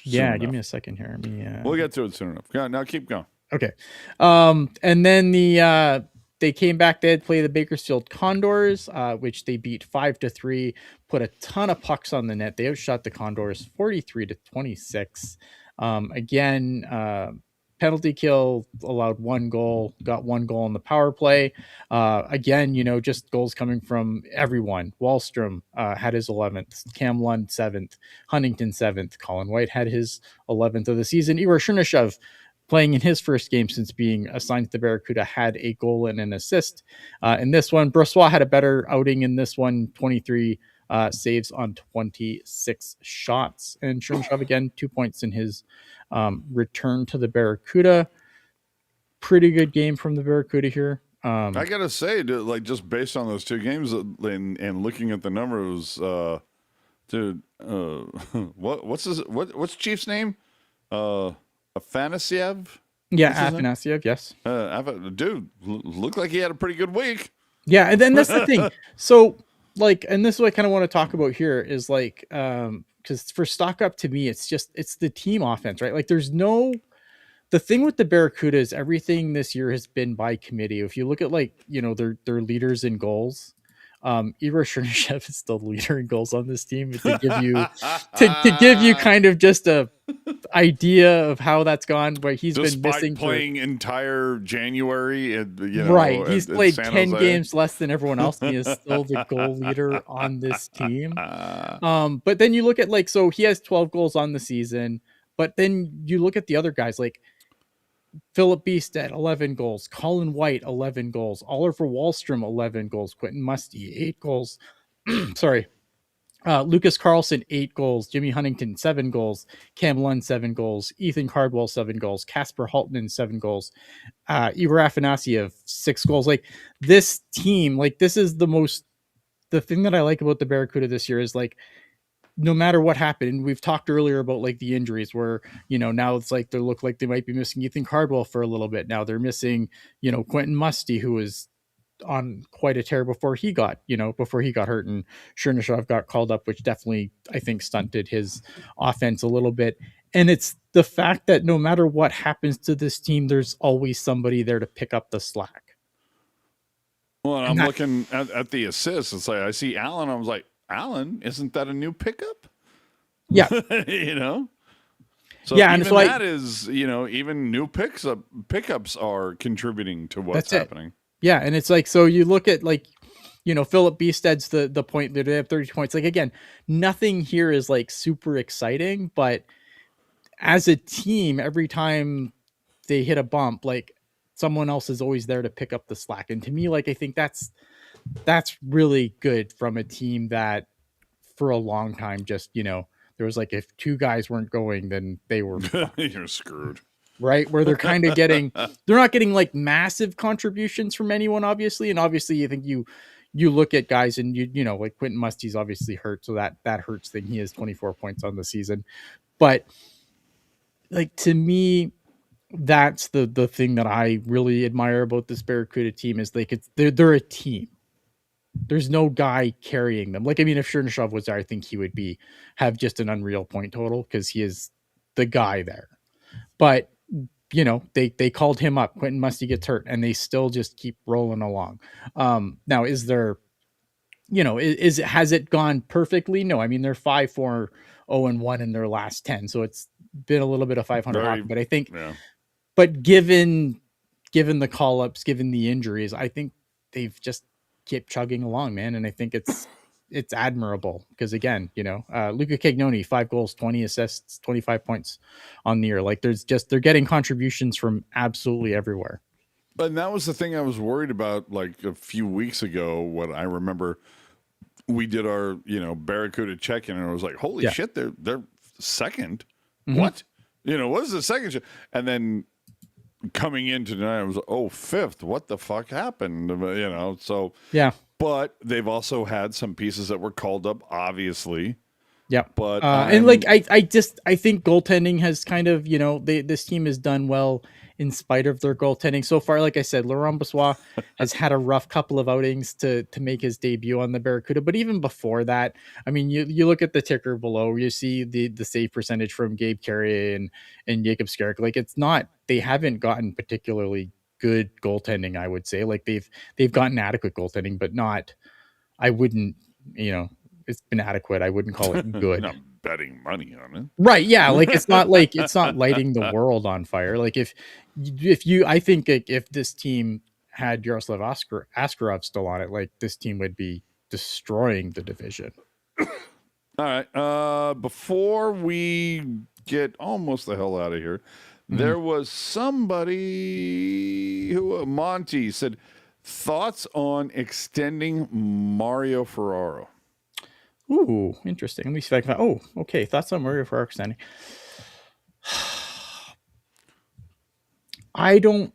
Yeah, give me a second here. We'll get to it soon enough. Yeah, now keep going. Okay. And then they came back. They had played the Bakersfield Condors, which they beat 5-3. Put a ton of pucks on the net. They outshot the Condors 43-26. Again, penalty kill, allowed 1 goal, got 1 goal on the power play. Again, just goals coming from everyone. Wallstrom had his 11th, Cam Lund 7th, Huntington 7th, Colin White had his 11th of the season. Igor Chernyshov, playing in his first game since being assigned to the Barracuda, had a goal and an assist. In this one, Brossoit had a better outing in this one, 23 saves on 26 shots. And Chernyshov, again, 2 points in his return to the Barracuda. Pretty good game from the Barracuda here. I gotta say, like, just based on those 2 games and looking at the numbers, dude, what's Chief's name? Afanasyev? Yeah, Afanasyev, yes. Dude, looked like he had a pretty good week. Yeah, and then that's the thing. So, like, and this is what I kind of want to talk about here is, like, because for stock up, to me, it's the team offense, right? Like, the thing with the Barracuda is everything this year has been by committee. If you look at, like, their leaders in goals, Igor Chernyshov is still the leader in goals on this team. To give you to give you kind of just a idea of how that's gone, where he's been missing playing entire January. Right, he's played 10 games less than everyone else. He is still the goal leader on this team. But then you look at, like, so he has 12 goals on the season. But then you look at the other guys, like Philip Beested, 11 goals. Colin White, 11 goals. Oliver Wallstrom, 11 goals. Quentin Musty, 8 goals. Sorry. Lucas Carlson, 8 goals. Jimmy Huntington, 7 goals. Cam Lund, 7 goals. Ethan Cardwell, 7 goals. Casper Haltman, 7 goals. Igor Afanasyev, 6 goals. Like, this team, like, this is the thing that I like about the Barracuda this year is, like, no matter what happened, and we've talked earlier about, like, the injuries where, now it's like they look like they might be missing Ethan Cardwell for a little bit. Now they're missing, Quentin Musty, who was on quite a tear before he got hurt, and Chernyshov got called up, which definitely, I think, stunted his offense a little bit. And it's the fact that no matter what happens to this team, there's always somebody there to pick up the slack. Well, and I'm looking at the assists. It's like, I see Allen. I was like, Allen, isn't that a new pickup? Yeah. So Yeah, and even so that is, even new pickups are contributing to what's happening. Yeah, and it's like, so you look at like, Philip Beasted's the point that they have 30 points. Like, again, nothing here is like super exciting, but as a team, every time they hit a bump, like someone else is always there to pick up the slack. And to me, like, I think that's really good from a team that for a long time just, there was like, if two guys weren't going, then they were fucked. You're screwed. Right, where they're kind of getting, they're not getting like massive contributions from anyone, obviously. And obviously you think you look at guys and like Quentin Musty's obviously hurt, so that hurts thing. He has 24 points on the season. But like, to me, that's the thing that I really admire about this Barracuda team is like, they're a team. There's no guy carrying them. Like, I mean, if Chernyshov was there, I think he would have just an unreal point total because he is the guy there. But they called him up. Quentin Musty gets hurt, and they still just keep rolling along. Now, is there, has it gone perfectly? No. I mean, they're 5-4, 0-1 in their last 10, so it's been a little bit of 500 hockey. But I think, but given the call ups, given the injuries, I think they've just kept chugging along, man. And I think it's admirable because, again, Luca Cagnoni, 5 goals, 20 assists, 25 points on the year. Like, they're getting contributions from absolutely everywhere. And that was the thing I was worried about like a few weeks ago when I remember we did our, Barracuda check-in, and I was like, holy shit, they're second. Mm-hmm. What? What is the second? And then coming in tonight, I was, fifth. What the fuck happened? So yeah. But they've also had some pieces that were called up, obviously. Yeah. But and like, I think goaltending has kind of, this team has done well in spite of their goaltending so far. Like I said, Laurent Brossoit has had a rough couple of outings to make his debut on the Barracuda. But even before that, I mean, you look at the ticker below, you see the save percentage from Gabe Carrier and Jacob Skarek. Like, they haven't gotten particularly good goaltending, I would say. Like, they've gotten adequate goaltending, but not, I wouldn't, it's been adequate. I wouldn't call it good. Not betting money on it. Right. Yeah. Like, it's not lighting the world on fire. Like, I think if this team had Yaroslav Askarov still on it, like, this team would be destroying the division. All right. Before we get almost the hell out of here, there was somebody who, Monty, said, thoughts on extending Mario Ferraro. Ooh, interesting. Let me see if I can. Okay. Thoughts on Mario Ferraro extending. I don't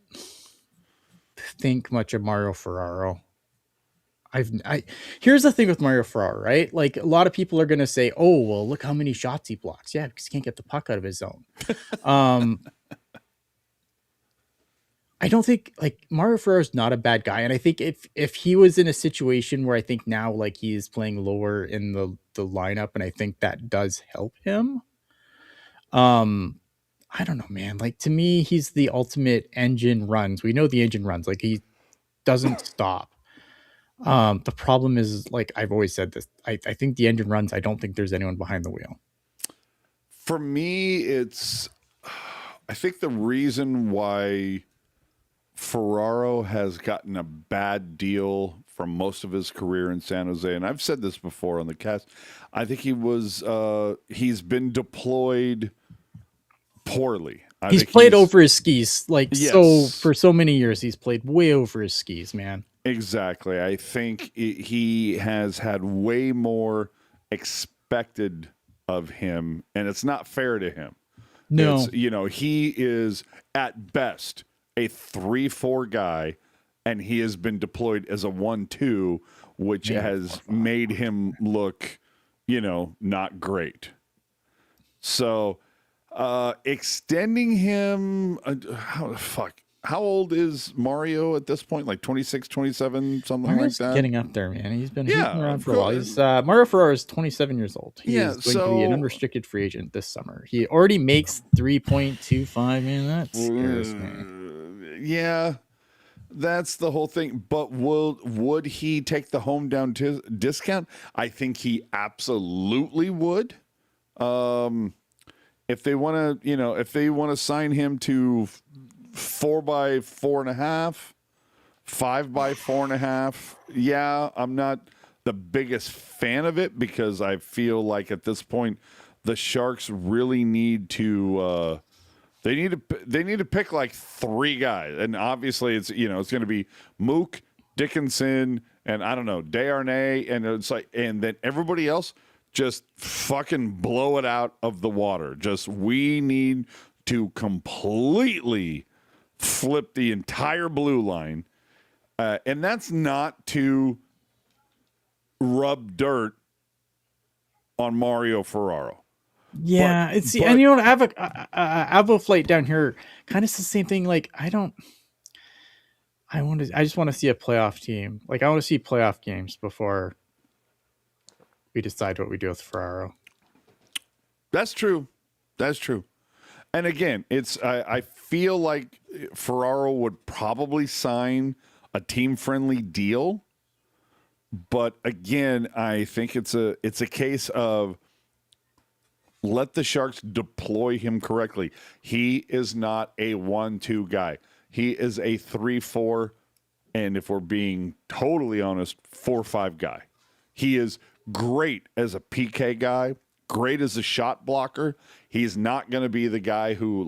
think much of Mario Ferraro. Here's the thing with Mario Ferraro, right? Like, a lot of people are going to say, oh, well, look how many shots he blocks. Yeah, because he can't get the puck out of his zone. I don't think, like, Mario Ferraro is not a bad guy. And I think if he was in a situation where I think now, like, he is playing lower in the lineup, and I think that does help him. I don't know, man. Like, to me, he's the ultimate engine runs. We know the engine runs. Like, he doesn't stop. The problem is, like, I've always said this, I think the engine runs. I don't think there's anyone behind the wheel. For me, I think the reason why Ferraro has gotten a bad deal for most of his career in San Jose, and I've said this before on the cast, I think he's been deployed poorly. He's played over his skis, like, yes. So for so many years, he's played way over his skis, man. Exactly. I think he has had way more expected of him, and it's not fair to him. No. He is at best a 3-4 guy, and he has been deployed as a 1-2, which has made him look, not great. So, extending him, how old is Mario at this point? Like 26, 27, something Mario's like that? Getting up there, man. He's been around for a while. He's, Mario Ferraro is 27 years old. He is going to be an unrestricted free agent this summer. He already makes 3.25. Man, that scares me. Yeah, that's the whole thing. But would he take the home down discount? I think he absolutely would. if they want to sign him to 4x4.5, 5x4.5, yeah, I'm not the biggest fan of it because I feel like at this point the Sharks really need to they need to pick like 3 guys, and obviously it's it's going to be Mook, Dickinson, and I don't know, Desharnais, and it's like, and then everybody else just fucking blow it out of the water. Just we need to completely flip the entire blue line, and that's not to rub dirt on Mario Ferraro. Yeah, and you know, Avo Flight down here kind of the same thing. Like, I just want to see a playoff team. Like, I want to see playoff games before we decide what we do with Ferraro. That's true. And again, I feel like Ferraro would probably sign a team-friendly deal. But again, I think it's a case of let the Sharks deploy him correctly. He is not a 1-2 guy. He is a 3-4, and if we're being totally honest, 4-5 guy. He is great as a PK guy, great as a shot blocker. He's not going to be the guy who,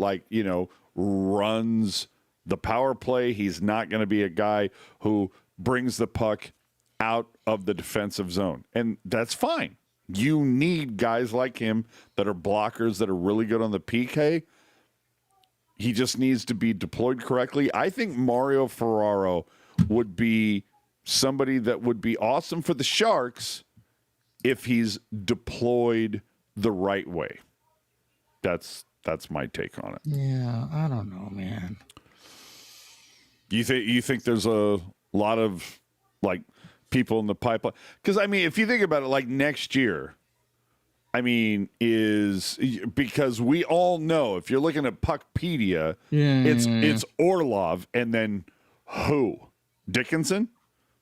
runs the power play. He's not going to be a guy who brings the puck out of the defensive zone. And that's fine. You need guys like him that are blockers, that are really good on the PK. He just needs to be deployed correctly. I think Mario Ferraro would be somebody that would be awesome for the Sharks if he's deployed the right way. That's my take on it. Yeah, I don't know, man. You think there's a lot of people in the pipeline? Because I mean, if you think about it, next year, I mean, is because we all know if you're looking at Puckpedia, it's Orlov and then who? Dickinson?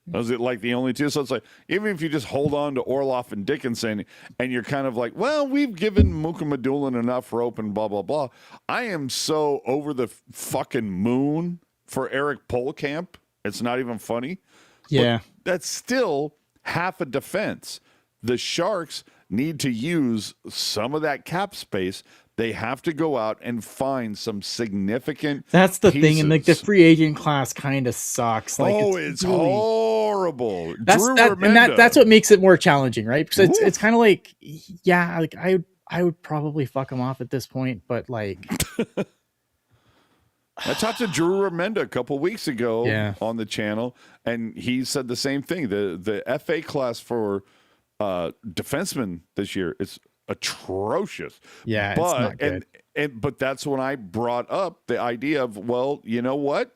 Was it the only two? So it's even if you just hold on to Orlov and Dickinson and you're kind of well, we've given Mukhamadullin enough rope and blah, blah, blah. I am so over the fucking moon for Eric Polkamp. It's not even funny. Yeah. But that's still half a defense. The Sharks need to use some of that cap space. They have to go out and find some significant That's the pieces. thing, and the free agent class kind of sucks. It's really horrible. That's what makes it more challenging, right? Because it's kind of I would probably fuck him off at this point, but I talked to Drew Remenda a couple weeks ago on the channel, and he said the same thing. The FA class for defensemen this year is atrocious. Yeah, but, it's not good. But that's when I brought up the idea of, well, you know what?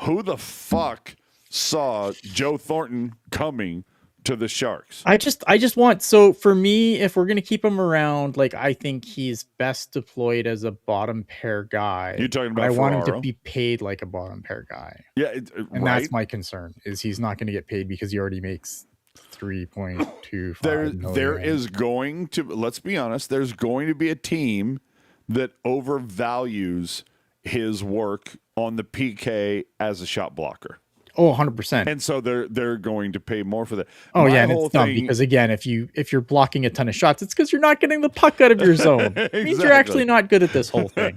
Who the fuck saw Joe Thornton coming to the Sharks? I just want, so for me, if we're gonna keep him around, I think he's best deployed as a bottom pair guy. You're talking about I want Ferraro? him to be paid like a bottom pair guy. Yeah, and that's my concern, is he's not going to get paid because he already makes 3.25 million. There is going to, let's be honest, there's going to be a team that overvalues his work on the PK as a shot blocker. Oh, 100%. And so they're going to pay more for that. Oh, yeah, and it's dumb because, again, if you're blocking a ton of shots, it's because you're not getting the puck out of your zone. It means you're actually not good at this whole thing.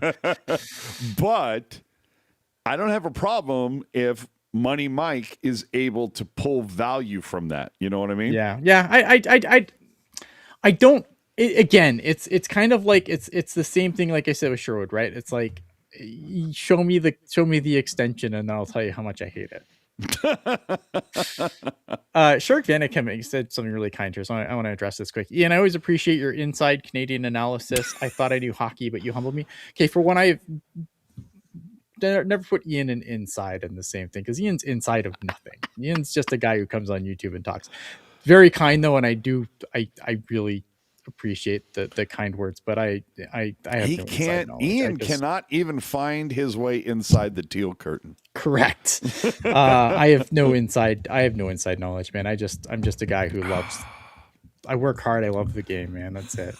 But I don't have a problem if Money Mike is able to pull value from that. You know what I mean? Yeah. I don't. Again, it's kind of it's the same thing. Like I said with Sherwood, right? It's show me the extension, and then I'll tell you how much I hate it. Shark Vanek said something really kind to us. I want to address this quick. Ian, I always appreciate your inside Canadian analysis. I thought I knew hockey, but you humbled me. Okay, for one, I've never put Ian and inside in the same thing, because Ian's inside of nothing. Ian's just a guy who comes on YouTube and talks. Very kind though, and I really appreciate the kind words, but I have he no can't. knowledge. Ian cannot even find his way inside the teal curtain. Correct. I have no inside knowledge, man. I'm just a guy who loves. I work hard. I love the game, man. That's it.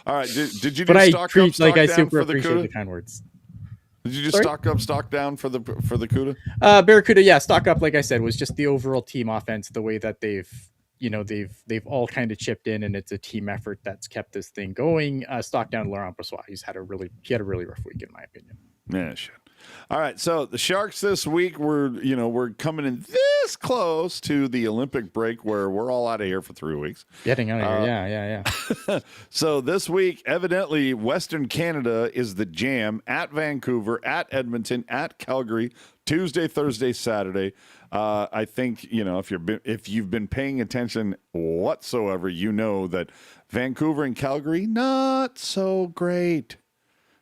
All right. Did you do But I stock up, treat stock like I down super for the appreciate Cuda? the kind words. Did you just Sorry? stock up, stock down for the Cuda? Barracuda, yeah, stock up. Like I said, was just the overall team offense. The way that they've all kind of chipped in, and it's a team effort that's kept this thing going. Stock down Laurent Brossoit. He had a really rough week, in my opinion. Yeah, shit. All right, so the Sharks this week we're coming in this close to the Olympic break where we're all out of here for 3 weeks. Getting out of here, yeah. So this week, evidently, Western Canada is the jam at Vancouver, at Edmonton, at Calgary, Tuesday, Thursday, Saturday. I think if you've been paying attention whatsoever, you know that Vancouver and Calgary not so great.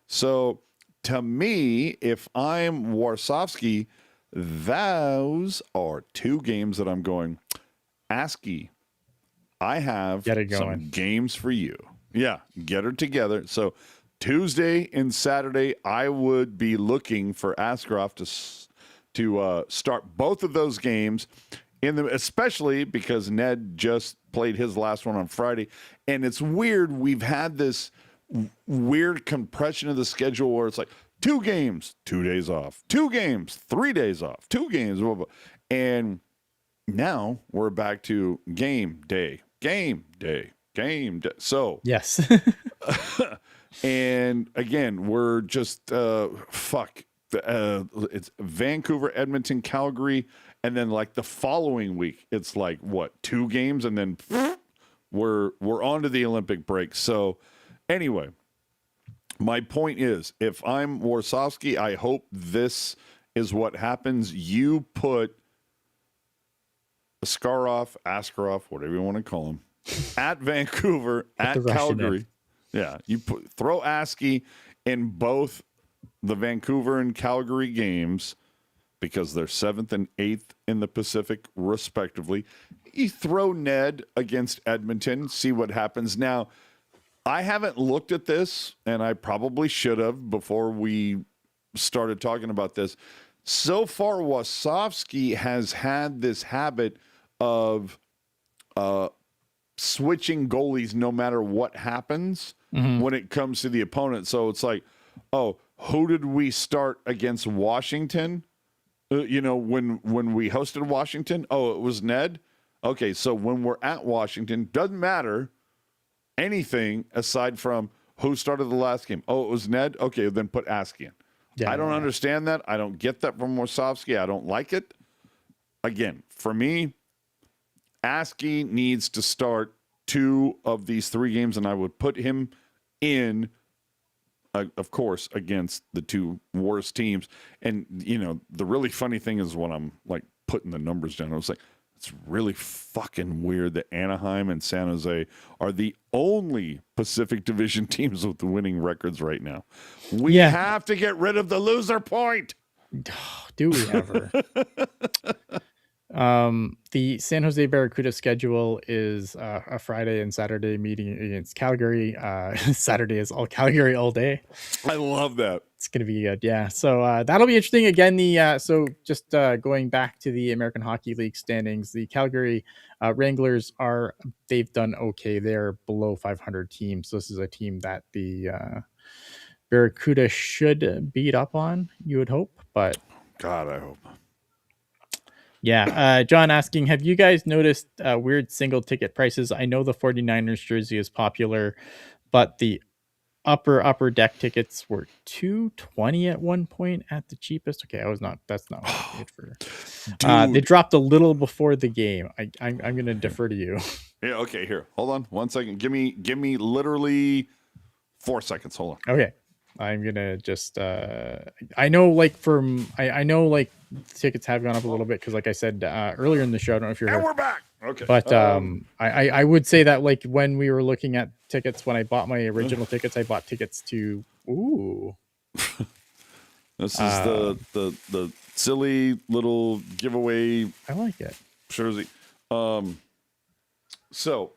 So to me, if I'm Warsofsky, those are 2 games that I'm going, ASCII, I have some games for you. Yeah, get her together. So Tuesday and Saturday, I would be looking for Askarov to start both of those games, especially because Ned just played his last one on Friday. And it's weird. We've had this weird compression of the schedule where it's like 2 games, 2 days off, 2 games, 3 days off, 2 games, blah, blah. And now we're back to game day. So yes. And again, we're just it's Vancouver, Edmonton, Calgary, and then like the following week, it's like what, 2 games, and then we're on to the Olympic break. So anyway, my point is, if I'm Warsofsky, I hope this is what happens. You put Askarov, whatever you want to call him, at Vancouver, at Calgary. Yeah, you throw ASCII in both the Vancouver and Calgary games because they're 7th and 8th in the Pacific, respectively. You throw Ned against Edmonton, see what happens. Now, I haven't looked at this, and I probably should have before we started talking about this. So far, Wasowski has had this habit of switching goalies no matter what happens when it comes to the opponent. So it's like, oh, who did we start against Washington? When we hosted Washington? Oh, it was Ned? Okay, so when we're at Washington, doesn't matter anything aside from who started the last game. Oh, it was Ned? Okay, then put ASCII in. Yeah, I don't understand that. I don't get that from Warsofsky. I don't like it. Again, for me, ASCII needs to start 2 of these 3 games, and I would put him in, of course, against the 2 worst teams. And, the really funny thing is when I'm, like, putting the numbers down, I was like, it's really fucking weird that Anaheim and San Jose are the only Pacific Division teams with the winning records right now. We have to get rid of the loser point. Do we ever? The San Jose Barracuda schedule is a Friday and Saturday meeting against Calgary. Saturday is all Calgary all day. I love that. It's gonna be good. Yeah, so that'll be interesting. Again, just going back to the American Hockey League standings, the Calgary Wranglers they've done okay. They're below 500 teams. So this is a team that the Barracuda should beat up on, you would hope, but God, I hope. Yeah. John asking, have you guys noticed weird single ticket prices? I know the 49ers jersey is popular, but the upper deck tickets were $220 at one point at the cheapest. Okay, that's not what I paid for. They dropped a little before the game. I'm going to defer to you. Yeah. Okay. Here, hold on 1 second. Give me literally 4 seconds. Hold on. Okay. I'm gonna just I know tickets have gone up a little bit because, like I said earlier in the show, I don't know if you're here. And we're back. Okay. But I would say that, like, when we were looking at tickets, when I bought my original tickets, I bought tickets to this is the silly little giveaway. I like it. Jersey. So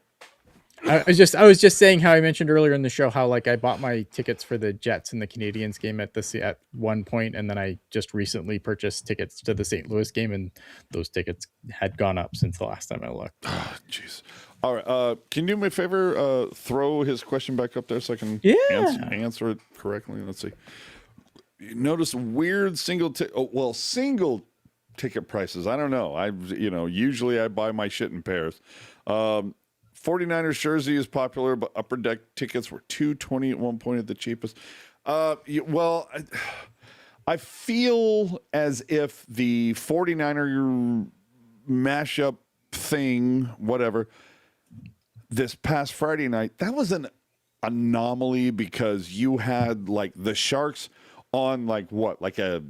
I was just saying how I mentioned earlier in the show how, like, I bought my tickets for the Jets and the Canadiens game at one point, and then I just recently purchased tickets to the St. Louis game, and those tickets had gone up since the last time I looked. Oh, jeez. All right. Can you do me a favor? Throw his question back up there so I can answer it correctly. Let's see. You notice weird single ticket prices. I don't know. Usually I buy my shit in pairs. 49ers jersey is popular, but upper deck tickets were $220 at one point at the cheapest. I feel as if the 49er mashup thing, whatever, this past Friday night, that was an anomaly because you had like the Sharks on like a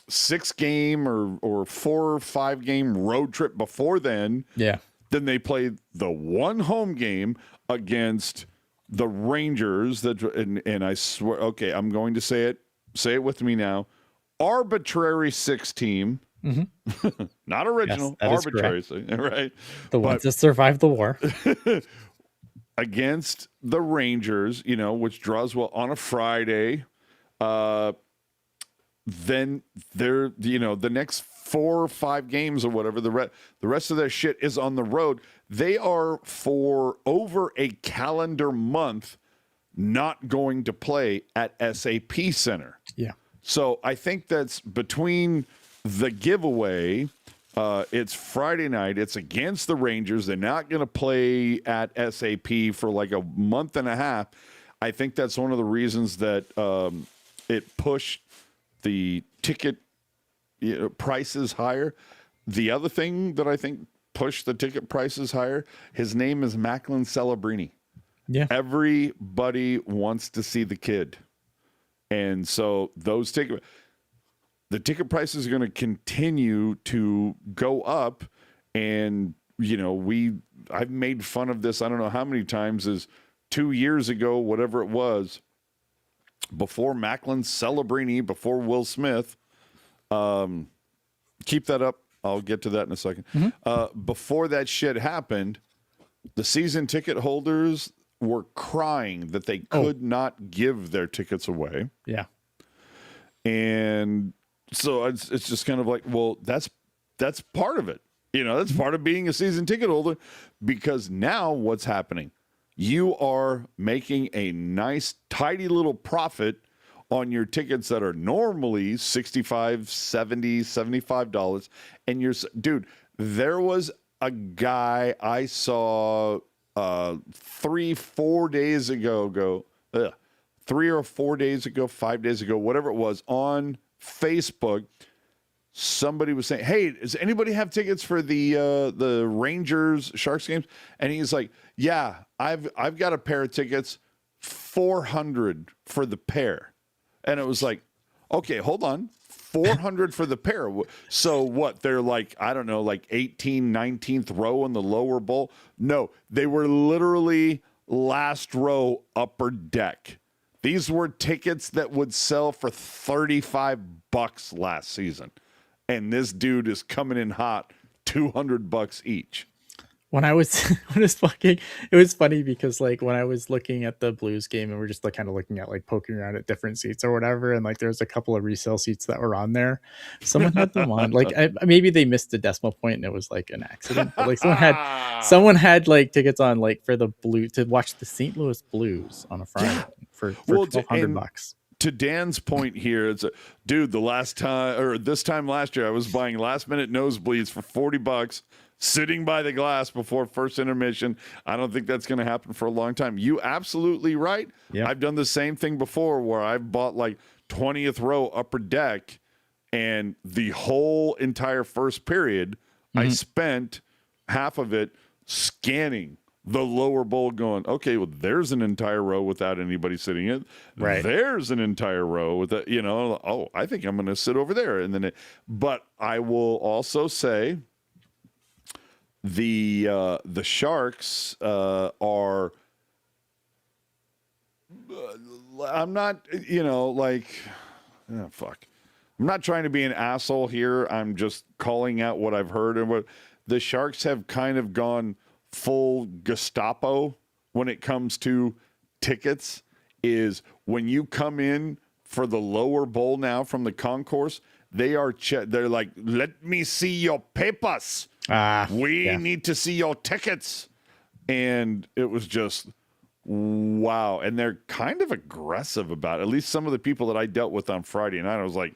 6-game or 4 or 5-game road trip before then. Yeah. Then they played the one home game against the Rangers. And I swear, okay, I'm going to say it. Say it with me now. Arbitrary 6 team. Mm-hmm. Not original. Yes, arbitrary. Right. The ones that survived the war. Against the Rangers, which draws well on a Friday. Then they're, the next 4 or 5 games or whatever, the rest of their shit is on the road. They are for over a calendar month not going to play at SAP Center. Yeah. So I think that's between the giveaway. It's Friday night. It's against the Rangers. They're not going to play at SAP for like a month and a half. I think that's one of the reasons that it pushed the ticket prices higher. The other thing that I think pushed the ticket prices higher, his name is Macklin Celebrini. Yeah. Everybody wants to see the kid. And so the ticket prices are going to continue to go up. And, I've made fun of this, I don't know how many times, is 2 years ago, whatever it was, before Macklin Celebrini, before Will Smith. Keep that up. I'll get to that in a second. Mm-hmm. Before that shit happened, the season ticket holders were crying that they could not give their tickets away. Yeah. And so it's just kind of like, well, that's part of it. That's part of being a season ticket holder, because now what's happening? You are making a nice, tidy little profit on your tickets that are normally $65, $70, $75. And dude, there was a guy I saw 3 or 4 days ago, 3 or 4 days ago, 5 days ago, whatever it was, on Facebook. Somebody was saying, "Hey, does anybody have tickets for the Rangers Sharks games?" And he's like, "Yeah, I've got a pair of tickets, $400 for the pair." And it was like, okay, hold on, $400 for the pair. So what? They're like, I don't know, like 18th, 19th row in the lower bowl. No, they were literally last row upper deck. These were tickets that would sell for $35 last season. And this dude is coming in hot, $200 each. When I was it was funny because like when I was looking at the Blues game and we're just like kind of looking at like poking around at different seats or whatever, and like there's a couple of resale seats that were on there. Someone had them on, like maybe they missed the decimal point and it was like an accident, but like someone had like tickets on like for the Blue to watch the St. Louis Blues on a Friday for $1,200. To Dan's point here, it's dude, this time last year I was buying last minute nosebleeds for $40. Sitting by the glass before first intermission. I don't think that's going to happen for a long time. You absolutely right. Yep. I've done the same thing before where I've bought like 20th row upper deck, and the whole entire first period, I spent half of it scanning the lower bowl going, okay, well, there's an entire row without anybody sitting in. Right. There's an entire row with that, I think I'm going to sit over there. And then but I will also say, the Sharks are I'm not fuck. I'm not trying to be an asshole here. I'm just calling out what I've heard, and what the Sharks have kind of gone full Gestapo when it comes to tickets. Is when you come in for the lower bowl now from the concourse, they're like, let me see your papers. We need to see your tickets. And it was just, wow. And they're kind of aggressive about it. At least some of the people that I dealt with on Friday night, I was like,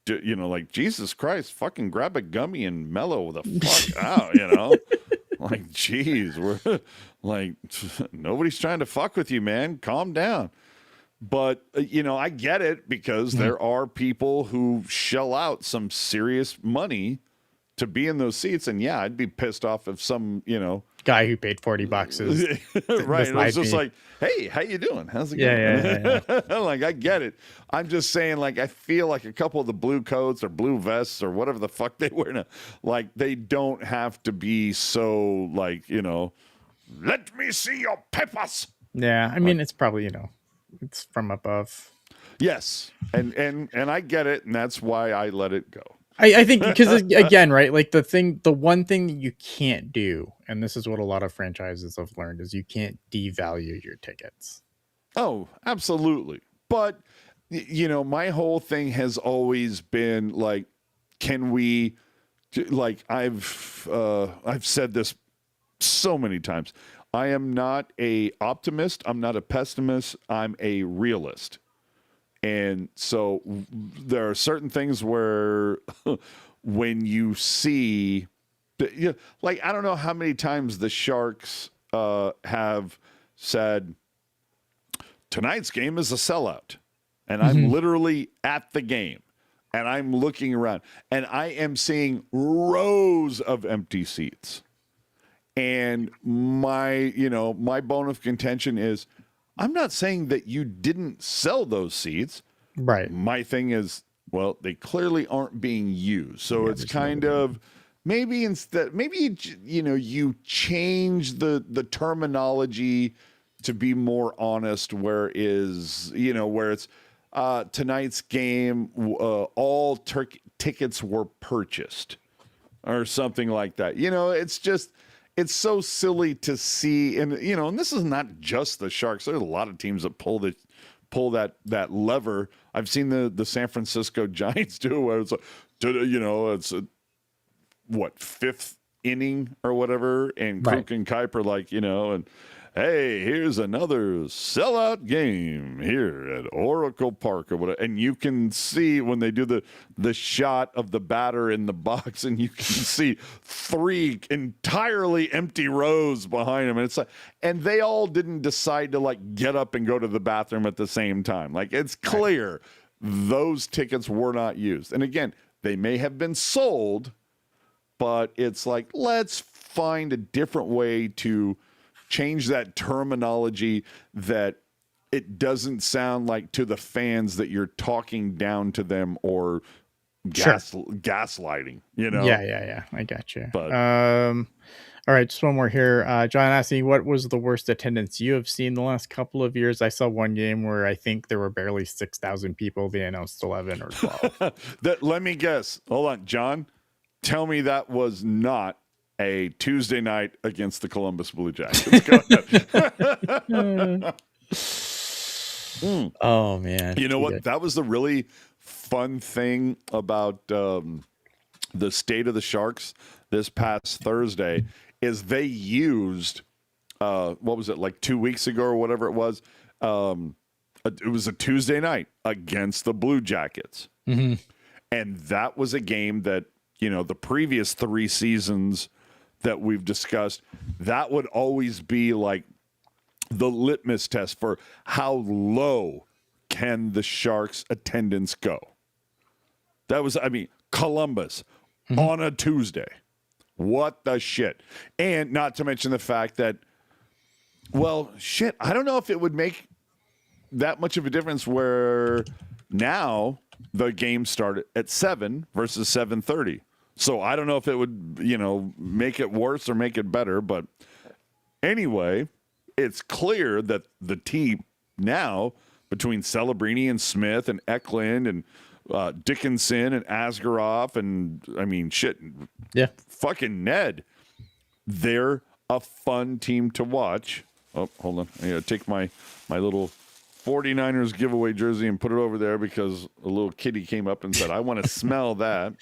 like, Jesus Christ, fucking grab a gummy and mellow the fuck out, Like, geez, we're like, nobody's trying to fuck with you, man. Calm down. But, I get it because there are people who shell out some serious money to be in those seats. And yeah, I'd be pissed off if some, guy who paid $40 is right. It was just like, hey, how you doing? How's it going? Yeah. Like, I get it. I'm just saying, like, I feel like a couple of the blue coats or blue vests or whatever the fuck they wear now, like, they don't have to be so, like, let me see your peppers. Yeah. I mean, it's probably, it's from above. Yes. And I get it. And that's why I let it go. I think because again, right, like the one thing that you can't do, and this is what a lot of franchises have learned, is you can't devalue your tickets. Oh, absolutely. But my whole thing has always been like, can we, like, I've said this so many times. I am not a optimist. I'm not a pessimist. I'm a realist. And so there are certain things where when you see, like, I don't know how many times the Sharks have said, tonight's game is a sellout. And I'm literally at the game and I'm looking around and I am seeing rows of empty seats. And my bone of contention is, I'm not saying that you didn't sell those seats. Right. My thing is, well, they clearly aren't being used. So it's kind of maybe you change the terminology to be more honest, where it's tonight's game, all tickets were purchased or something like that. It's just, it's so silly to see, and and this is not just the Sharks. There's a lot of teams that pull that lever. I've seen the San Francisco Giants do it, where it's like, it's fifth inning or whatever, and Kruk and Keifer, like, and hey, here's another sellout game here at Oracle Park or whatever. And you can see when they do the shot of the batter in the box, and you can see 3 entirely empty rows behind him. And it's like, and they all didn't decide to, like, get up and go to the bathroom at the same time. Like, it's clear those tickets were not used. And again, they may have been sold, but it's like, let's find a different way to change that terminology, that it doesn't sound like to the fans that you're talking down to them or gaslighting, Yeah. I got you. But all right, just one more here. John asking, what was the worst attendance you have seen the last couple of years? I saw one game where I think there were barely 6,000 people. They announced 11 or 12. Let me guess. Hold on, John. Tell me that was not a Tuesday night against the Columbus Blue Jackets. Go ahead. Oh, man. You know what? That was the really fun thing about the state of the Sharks this past Thursday, is they used, what was it, like 2 weeks ago or whatever it was? It was a Tuesday night against the Blue Jackets. Mm-hmm. And that was a game that, the previous 3 seasons that we've discussed, that would always be like the litmus test for how low can the Sharks attendance go. That was, Columbus on a Tuesday. What the shit? And not to mention the fact that, well, shit, I don't know if it would make that much of a difference where now the game started at 7 versus 7:30. So I don't know if it would, make it worse or make it better. But anyway, it's clear that the team now, between Celebrini and Smith and Eklund and Dickinson and Asgaroff and, fucking Ned, they're a fun team to watch. Oh, hold on. I got to take my little 49ers giveaway jersey and put it over there because a little kitty came up and said, I want to smell that.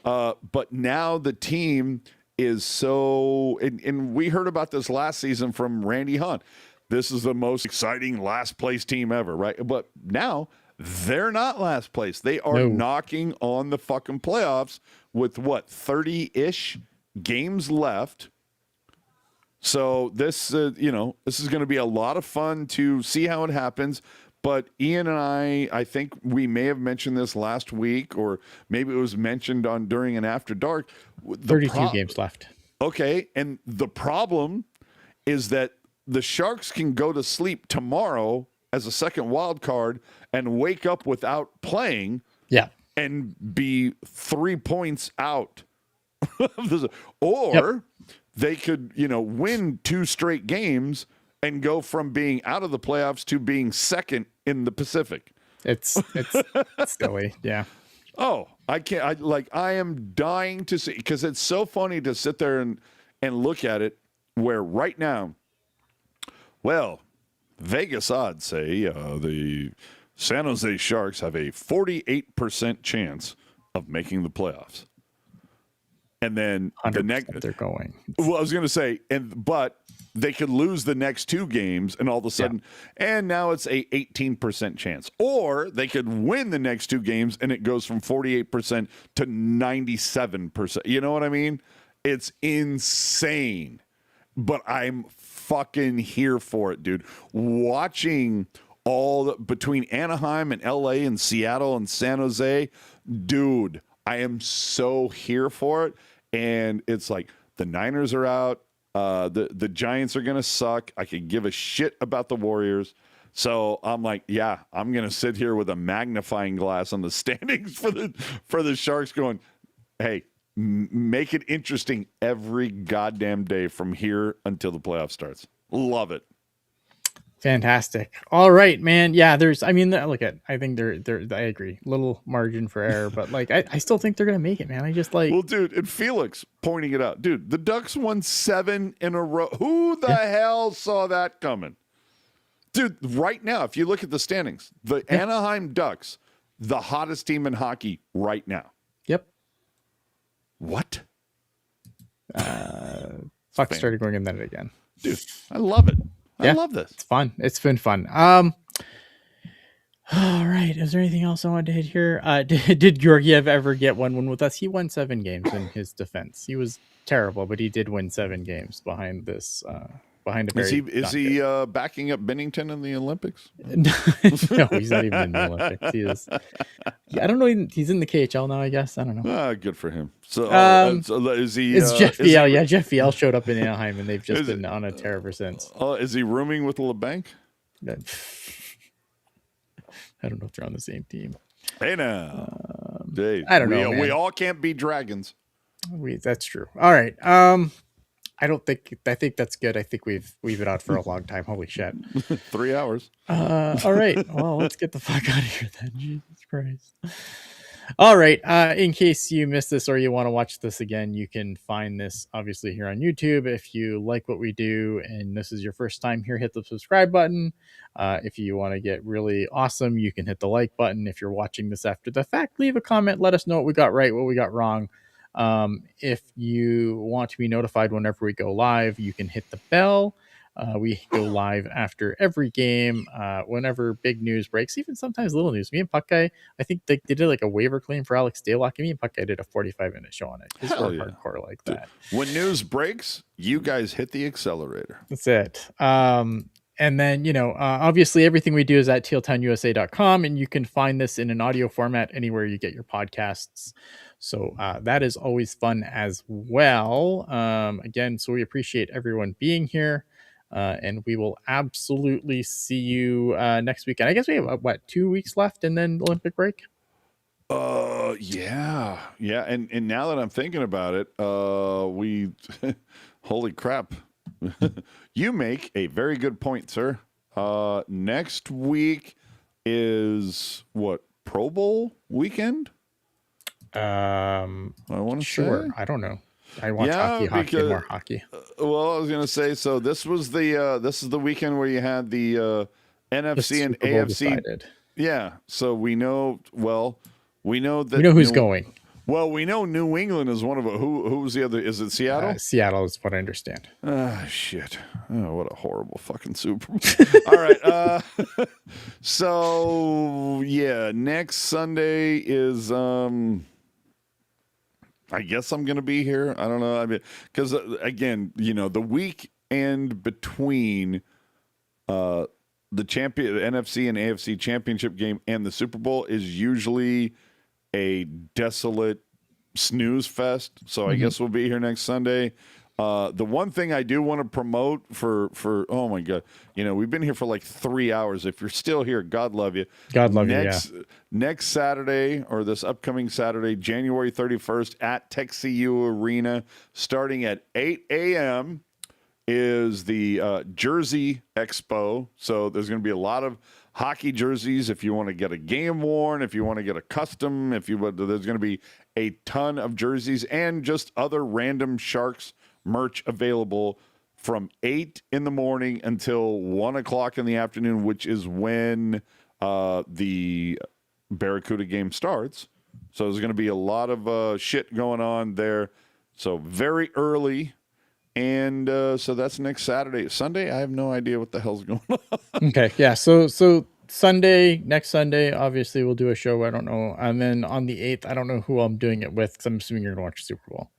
But now the team is so, and we heard about this last season from Randy Hunt. This is the most exciting last place team ever, right? But now they're not last place. They are knocking on the fucking playoffs with what, 30-ish games left. So this, this is going to be a lot of fun to see how it happens. But Ian and I think we may have mentioned this last week, or maybe it was mentioned on During and After Dark. 32 games left. Okay, and the problem is that the Sharks can go to sleep tomorrow as a second wild card and wake up without playing. Yeah. And be 3 points out. Or they could, win 2 straight games and go from being out of the playoffs to being second in the Pacific. It's silly. Yeah. Oh, I can't. I am dying to see, because it's so funny to sit there and look at it, where right now, well, Vegas odds say the San Jose Sharks have a 48% chance of making the playoffs. And then the next, they're going. Well, I was going to say, but they could lose the next 2 games, and all of a sudden, and now it's a 18% chance. Or they could win the next 2 games, and it goes from 48% to 97%. You know what I mean? It's insane. But I'm fucking here for it, dude. Watching between Anaheim and LA and Seattle and San Jose, dude, I am so here for it. And it's like the Niners are out. The Giants are going to suck. I could give a shit about the Warriors. So I'm like, yeah, I'm going to sit here with a magnifying glass on the standings for the Sharks, going, hey, make it interesting every goddamn day from here until the playoff starts. Love it. Fantastic. All right, man. Yeah, I think I agree. Little margin for error, but I still think they're going to make it, man. Well, dude, and Felix pointing it out. Dude, the Ducks won 7 in a row. Who the hell saw that coming? Dude, right now, if you look at the standings, the Anaheim Ducks, the hottest team in hockey right now. Yep. What? Fuck started going in that again. Dude, I love it. I love this. It's fun. It's been fun. All right. Is there anything else I wanted to hit here? Did Georgiev ever get 1 win with us? He won 7 games in his defense. He was terrible, but he did win 7 games behind this. Behind a very is he backing up Bennington in the Olympics? No, he's not even in the Olympics. He is. I don't know. He's in the KHL now, I guess. I don't know. Good for him. So, is he? It's Jeff Viel. Yeah, Jeff Viel showed up in Anaheim, and they've just been on a tear ever since. Is he rooming with LeBanc? I don't know if they're on the same team. Hey now, Dave. I don't know. We all can't be dragons. That's true. All right. I think that's good. I think we've been out for a long time. Holy shit. 3 hours. All right. Well, let's get the fuck out of here then. Jesus Christ. All right. In case you missed this or you want to watch this again, you can find this obviously here on YouTube. If you like what we do and this is your first time here, hit the subscribe button. If you want to get really awesome, you can hit the like button. If you're watching this after the fact, leave a comment. Let us know what we got right, what we got wrong. If you want to be notified whenever we go live, you can hit the bell. We go live after every game, whenever big news breaks, even sometimes little news. Me and Puck Guy, I think they did like a waiver claim for Alex Daylock, and me and Puck Guy did a 45-minute show on it. It's hardcore like that. When news breaks, you guys hit the accelerator. That's it. And then, obviously everything we do is at tealtownusa.com, and you can find this in an audio format anywhere you get your podcasts. So that is always fun as well. Again, so we appreciate everyone being here. And we will absolutely see you next weekend. I guess we have 2 weeks left and then Olympic break. Yeah. And now that I'm thinking about it, holy crap. You make a very good point, sir. Next week is what, Pro Bowl weekend? I want to say. I don't know. I want hockey, more hockey. Well, I was going to say, so this is the weekend where you had the NFC and AFC. Decided. Yeah. So we know, that we know who's going. Well, we know New England is one of a, who was the other? Is it Seattle? Seattle is what I understand. Ah, shit. Oh, what a horrible fucking Super Bowl. All right. So yeah, next Sunday is I guess I'm going to be here. I don't know. I mean, because again, the weekend between the NFC and AFC championship game and the Super Bowl is usually a desolate snooze fest. So I guess we'll be here next Sunday. The one thing I do want to promote for oh my god, we've been here for like 3 hours. If you're still here, God love you. God love you. Next Saturday, or this upcoming Saturday, January 31st at TechCU Arena, starting at 8 a.m. is the Jersey Expo. So there's going to be a lot of hockey jerseys. If you want to get a game worn, if you want to get a custom, there's going to be a ton of jerseys and just other random Sharks merch available from 8 in the morning until 1 o'clock in the afternoon, which is when the Barracuda game starts. So there's going to be a lot of shit going on there. So very early. And so that's next Saturday. Sunday, I have no idea what the hell's going on. Okay, yeah. So next Sunday, obviously we'll do a show. I don't know. And then on the 8th, I don't know who I'm doing it with because I'm assuming you're going to watch the Super Bowl.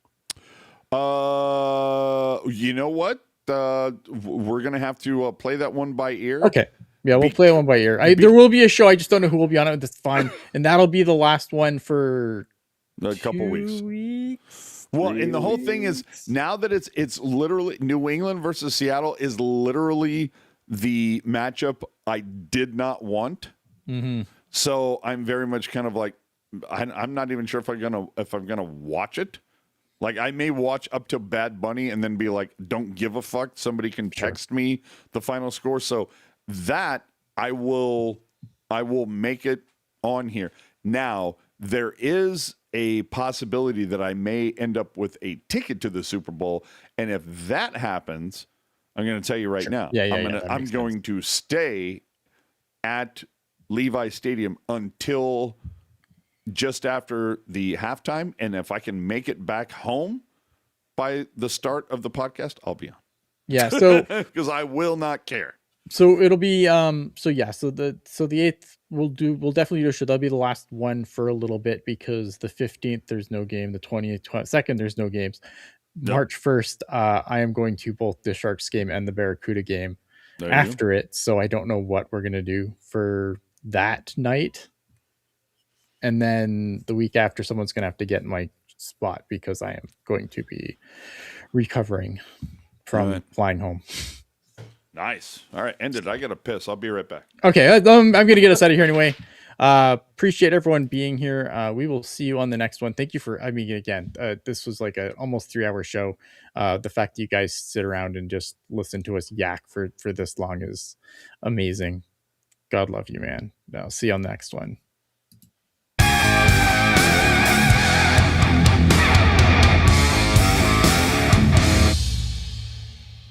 You know what? We're going to have to play that one by ear. Okay. Yeah, we'll play one by ear. There will be a show. I just don't know who will be on it. That's fine. And that'll be the last one for a couple weeks. Well, and the whole thing is now that it's literally New England versus Seattle is literally the matchup I did not want. Mm-hmm. So I'm very much kind of like, I'm not even sure if I'm gonna watch it. Like I may watch up to Bad Bunny and then be like, don't give a fuck. Somebody can text me the final score. So that I will make it on here. Now there is a possibility that I may end up with a ticket to the Super Bowl. And if that happens, I'm going to tell you right now, I'm going to stay at Levi Stadium until just after the halftime. And if I can make it back home by the start of the podcast, I'll be on. Yeah. So, because I will not care. So it'll be, so the 8th we'll definitely do a show. That'll be the last one for a little bit because the 15th, there's no game. The 20th, 22nd, there's no games. March 1st, I am going to both the Sharks game and the Barracuda game after it. So I don't know what we're going to do for that night. And then the week after, someone's going to have to get in my spot because I am going to be recovering from flying home. Nice. All right, ended. I got to piss. I'll be right back. Okay, I'm going to get us out of here anyway. Appreciate everyone being here. We will see you on the next one. Thank you for, again, this was like a almost 3-hour show. The fact that you guys sit around and just listen to us yak for this long is amazing. God love you, man. I'll see you on the next one.